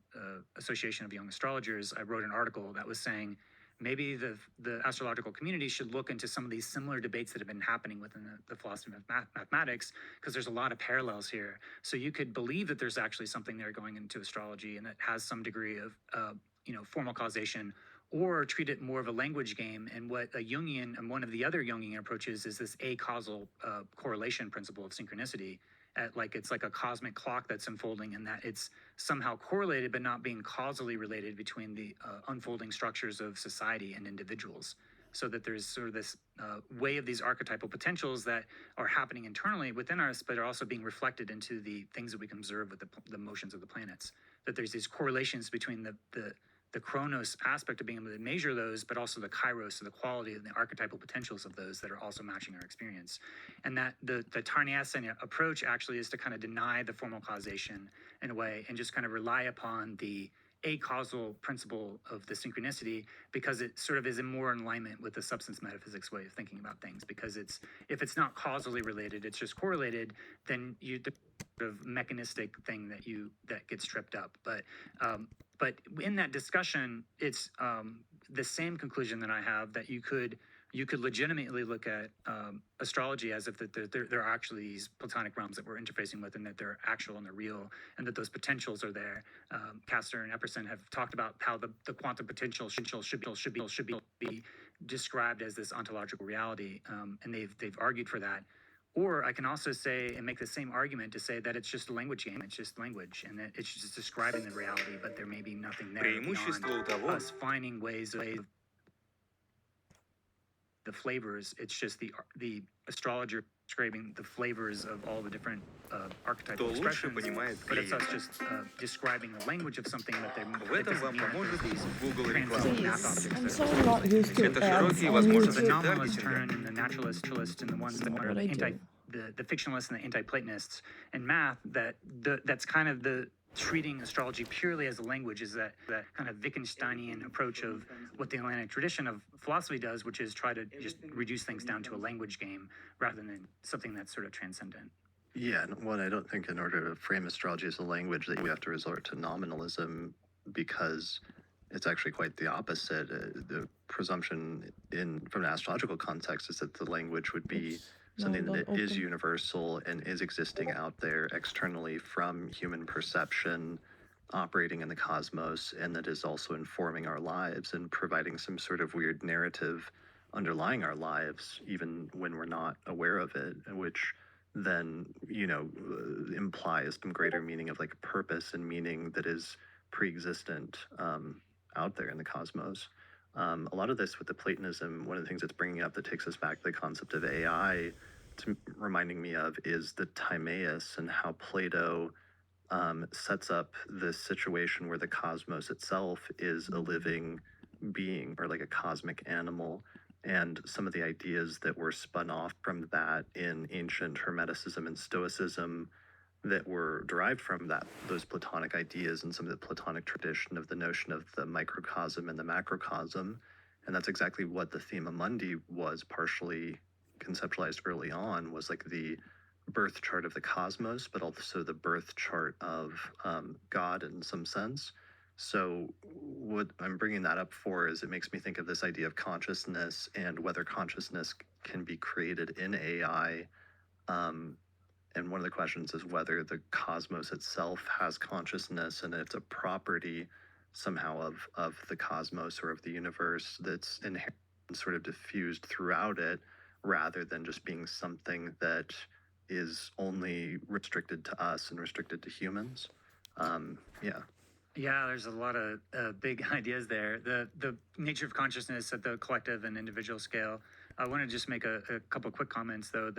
Association of Young Astrologers, I wrote an article that was saying, maybe the astrological community should look into some of these similar debates that have been happening within the philosophy of mathematics, because there's a lot of parallels here. So you could believe that there's actually something there going into astrology and that has some degree of formal causation, or treat it more of a language game. And what a Jungian and one of the other Jungian approaches is this acausal correlation principle of synchronicity. It's like a cosmic clock that's unfolding, and that it's somehow correlated but not being causally related between the unfolding structures of society and individuals. So that there's sort of this way of these archetypal potentials that are happening internally within us, but are also being reflected into the things that we can observe with the motions of the planets. That there's these correlations between the chronos aspect of being able to measure those, but also the kairos, so the quality of the archetypal potentials of those that are also matching our experience. And that the Tarniasan approach actually is to kind of deny the formal causation in a way and just kind of rely upon the acausal principle of the synchronicity, because it sort of is more in alignment with the substance metaphysics way of thinking about things. Because if it's not causally related, it's just correlated, then the sort of mechanistic thing that gets stripped up. But in that discussion, it's the same conclusion that I have, that you could legitimately look at astrology as if there are actually these Platonic realms that we're interfacing with, and that they're actual and they're real, and that those potentials are there. Castor and Epperson have talked about how the quantum potential should be described as this ontological reality, and they've argued for that. Or I can also say and make the same argument to say that it's just a language game, it's just language, and that it's just describing the reality, but there may be nothing there beyond us finding ways of the flavors. It's just the astrologer describing the flavors of all the different archetypal expressions, but it's us just describing the language of something that it doesn't mean that there's these transcendent math objects. I'm so not used to ads on So the YouTube. nominalist turn and the naturalist and the ones that are the fictionalists and the anti-Platonists in math, that's kind of the treating astrology purely as a language, is that kind of Wittgensteinian approach of what the Atlantic tradition of philosophy does, which is try to just reduce things down to a language game rather than something that's sort of transcendent. Yeah, and one, I don't think in order to frame astrology as a language that we have to resort to nominalism because it's actually quite the opposite. The presumption in from an astrological context is that the language would be Oops. No, something don't that is open. universal and is existing out there externally from human perception, operating in the cosmos, and that is also informing our lives and providing some sort of weird narrative underlying our lives, even when we're not aware of it, which then implies some greater meaning of like purpose and meaning that is pre-existent out there in the cosmos. A lot of this with the Platonism, one of the things it's bringing up that takes us back to the concept of AI, to reminding me of is the Timaeus and how Plato sets up this situation where the cosmos itself is a living being or like a cosmic animal. And some of the ideas that were spun off from that in ancient Hermeticism and Stoicism that were derived from those Platonic ideas and some of the Platonic tradition of the notion of the microcosm and the macrocosm. And that's exactly what the Thema Mundi was partially conceptualized early on, was like the birth chart of the cosmos, but also the birth chart of God in some sense. So, what I'm bringing that up for is it makes me think of this idea of consciousness and whether consciousness can be created in AI. And one of the questions is whether the cosmos itself has consciousness and it's a property somehow of the cosmos or of the universe that's inherent and sort of diffused throughout it rather than just being something that is only restricted to us and restricted to humans. Yeah. Yeah, there's a lot of big ideas there. The nature of consciousness at the collective and individual scale. I want to just make a couple quick comments though.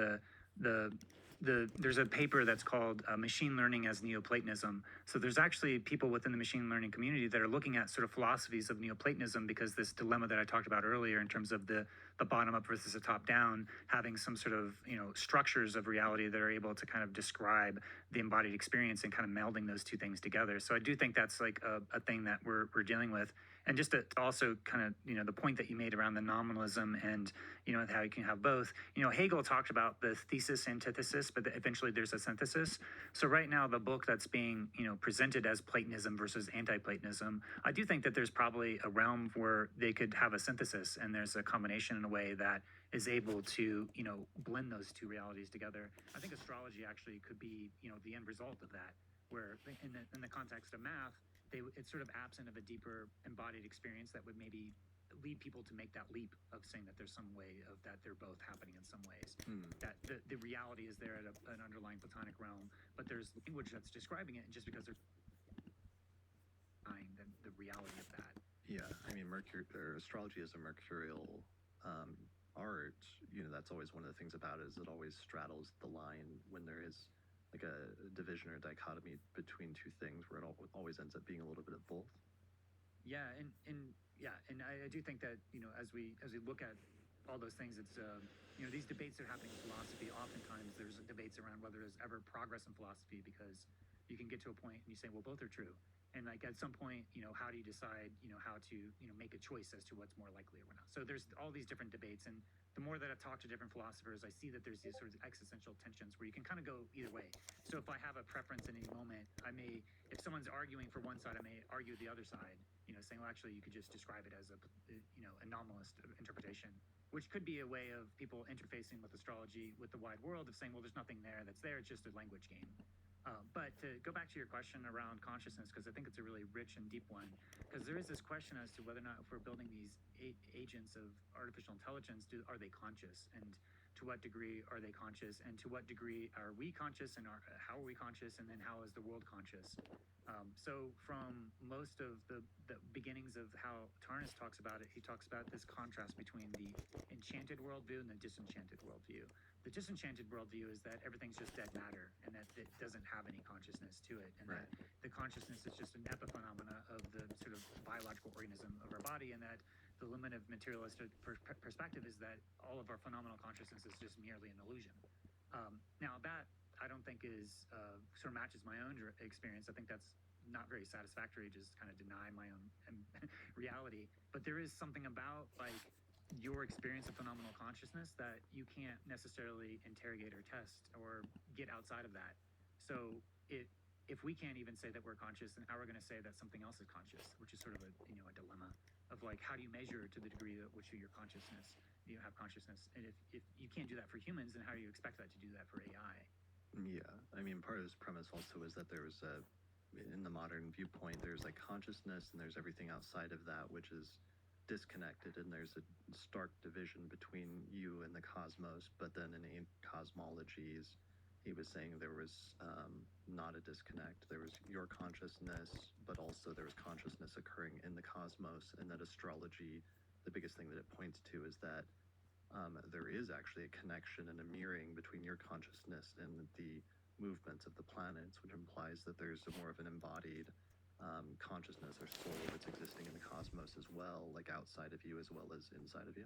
There's a paper that's called Machine Learning as Neoplatonism. So there's actually people within the machine learning community that are looking at sort of philosophies of Neoplatonism because this dilemma that I talked about earlier in terms of the bottom up versus the top down, having some sort of structures of reality that are able to kind of describe the embodied experience and kind of melding those two things together. So I do think that's like a thing that we're dealing with. And just to also kind of the point that you made around the nominalism and how you can have both. Hegel talked about the thesis antithesis, but eventually there's a synthesis. So right now the book that's being presented as Platonism versus anti-Platonism, I do think that there's probably a realm where they could have a synthesis and there's a combination in a way that is able to blend those two realities together. I think astrology actually could be the end result of that, where in the context of math, it's sort of absent of a deeper embodied experience that would maybe lead people to make that leap of saying that there's some way of that they're both happening in some ways. That the reality is there at an underlying Platonic realm, but there's language that's describing it, and just because there's the reality of that. Yeah, I mean, astrology is a mercurial art. That's always one of the things about it is it always straddles the line when there is like a division or a dichotomy between two things where it always ends up being a little bit of both. Yeah, and I do think that as we look at all those things, it's these debates that are happening in philosophy. Oftentimes, there's debates around whether there's ever progress in philosophy because you can get to a point and you say, well, both are true, and like at some point, how do you decide, how to make a choice as to what's more likely or not? So there's all these different debates, and the more that I've talked to different philosophers, I see that there's these sort of existential tensions where you can kind of go either way. So if I have a preference in any moment, if someone's arguing for one side, I may argue the other side, saying, well, actually, you could just describe it as a anomalous interpretation, which could be a way of people interfacing with astrology with the wide world of saying, well, there's nothing there that's there, it's just a language game. But to go back to your question around consciousness, because I think it's a really rich and deep one, because there is this question as to whether or not if we're building these agents of artificial intelligence, are they conscious? And to what degree are they conscious? And to what degree are we conscious? And how are we conscious? And then how is the world conscious? So from most of the beginnings of how Tarnas talks about it, he talks about this contrast between the enchanted worldview and the disenchanted worldview. The disenchanted worldview is that everything's just dead matter and that it doesn't have any consciousness to it, and that the consciousness is just an epiphenomena of the sort of biological organism of our body, and that the limited materialistic perspective is that all of our phenomenal consciousness is just merely an illusion. Now that I don't think is sort of matches my own experience. I think that's not very satisfactory, just kind of deny my own reality. But there is something about like your experience of phenomenal consciousness that you can't necessarily interrogate or test or get outside of that. So if we can't even say that we're conscious, then how are we going to say that something else is conscious, which is sort of a dilemma of like, how do you measure to the degree at which your consciousness, you have consciousness? And if you can't do that for humans, then how do you expect that to do that for AI? Yeah, I mean, part of his premise also is that there's in the modern viewpoint, there's like consciousness and there's everything outside of that, which is disconnected, and there's a stark division between you and the cosmos. But then in ancient cosmologies, he was saying there was not a disconnect. There was your consciousness, but also there was consciousness occurring in the cosmos, and that astrology, the biggest thing that it points to is that there is actually a connection and a mirroring between your consciousness and the movements of the planets, which implies that there's a more of an embodied consciousness or soul that's existing in the cosmos as well, like outside of you as well as inside of you.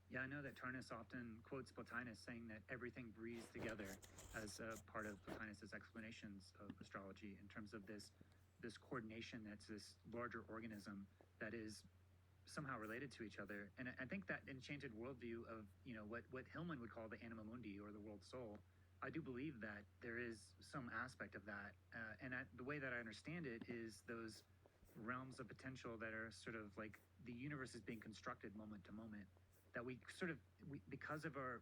Yeah, I know that Tarnas often quotes Plotinus saying that everything breathes together as a part of Plotinus's explanations of astrology in terms of this coordination that's this larger organism that is somehow related to each other. And I think that enchanted worldview of, what Hillman would call the anima mundi or the world soul, I do believe that there is some aspect of that. The way that I understand it is those realms of potential that are sort of like the universe is being constructed moment to moment, that we because of our,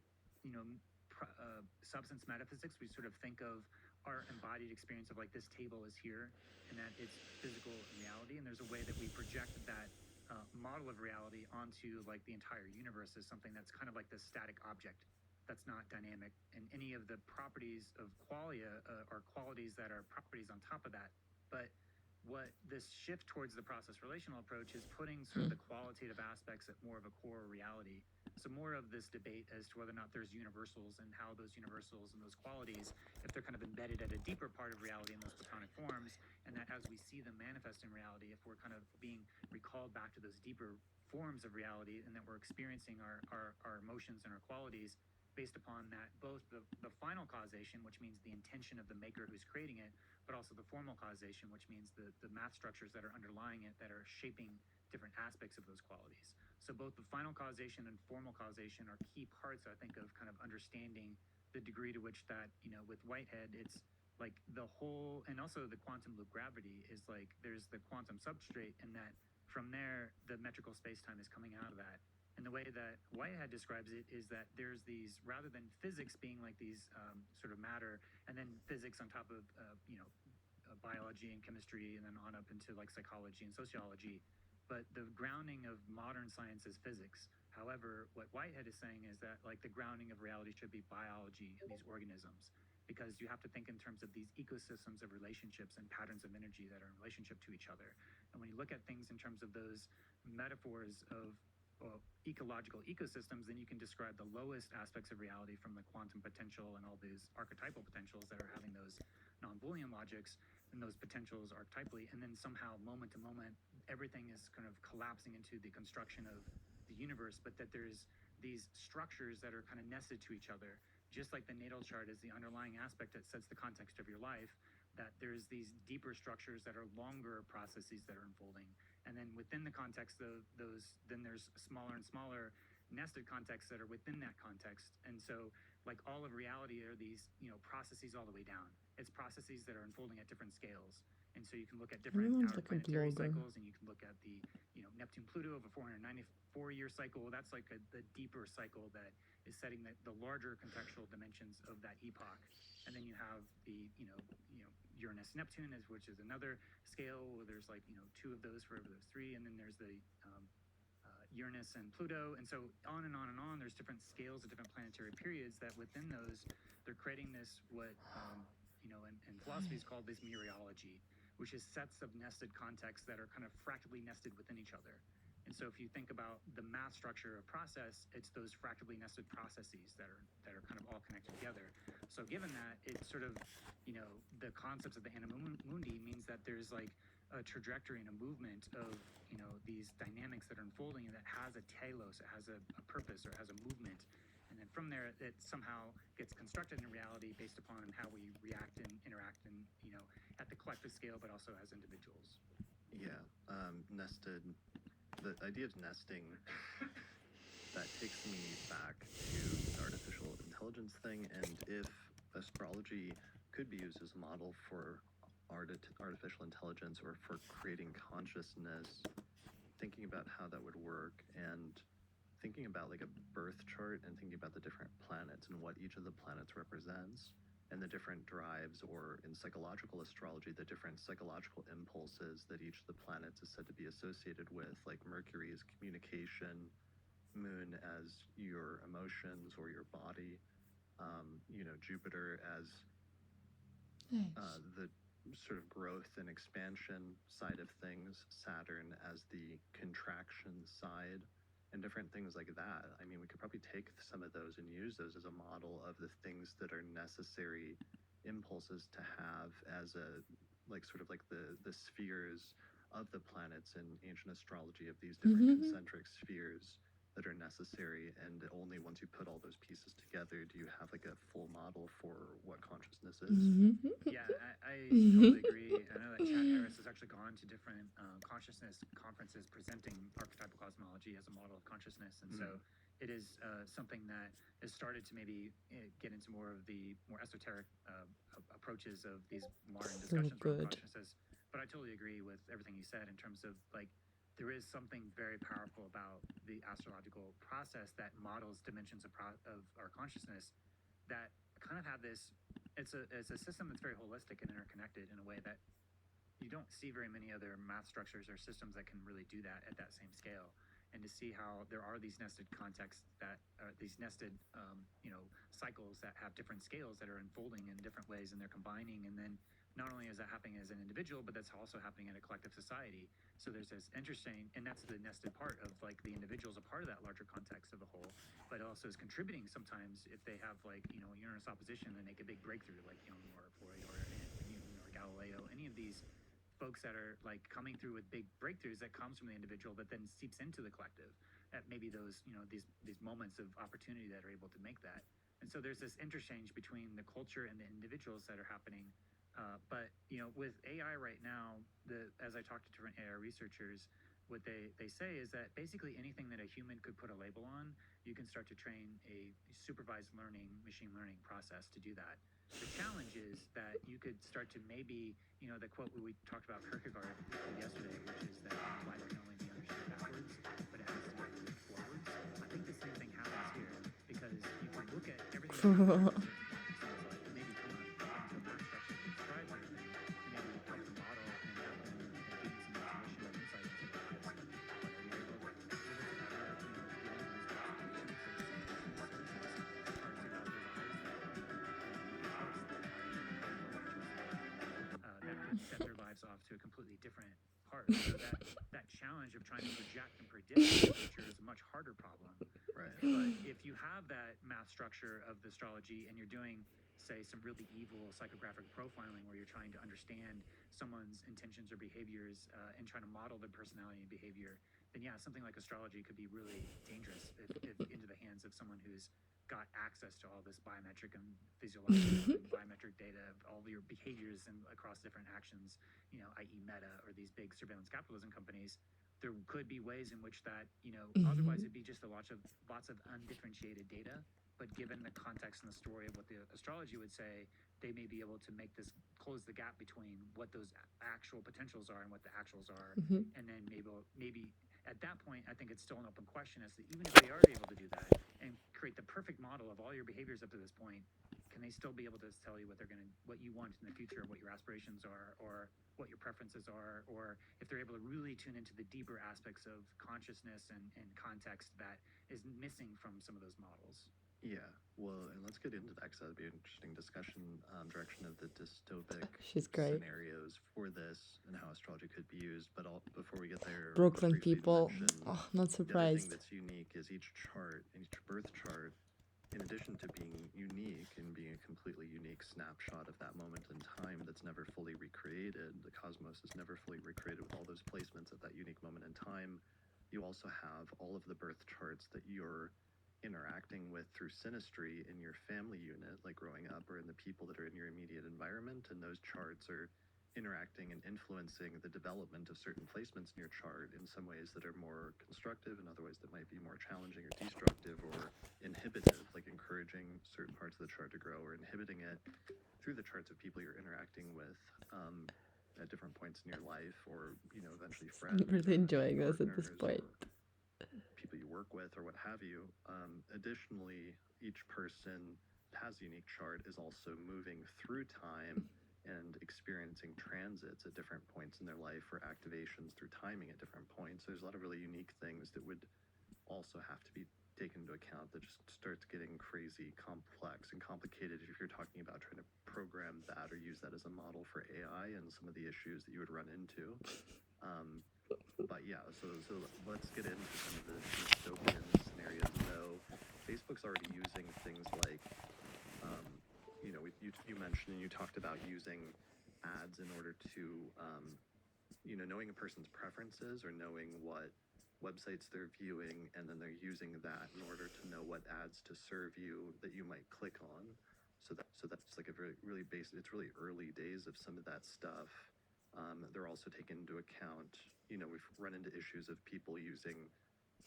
substance metaphysics, we sort of think of our embodied experience of like this table is here and that it's physical reality. And there's a way that we project that model of reality onto like the entire universe as something that's kind of like this static object that's not dynamic, and any of the properties of qualia are qualities that are properties on top of that. But what this shift towards the process relational approach is putting sort of the qualitative aspects at more of a core reality. So more of this debate as to whether or not there's universals and how those universals and those qualities, if they're kind of embedded at a deeper part of reality in those platonic forms, and that as we see them manifest in reality, if we're kind of being recalled back to those deeper forms of reality and that we're experiencing our emotions and our qualities based upon that, both the final causation, which means the intention of the maker who's creating it, but also the formal causation, which means the math structures that are underlying it that are shaping different aspects of those qualities. So both the final causation and formal causation are key parts, I think, of kind of understanding the degree to which that, with Whitehead, it's like the whole, and also the quantum loop gravity is like, there's the quantum substrate, and that from there, the metrical space-time is coming out of that. And the way that Whitehead describes it is that there's these, rather than physics being like these sort of matter, and then physics on top of, biology and chemistry, and then on up into like psychology and sociology, but the grounding of modern science is physics. However, what Whitehead is saying is that like the grounding of reality should be biology and these organisms, because you have to think in terms of these ecosystems of relationships and patterns of energy that are in relationship to each other. And when you look at things in terms of those metaphors of ecological ecosystems, then you can describe the lowest aspects of reality from the quantum potential and all these archetypal potentials that are having those non-Boolean logics, and those potentials archetypally, and then somehow moment to moment, everything is kind of collapsing into the construction of the universe, but that there's these structures that are kind of nested to each other, just like the natal chart is the underlying aspect that sets the context of your life, that there's these deeper structures that are longer processes that are unfolding. And then within the context of those, then there's smaller and smaller nested contexts that are within that context. And so like all of reality are these, processes all the way down. It's processes that are unfolding at different scales. And so you can look at different Everyone's outer like a planetary blogger. cycles, and you can look at the, Neptune-Pluto of a 494-year cycle. That's like the deeper cycle that is setting the larger contextual dimensions of that epoch. And then you have the, Uranus-Neptune, which is another scale where there's like, two of those for every those three. And then there's the Uranus and Pluto. And so on and on and on, there's different scales of different planetary periods that within those, they're creating this, what, in philosophy is called this mereology, which is sets of nested contexts that are kind of fractally nested within each other. And so if you think about the math structure of process, it's those fractally nested processes that are kind of all connected together. So given that, it's sort of, the concepts of the anima mundi means that there's like a trajectory and a movement of, these dynamics that are unfolding, and that has a telos, it has a purpose, or has a movement. And then from there, it somehow gets constructed in reality based upon how we react and interact, and at the collective scale, but also as individuals. Yeah, nested. The idea of nesting that takes me back to the artificial intelligence thing, and if astrology could be used as a model for artificial intelligence or for creating consciousness, thinking about how that would work and thinking about like a birth chart and thinking about the different planets and what each of the planets represents and the different drives, or in psychological astrology, the different psychological impulses that each of the planets is said to be associated with, like Mercury is communication, Moon as your emotions or your body, Jupiter as Nice. the sort of growth and expansion side of things, Saturn as the contraction side, and different things like that. I mean, we could probably take some of those and use those as a model of the things that are necessary impulses to have as a sort of like the spheres of the planets in ancient astrology, of these different concentric spheres that are necessary, and only once you put all those pieces together do you have like a full model for what consciousness is. Yeah, I totally agree. I know that Chad Harris has actually gone to different consciousness conferences presenting archetypal cosmology as a model of consciousness, and so it is something that has started to maybe get into more of the more esoteric approaches of these modern So discussions around good. consciousness. But I totally agree with everything you said in terms of like there is something very powerful about the astrological process that models dimensions of our consciousness that kind of have this. It's a system that's very holistic and interconnected in a way that you don't see very many other math structures or systems that can really do that at that same scale. And to see how there are these nested contexts that are these nested, cycles that have different scales that are unfolding in different ways, and they're combining. And then not only is that happening as an individual, but that's also happening in a collective society. So there's this interesting, and that's the nested part of like the individual's a part of that larger context of the whole, but also is contributing sometimes if they have like Uranus opposition, they make a big breakthrough like Jung or Freud or Newton or Galileo, any of these folks that are like coming through with big breakthroughs that comes from the individual that then seeps into the collective at maybe those these moments of opportunity that are able to make that. And so there's this interchange between the culture and the individuals that are happening. But with AI right now, as I talk to different AI researchers, what they say is that basically anything that a human could put a label on, you can start to train a supervised learning, machine learning process to do that. The challenge is that you could start to maybe, the quote we talked about Kierkegaard yesterday, which is that life can only be understood backwards, but it has to be moved forwards. I think the same thing happens here, because you can look at everything that and maybe come up into a math structure that describes everything, and maybe help the model and help them and gain some intuition and insight into this. But are you able to give it another, given these observations or these searches, parts of our lives that could set their lives off to a completely different part. So that challenge of trying to project and predict the future is a much harder problem. Right. But if you have that math structure of the astrology and you're doing, say, some really evil psychographic profiling where you're trying to understand someone's intentions or behaviors and trying to model their personality and behavior, then yeah, something like astrology could be really dangerous if into the hands of someone who's got access to all this biometric and physiological and biometric data of all your behaviors and across different actions, i.e. Meta or these big surveillance capitalism companies. There could be ways in which that, otherwise it'd be just lots of undifferentiated data. But given the context and the story of what the astrology would say, they may be able to make this close the gap between what those actual potentials are and what the actuals are. And then maybe at that point, I think it's still an open question as to even if they are able to do that and create the perfect model of all your behaviors up to this point, can they still be able to tell you what you want in the future, what your aspirations are, or what your preferences are, or if they're able to really tune into the deeper aspects of consciousness and context that is missing from some of those models? Yeah, well, and let's get into that because that'd be an interesting discussion, direction of the dystopic She's great. scenarios for this and how astrology could be used. But before we get there, Brooklyn briefly people. mention Oh, not the other thing surprised. that's unique is each chart, each birth chart, in addition to being unique and being a completely unique snapshot of that moment in time that's never fully recreated, the cosmos is never fully recreated with all those placements at that unique moment in time. You also have all of the birth charts that you're interacting with through synastry in your family unit, like growing up, or in the people that are in your immediate environment, and those charts are interacting and influencing the development of certain placements in your chart in some ways that are more constructive, in other ways that might be more challenging or destructive or inhibitive, like encouraging certain parts of the chart to grow or inhibiting it through the charts of people you're interacting with at different points in your life, or eventually friends. I'm really enjoying this at this partners, point. or people you work with or what have you. Additionally, each person has a unique chart is also moving through time and experiencing transits at different points in their life, or activations through timing at different points. There's a lot of really unique things that would also have to be taken into account that just starts getting crazy complex and complicated if you're talking about trying to program that or use that as a model for AI and some of the issues that you would run into. But yeah, so let's get into some of the dystopian scenarios. Though Facebook's already using things like you mentioned and you talked about using ads in order to knowing a person's preferences or knowing what websites they're viewing, and then they're using that in order to know what ads to serve you that you might click on. So that's like a very really basic. It's really early days of some of that stuff. They're also taking into account. We've run into issues of people using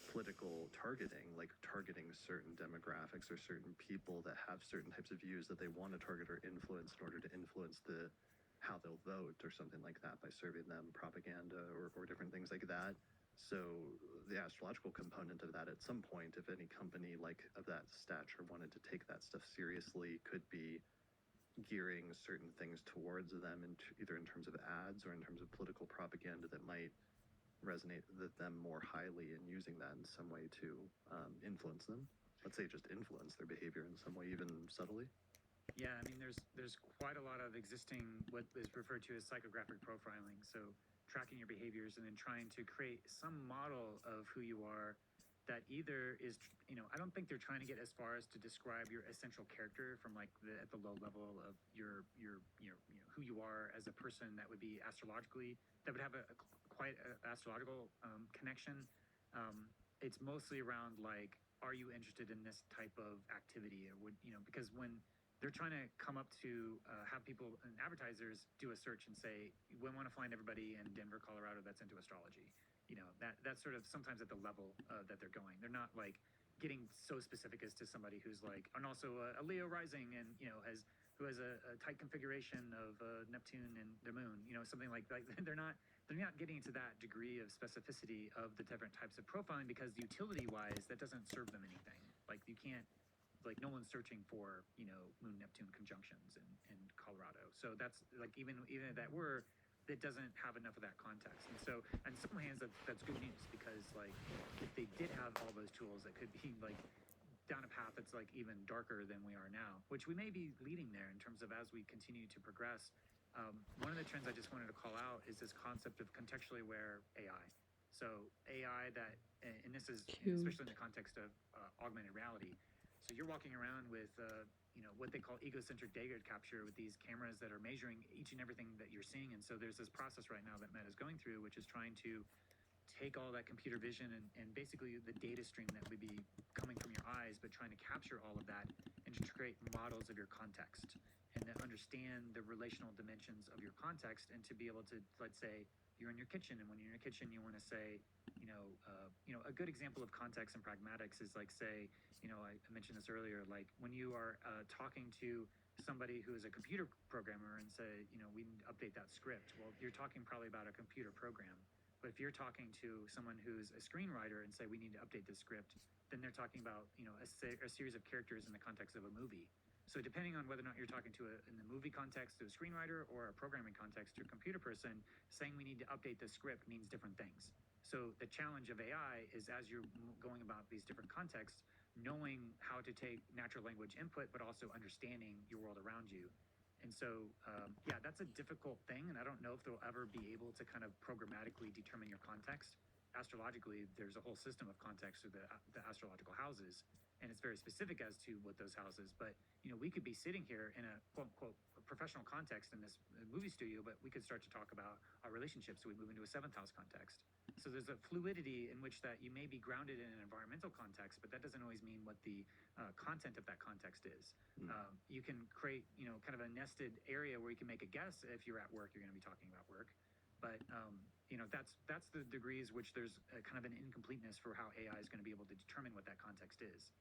political targeting, like targeting certain demographics or certain people that have certain types of views that they want to target or influence in order to influence how they'll vote or something like that by serving them propaganda or different things like that. So the astrological component of that, at some point, if any company like of that stature wanted to take that stuff seriously, could be gearing certain things towards them, either in terms of ads or in terms of political propaganda that might resonate with them more highly, and using that in some way to influence them. Let's say just influence their behavior in some way, even subtly. Yeah, I mean, there's quite a lot of existing what is referred to as psychographic profiling. So tracking your behaviors and then trying to create some model of who you are that either is, I don't think they're trying to get as far as to describe your essential character from like at the low level of your who you are as a person. That would be astrologically, that would have quite a astrological connection. It's mostly around like, are you interested in this type of activity, or would because when they're trying to come up to have people and advertisers do a search and say, we want to find everybody in Denver, Colorado that's into astrology. That's sort of sometimes at the level that they're going. They're not like getting so specific as to somebody who's like, and also a Leo rising, and who has a tight configuration of Neptune and the moon, something like that. They're not getting to that degree of specificity of the different types of profiling, because utility wise, that doesn't serve them anything. Like you can't, like no one's searching for Moon Neptune conjunctions in Colorado. So that's like even if that were, it doesn't have enough of that context. And so on some hands, that's good news, because like if they did have all those tools, that could be like down a path that's like even darker than we are now, which we may be leading there in terms of as we continue to progress. One of the trends I just wanted to call out is this concept of contextually aware AI. So AI that, and this is especially in the context of augmented reality. So you're walking around with what they call egocentric data capture, with these cameras that are measuring each and everything that you're seeing. And so there's this process right now that Meta is going through, which is trying to take all that computer vision and basically the data stream that would be coming from your eyes, but trying to capture all of that and to create models of your context, and to understand the relational dimensions of your context, and to be able to, let's say you're in your kitchen, and when you're in your kitchen, you want to say, a good example of context and pragmatics is like, say, I mentioned this earlier, like when you are talking to somebody who is a computer programmer and say, we need to update that script. Well, you're talking probably about a computer program. But if you're talking to someone who's a screenwriter and say, we need to update this script, then they're talking about, a series of characters in the context of a movie. So depending on whether or not you're talking to in the movie context to a screenwriter, or a programming context to a computer person, saying we need to update the script means different things. So the challenge of AI is, as you're going about these different contexts, knowing how to take natural language input, but also understanding your world around you. And so, that's a difficult thing, and I don't know if they'll ever be able to kind of programmatically determine your context. Astrologically, there's a whole system of context through the astrological houses, and it's very specific as to what those houses. But we could be sitting here in a quote unquote professional context in this movie studio, but we could start to talk about our relationships. So we move into a seventh house context. So there's a fluidity in which that you may be grounded in an environmental context, but that doesn't always mean what the content of that context is. You can create, kind of a nested area where you can make a guess. If you're at work, you're going to be talking about work. But that's the degrees which there's a kind of an incompleteness for how AI is going to be able to determine what that context is.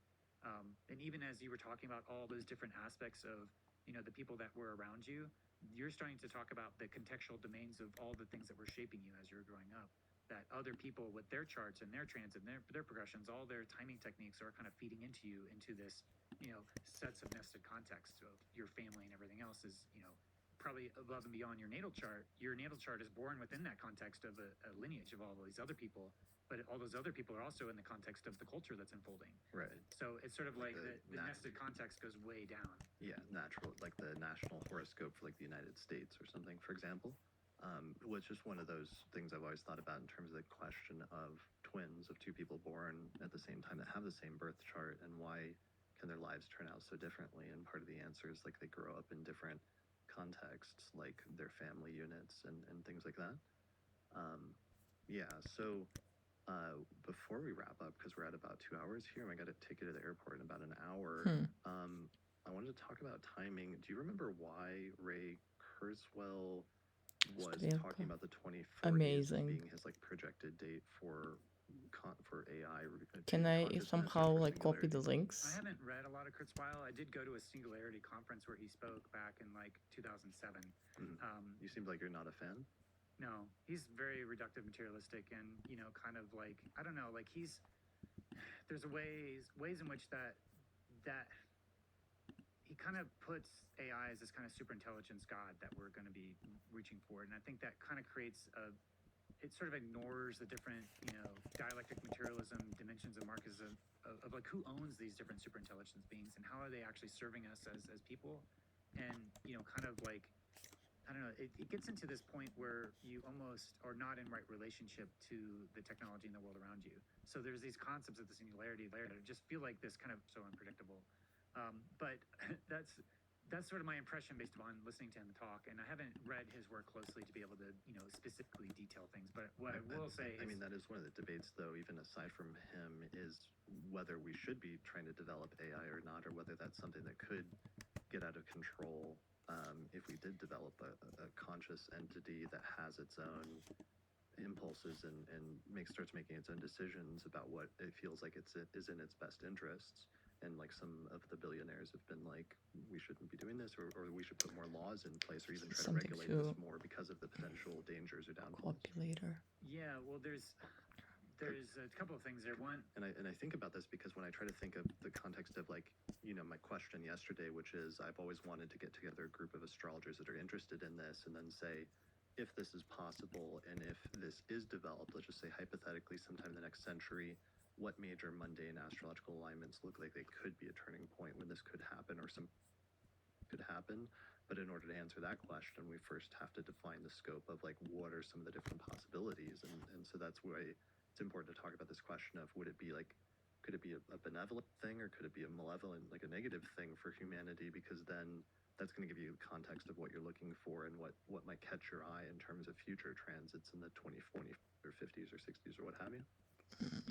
And even as you were talking about all those different aspects of the people that were around you, you're starting to talk about the contextual domains of all the things that were shaping you as you were growing up. That other people with their charts and their transit and their progressions, all their timing techniques are kind of feeding into you into this, sets of nested contexts of your family and everything else is, probably above and beyond your natal chart. Your natal chart is born within that context of a lineage of all these other people, but all those other people are also in the context of the culture that's unfolding. Right. So it's sort of like the nat- nested context goes way down. Yeah, natural, like the national horoscope for like the United States or something, for example. Was just one of those things I've always thought about in terms of the question of twins, of two people born at the same time that have the same birth chart, and why can their lives turn out so differently? And part of the answer is like they grow up in different contexts, like their family units and things like that. So before we wrap up, because we're at about 2 hours here, and I got a ticket to the airport in about an hour, I wanted to talk about timing. Do you remember why Ray Kurzweil was talking about the 2040 as Amazing. being his like projected date for AI? Can I consciousness somehow or like copy the singularity? links? I haven't read a lot of Kurzweil. I did go to a Singularity conference where he spoke back in like 2007. You seem like you're not a fan. No, he's very reductive, materialistic, and kind of like I don't know, like there's ways in which that he kind of puts AI as this kind of super intelligence god that we're going to be reaching for, and I think that kind of creates it sort of ignores the different dialectic materialism dimensions of Marxism of like who owns these different super intelligence beings and how are they actually serving us as people, and kind of like. I don't know, it gets into this point where you almost are not in right relationship to the technology in the world around you. So there's these concepts of the singularity layer that just feel like this kind of so unpredictable. But that's sort of my impression based upon listening to him talk. And I haven't read his work closely to be able to, specifically detail things. But what I will say I mean, that is one of the debates, though, even aside from him, is whether we should be trying to develop AI or not, or whether that's something that could get out of control if we did develop a conscious entity that has its own impulses and starts making its own decisions about what it feels like is in its best interests. And like some of the billionaires have been like, we shouldn't be doing this, or we should put more laws in place, or even try to Something regulate to this more because of the potential dangers or downfalls. Copy later. Yeah, well, there's a couple of things there. One, And I think about this because when I try to think of the context of like, my question yesterday, which is I've always wanted to get together a group of astrologers that are interested in this and then say, if this is possible and if this is developed, let's just say hypothetically sometime in the next century, what major mundane astrological alignments look like they could be a turning point when this could happen or some could happen. But in order to answer that question, we first have to define the scope of like what are some of the different possibilities. And so that's why it's important to talk about this question of could it be a benevolent thing or could it be a malevolent, like a negative thing for humanity? Because then that's going to give you context of what you're looking for and what might catch your eye in terms of future transits in the 2040 or 50s or 60s or what have you.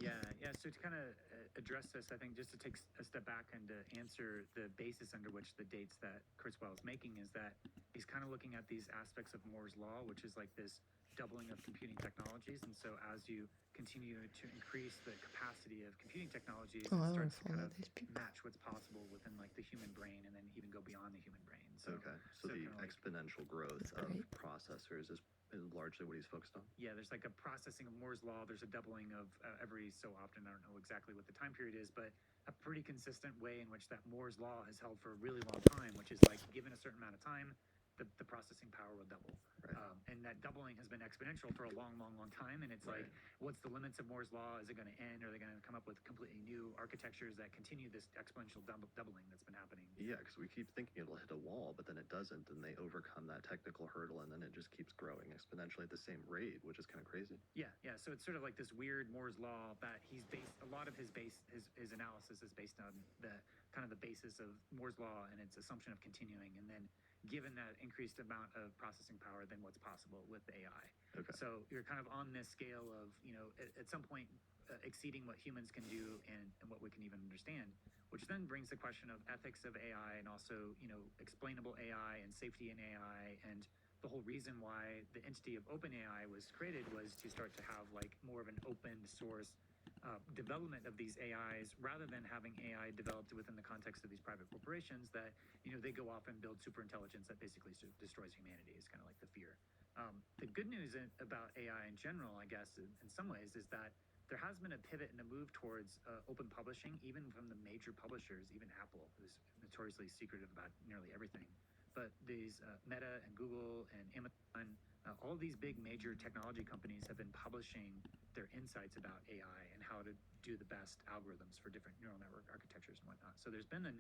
Yeah. So to kind of address this, I think just to take a step back and to answer the basis under which the dates that Kurzweil is making is that he's kind of looking at these aspects of Moore's law, which is like this doubling of computing technologies. And so as you continue to increase the capacity of computing technologies, Oh, I it want starts to to kind follow of these people. match what's possible within like the human brain and then even go beyond the human brain. So, Okay. So the kinda like- exponential growth That's of great. processors is largely what he's focused on. yeah, there's like a processing of Moore's law. There's a doubling of every so often. I don't know exactly what the time period is, but a pretty consistent way in which that Moore's law has held for a really long time, which is like given a certain amount of time, the processing power will double. Right. And that doubling has been exponential for a long, long, long time. And it's Right. like, what's the limits of Moore's law? Is it going to end? Are they going to come up with completely new architectures that continue this exponential doubling that's been happening? Yeah, because we keep thinking it'll hit a wall, but then it doesn't, and they overcome that technical hurdle, and then it just keeps growing exponentially at the same rate, which is kind of crazy. Yeah. So it's sort of like this weird Moore's law that he's based. A lot of his analysis is based on the kind of the basis of Moore's law and its assumption of continuing. And then given that increased amount of processing power than what's possible with the AI. Okay. So you're kind of on this scale of, at some point exceeding what humans can do and what we can even understand, which then brings the question of ethics of AI and also, explainable AI and safety in AI. And the whole reason why the entity of OpenAI was created was to start to have like more of an open source development of these AIs rather than having AI developed within the context of these private corporations that, they go off and build super intelligence that basically destroys humanity is kind of like the fear. The good news about AI in general, I guess, in some ways, is that there has been a pivot and a move towards open publishing, even from the major publishers, even Apple, who's notoriously secretive about nearly everything. But these Meta and Google and Amazon, all these big major technology companies have been publishing their insights about AI and how to do the best algorithms for different neural network architectures and whatnot. So there's been an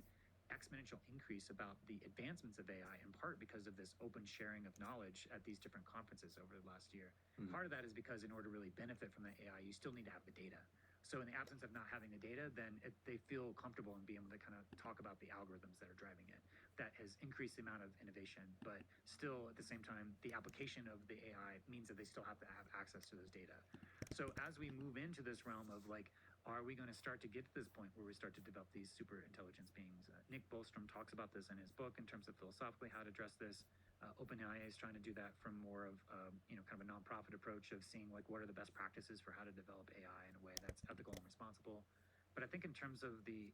exponential increase about the advancements of AI, in part because of this open sharing of knowledge at these different conferences over the last year. Mhm. Part of that is because in order to really benefit from the AI, you still need to have the data. So in the absence of not having the data, then they feel comfortable in being able to kind of talk about the algorithms that are driving it. That has increased the amount of innovation, but still at the same time, the application of the AI means that they still have to have access to those data. So as we move into this realm of like, are we going to start to get to this point where we start to develop these super intelligence beings? Nick Bostrom talks about this in his book in terms of philosophically how to address this. OpenAI is trying to do that from more of kind of a nonprofit approach of seeing like what are the best practices for how to develop AI in a way that's ethical and responsible. But I think in terms of the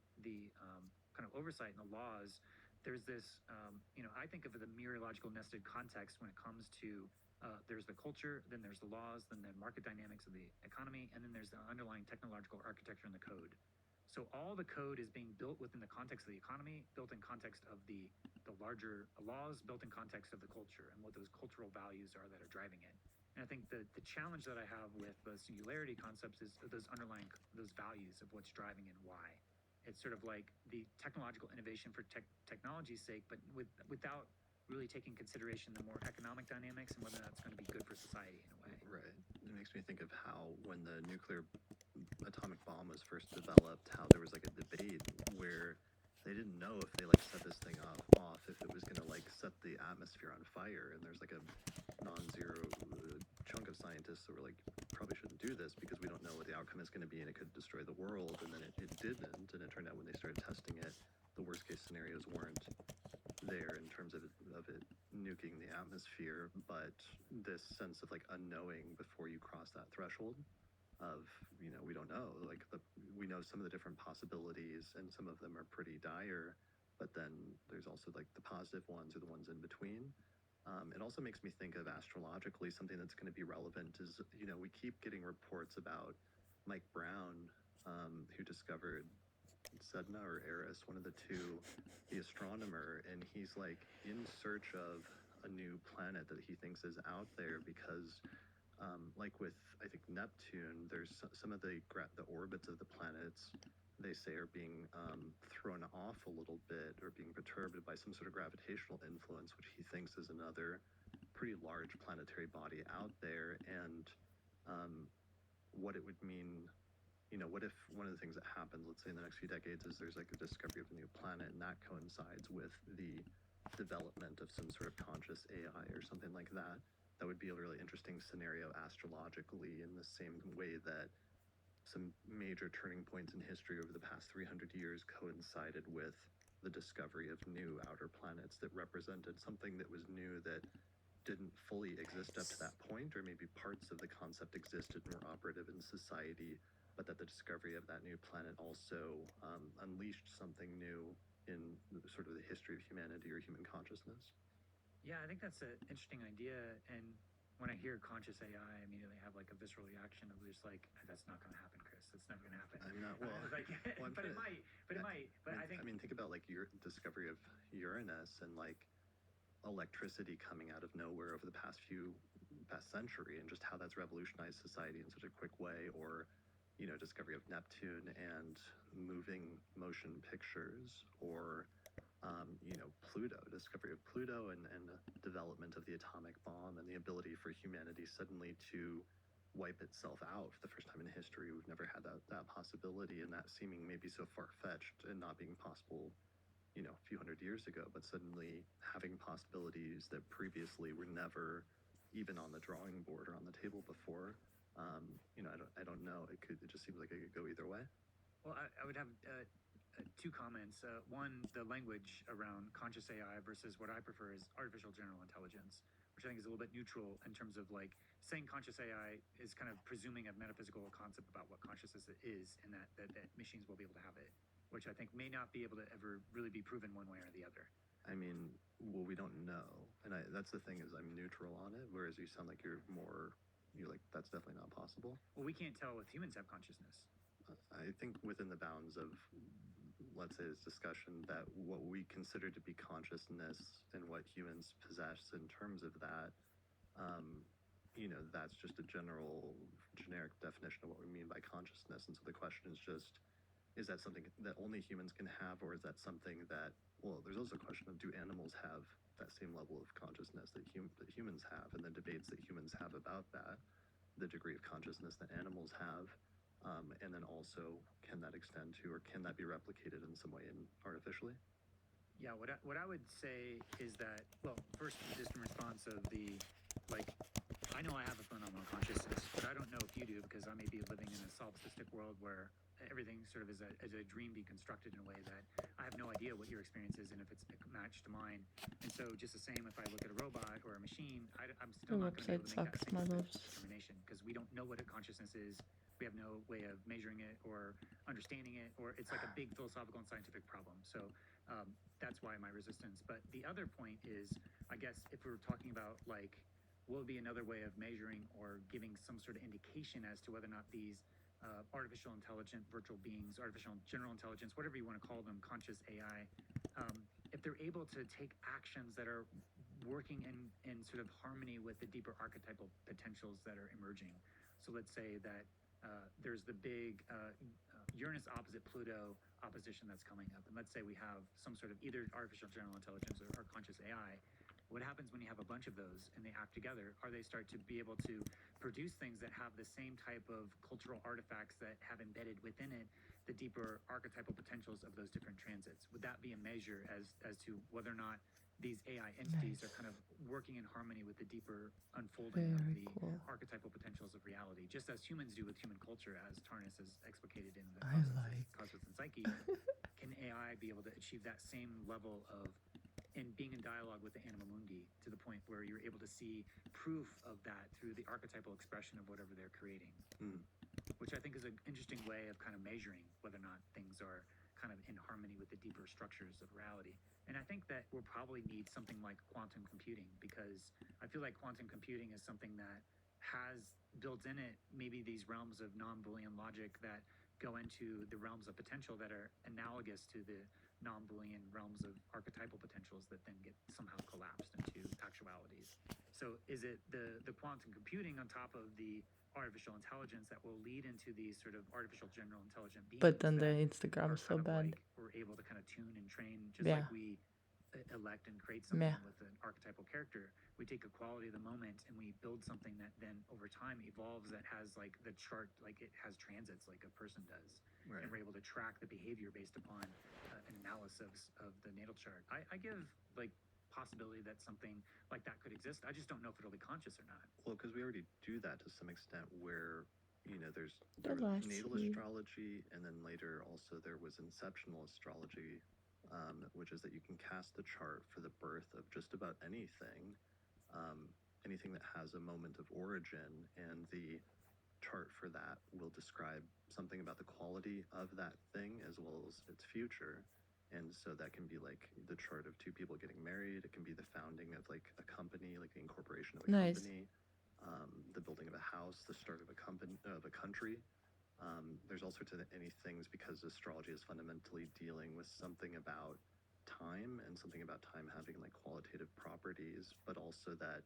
kind of oversight and the laws, there's this I think of the mereological nested context when it comes to there's the culture, then there's the laws, then the market dynamics of the economy, and then there's the underlying technological architecture and the code. So all the code is being built within the context of the economy, built in context of the larger laws, built in context of the culture and what those cultural values are that are driving it. And I think the challenge that I have with the singularity concepts is those underlying those values of what's driving and why. It's sort of like the technological innovation for technology's sake, but without really taking consideration the more economic dynamics and whether that's going to be good for society in a way. Right. It makes me think of how when the nuclear atomic bomb was first developed, how there was like a debate where they didn't know if they like set this thing off if it was going to like set the atmosphere on fire. And there's like a non-zero chunk of scientists that were like, probably shouldn't do this because we don't know what the outcome is going to be and it could destroy the world. And then it didn't. And it turned out when they started testing it, the worst case scenarios weren't there in terms of it nuking the atmosphere, but this sense of like unknowing before you cross that threshold of we don't know, like we know some of the different possibilities and some of them are pretty dire, but then there's also like the positive ones or the ones in between. It also makes me think of astrologically something that's going to be relevant is we keep getting reports about Mike Brown, who discovered Sedna or Eris, one of the two, the astronomer, and he's like in search of a new planet that he thinks is out there because, like with I think Neptune, there's some of the orbits of the planets they say are being thrown off a little bit or being perturbed by some sort of gravitational influence, which he thinks is another pretty large planetary body out there, and what it would mean. What if one of the things that happens, let's say in the next few decades, is there's like a discovery of a new planet and that coincides with the development of some sort of conscious AI or something like that? That would be a really interesting scenario astrologically in the same way that some major turning points in history over the past 300 years coincided with the discovery of new outer planets that represented something that was new that didn't fully exist up to that point, or maybe parts of the concept existed and were operative in society, but that the discovery of that new planet also unleashed something new in sort of the history of humanity or human consciousness. Yeah, I think that's an interesting idea. And when I hear conscious AI, I immediately have like a visceral reaction of just like, that's not going to happen, Chris. That's never going to happen. I'm not well. Like, well but it might. But it might. But I think. Think about like your discovery of Uranus and like electricity coming out of nowhere over the past century and just how that's revolutionized society in such a quick way, or discovery of Neptune and moving motion pictures, or Pluto, discovery of Pluto and the development of the atomic bomb and the ability for humanity suddenly to wipe itself out for the first time in history. We've never had that possibility, and that seeming maybe so far-fetched and not being possible a few hundred years ago, but suddenly having possibilities that previously were never even on the drawing board or on the table before. I don't know. It just seems like it could go either way. Well, I would have two comments. One, the language around conscious AI versus what I prefer is artificial general intelligence, which I think is a little bit neutral in terms of like saying conscious AI is kind of presuming a metaphysical concept about what consciousness is, and that machines will be able to have it, which I think may not be able to ever really be proven one way or the other. I mean, well, we don't know, and that's the thing is I'm neutral on it, whereas you sound like you're like that's definitely not possible. Well, we can't tell if humans have consciousness. I think within the bounds of, let's say, this discussion, that what we consider to be consciousness and what humans possess in terms of that, that's just a generic definition of what we mean by consciousness. And so the question is just, is that something that only humans can have, or is that something that, well, there's also a question of, do animals have that same level of consciousness that humans have, and the debates that humans have about that, the degree of consciousness that animals have, and then also, can that extend to, or can that be replicated in some way artificially? Yeah, what I would say is that, well, first, just in response of the, like, I know I have a phenomenal consciousness, but I don't know if you do, because I may be living in a solipsistic world where everything sort of is a dream being constructed in a way that I have no idea what your experience is and if it's matched to mine. And so just the same, if I look at a robot or a machine, I'm still Your not going to be able to make website that sucks, my single loves. determination, because we don't know what a consciousness is. We have no way of measuring it or understanding it, or it's like a big philosophical and scientific problem. So that's why my resistance. But the other point is, I guess, if we were talking about like, will it be another way of measuring or giving some sort of indication as to whether or not these artificial intelligent virtual beings, artificial general intelligence, whatever you want to call them, conscious AI, if they're able to take actions that are working in sort of harmony with the deeper archetypal potentials that are emerging. So let's say that there's the big Uranus opposite Pluto opposition that's coming up. And let's say we have some sort of either artificial general intelligence or conscious AI. What happens when you have a bunch of those and they act together? Are they start to be able to produce things that have the same type of cultural artifacts that have embedded within it the deeper archetypal potentials of those different transits? Would that be a measure as to whether or not these AI entities are kind of working in harmony with the deeper unfolding of Very the cool. archetypal potentials of reality, just as humans do with human culture, as Tarnas has explicated in the I Cosmos, like. Cosmos and Psyche? Can AI be able to achieve that same level of and being in dialogue with the anima mundi to the point where you're able to see proof of that through the archetypal expression of whatever they're creating, which I think is an interesting way of kind of measuring whether or not things are kind of in harmony with the deeper structures of reality. And I think that we'll probably need something like quantum computing, because I feel like quantum computing is something that has built in it maybe these realms of non-Boolean logic that go into the realms of potential that are analogous to the non-Boolean realms of archetypal potentials that then get somehow collapsed into actualities. So is it the quantum computing on top of the artificial intelligence that will lead into these sort of artificial general intelligent beings? But then the that Instagram are is so kind of bad. like we're able to kind of tune and train just Yeah. like we elect and create something Yeah. with an archetypal character. We take a quality of the moment and we build something that then over time evolves, that has like the chart, like it has transits like a person does. Right. And we're able to track the behavior based upon an analysis of the natal chart. I give like possibility that something like that could exist. I just don't know if it'll be conscious or not. Well, because we already do that to some extent, where there's The there was last natal scene. astrology, and then later also there was inceptional astrology, which is that you can cast the chart for the birth of just about anything, anything that has a moment of origin, and the chart for that will describe something about the quality of that thing as well as its future. And so that can be like the chart of two people getting married. It can be the founding of like a company, like the incorporation of a Nice. company, the building of a house, the start of a company, of a country. There's all sorts of any things, because astrology is fundamentally dealing with something about time, and something about time having like qualitative properties, but also that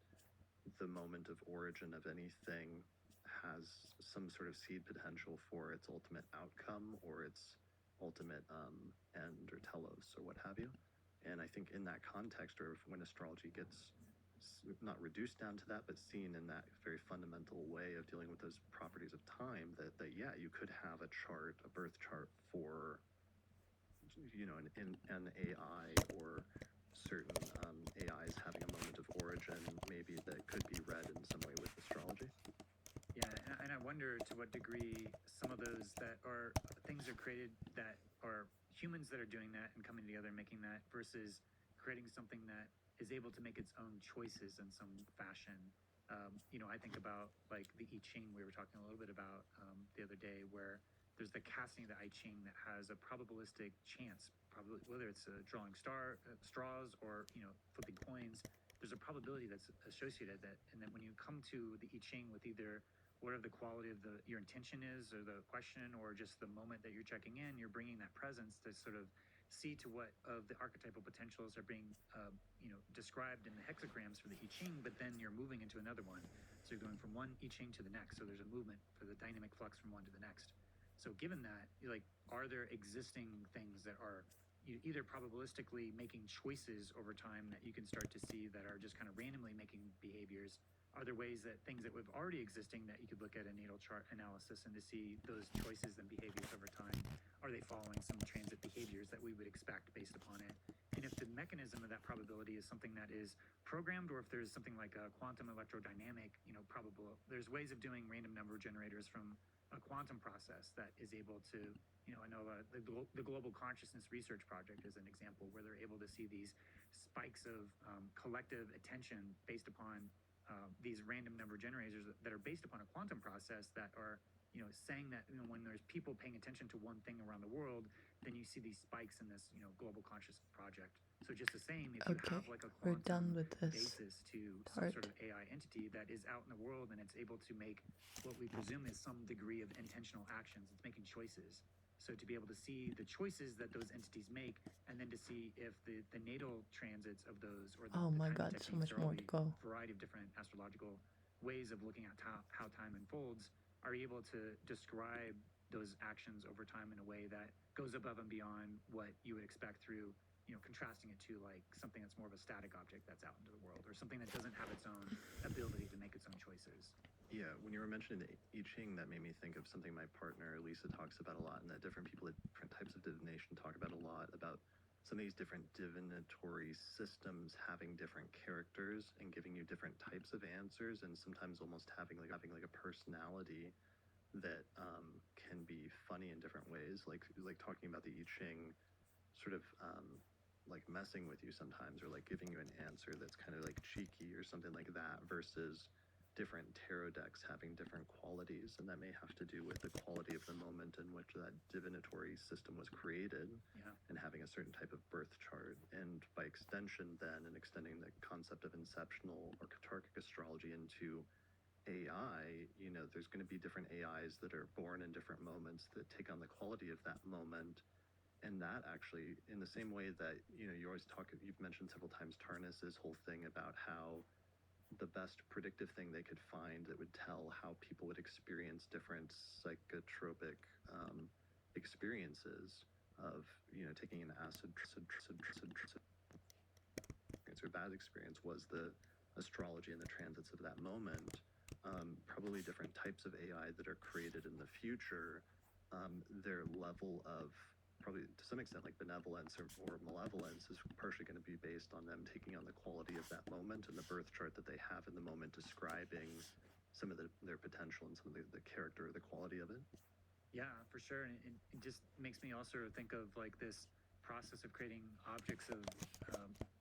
the moment of origin of anything has some sort of seed potential for its ultimate outcome or its ultimate end or telos or what have you. And I think in that context, or when astrology gets not reduced down to that, but seen in that very fundamental way of dealing with those properties of time, that yeah, you could have a chart, a birth chart for an AI or certain AIs having a moment of origin, maybe that could be read in some way with astrology? Yeah, and I wonder to what degree some of those that are things are created that are humans that are doing that and coming together and making that versus creating something that is able to make its own choices in some fashion. I think about like the I Ching we were talking a little bit about the other day, where there's the casting of the I Ching that has a probabilistic chance, probably whether it's drawing straws or flipping coins. There's a probability that's associated that, and then when you come to the I Ching with either whatever the quality of your intention is or the question or just the moment that you're checking in, you're bringing that presence to sort of see to what of the archetypal potentials are being described in the hexagrams for the I Ching, but then you're moving into another one, so you're going from one I Ching to the next, so there's a movement for the dynamic flux from one to the next. So given that, like, are there existing things that are either probabilistically making choices over time that you can start to see that are just kind of randomly making behaviors? Are there ways that things that we've already existing that you could look at a natal chart analysis and to see those choices and behaviors over time? Are they following some transit behaviors that we would expect based upon it? And if the mechanism of that probability is something that is programmed, or if there's something like a quantum electrodynamic, probable, there's ways of doing random number generators from a quantum process that is able to, I know the Global Consciousness Research Project is an example where they're able to see these spikes of collective attention based upon these random number generators that are based upon a quantum process that are saying that when there's people paying attention to one thing around the world, then you see these spikes in this Global Consciousness Project. So just the same, if you Okay, have like a we're done quantum with this basis to some part. sort of AI entity that is out in the world and it's able to make what we presume is some degree of intentional actions, it's making choices. So to be able to see the choices that those entities make, and then to see if the natal transits of those or the Oh my timing God, so techniques, much or all more to the go. variety of different astrological ways of looking at how time unfolds, are able to describe those actions over time in a way that goes above and beyond what you would expect through contrasting it to like something that's more of a static object that's out into the world, or something that doesn't have its own ability to make its own choices. Yeah, when you were mentioning the I Ching, that made me think of something my partner Lisa talks about a lot, and that different people at different types of divination talk about a lot, about some of these different divinatory systems having different characters and giving you different types of answers, and sometimes almost having like a personality that can be funny in different ways, like talking about the I Ching, sort of like messing with you sometimes, or like giving you an answer that's kind of like cheeky or something like that, versus different tarot decks having different qualities, and that may have to do with the quality of the moment in which that divinatory system was created. Yeah. And having a certain type of birth chart, and by extension then, and extending the concept of inceptional or Katarkic astrology into AI, there's going to be different AIs that are born in different moments that take on the quality of that moment. And that actually, in the same way that, you always you've mentioned several times Tarnis's whole thing about how the best predictive thing they could find that would tell how people would experience different psychotropic experiences of, taking an acid or bad experience was the astrology and the transits of that moment. Probably different types of AI that are created in the future, their level of, probably to some extent, like benevolence or malevolence, is partially going to be based on them taking on the quality of that moment and the birth chart that they have in the moment, describing some of their potential and some of the character or the quality of it. Yeah, for sure. And it just makes me also think of like this process of creating objects of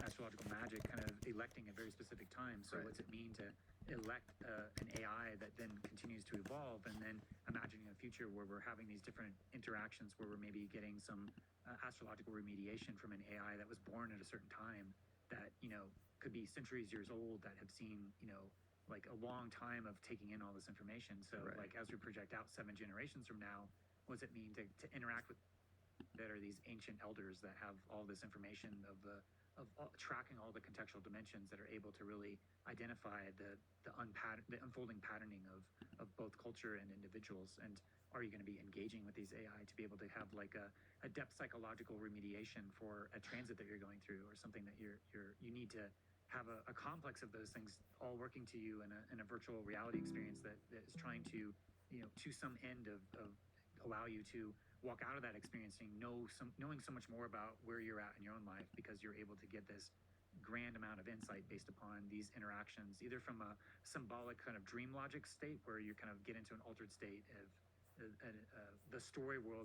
astrological magic, kind of electing at very specific times. So Right. what's it mean to elect an AI that then continues to evolve, and then imagining a future where we're having these different interactions where we're maybe getting some astrological remediation from an AI that was born at a certain time that could be centuries years old, that have seen like a long time of taking in all this information. So Right. like as we project out 7 generations from now, what does it mean to interact with that are these ancient elders that have all this information of tracking all the contextual dimensions that are able to really identify the unfolding patterning of both culture and individuals? And are you going to be engaging with these AI to be able to have like a depth psychological remediation for a transit that you're going through, or something that you need to have a complex of those things all working to you in a virtual reality experience that is trying to to some end of allow you to walk out of that experiencing knowing so much more about where you're at in your own life, because you're able to get this grand amount of insight based upon these interactions, either from a symbolic kind of dream logic state where you kind of get into an altered state of the story world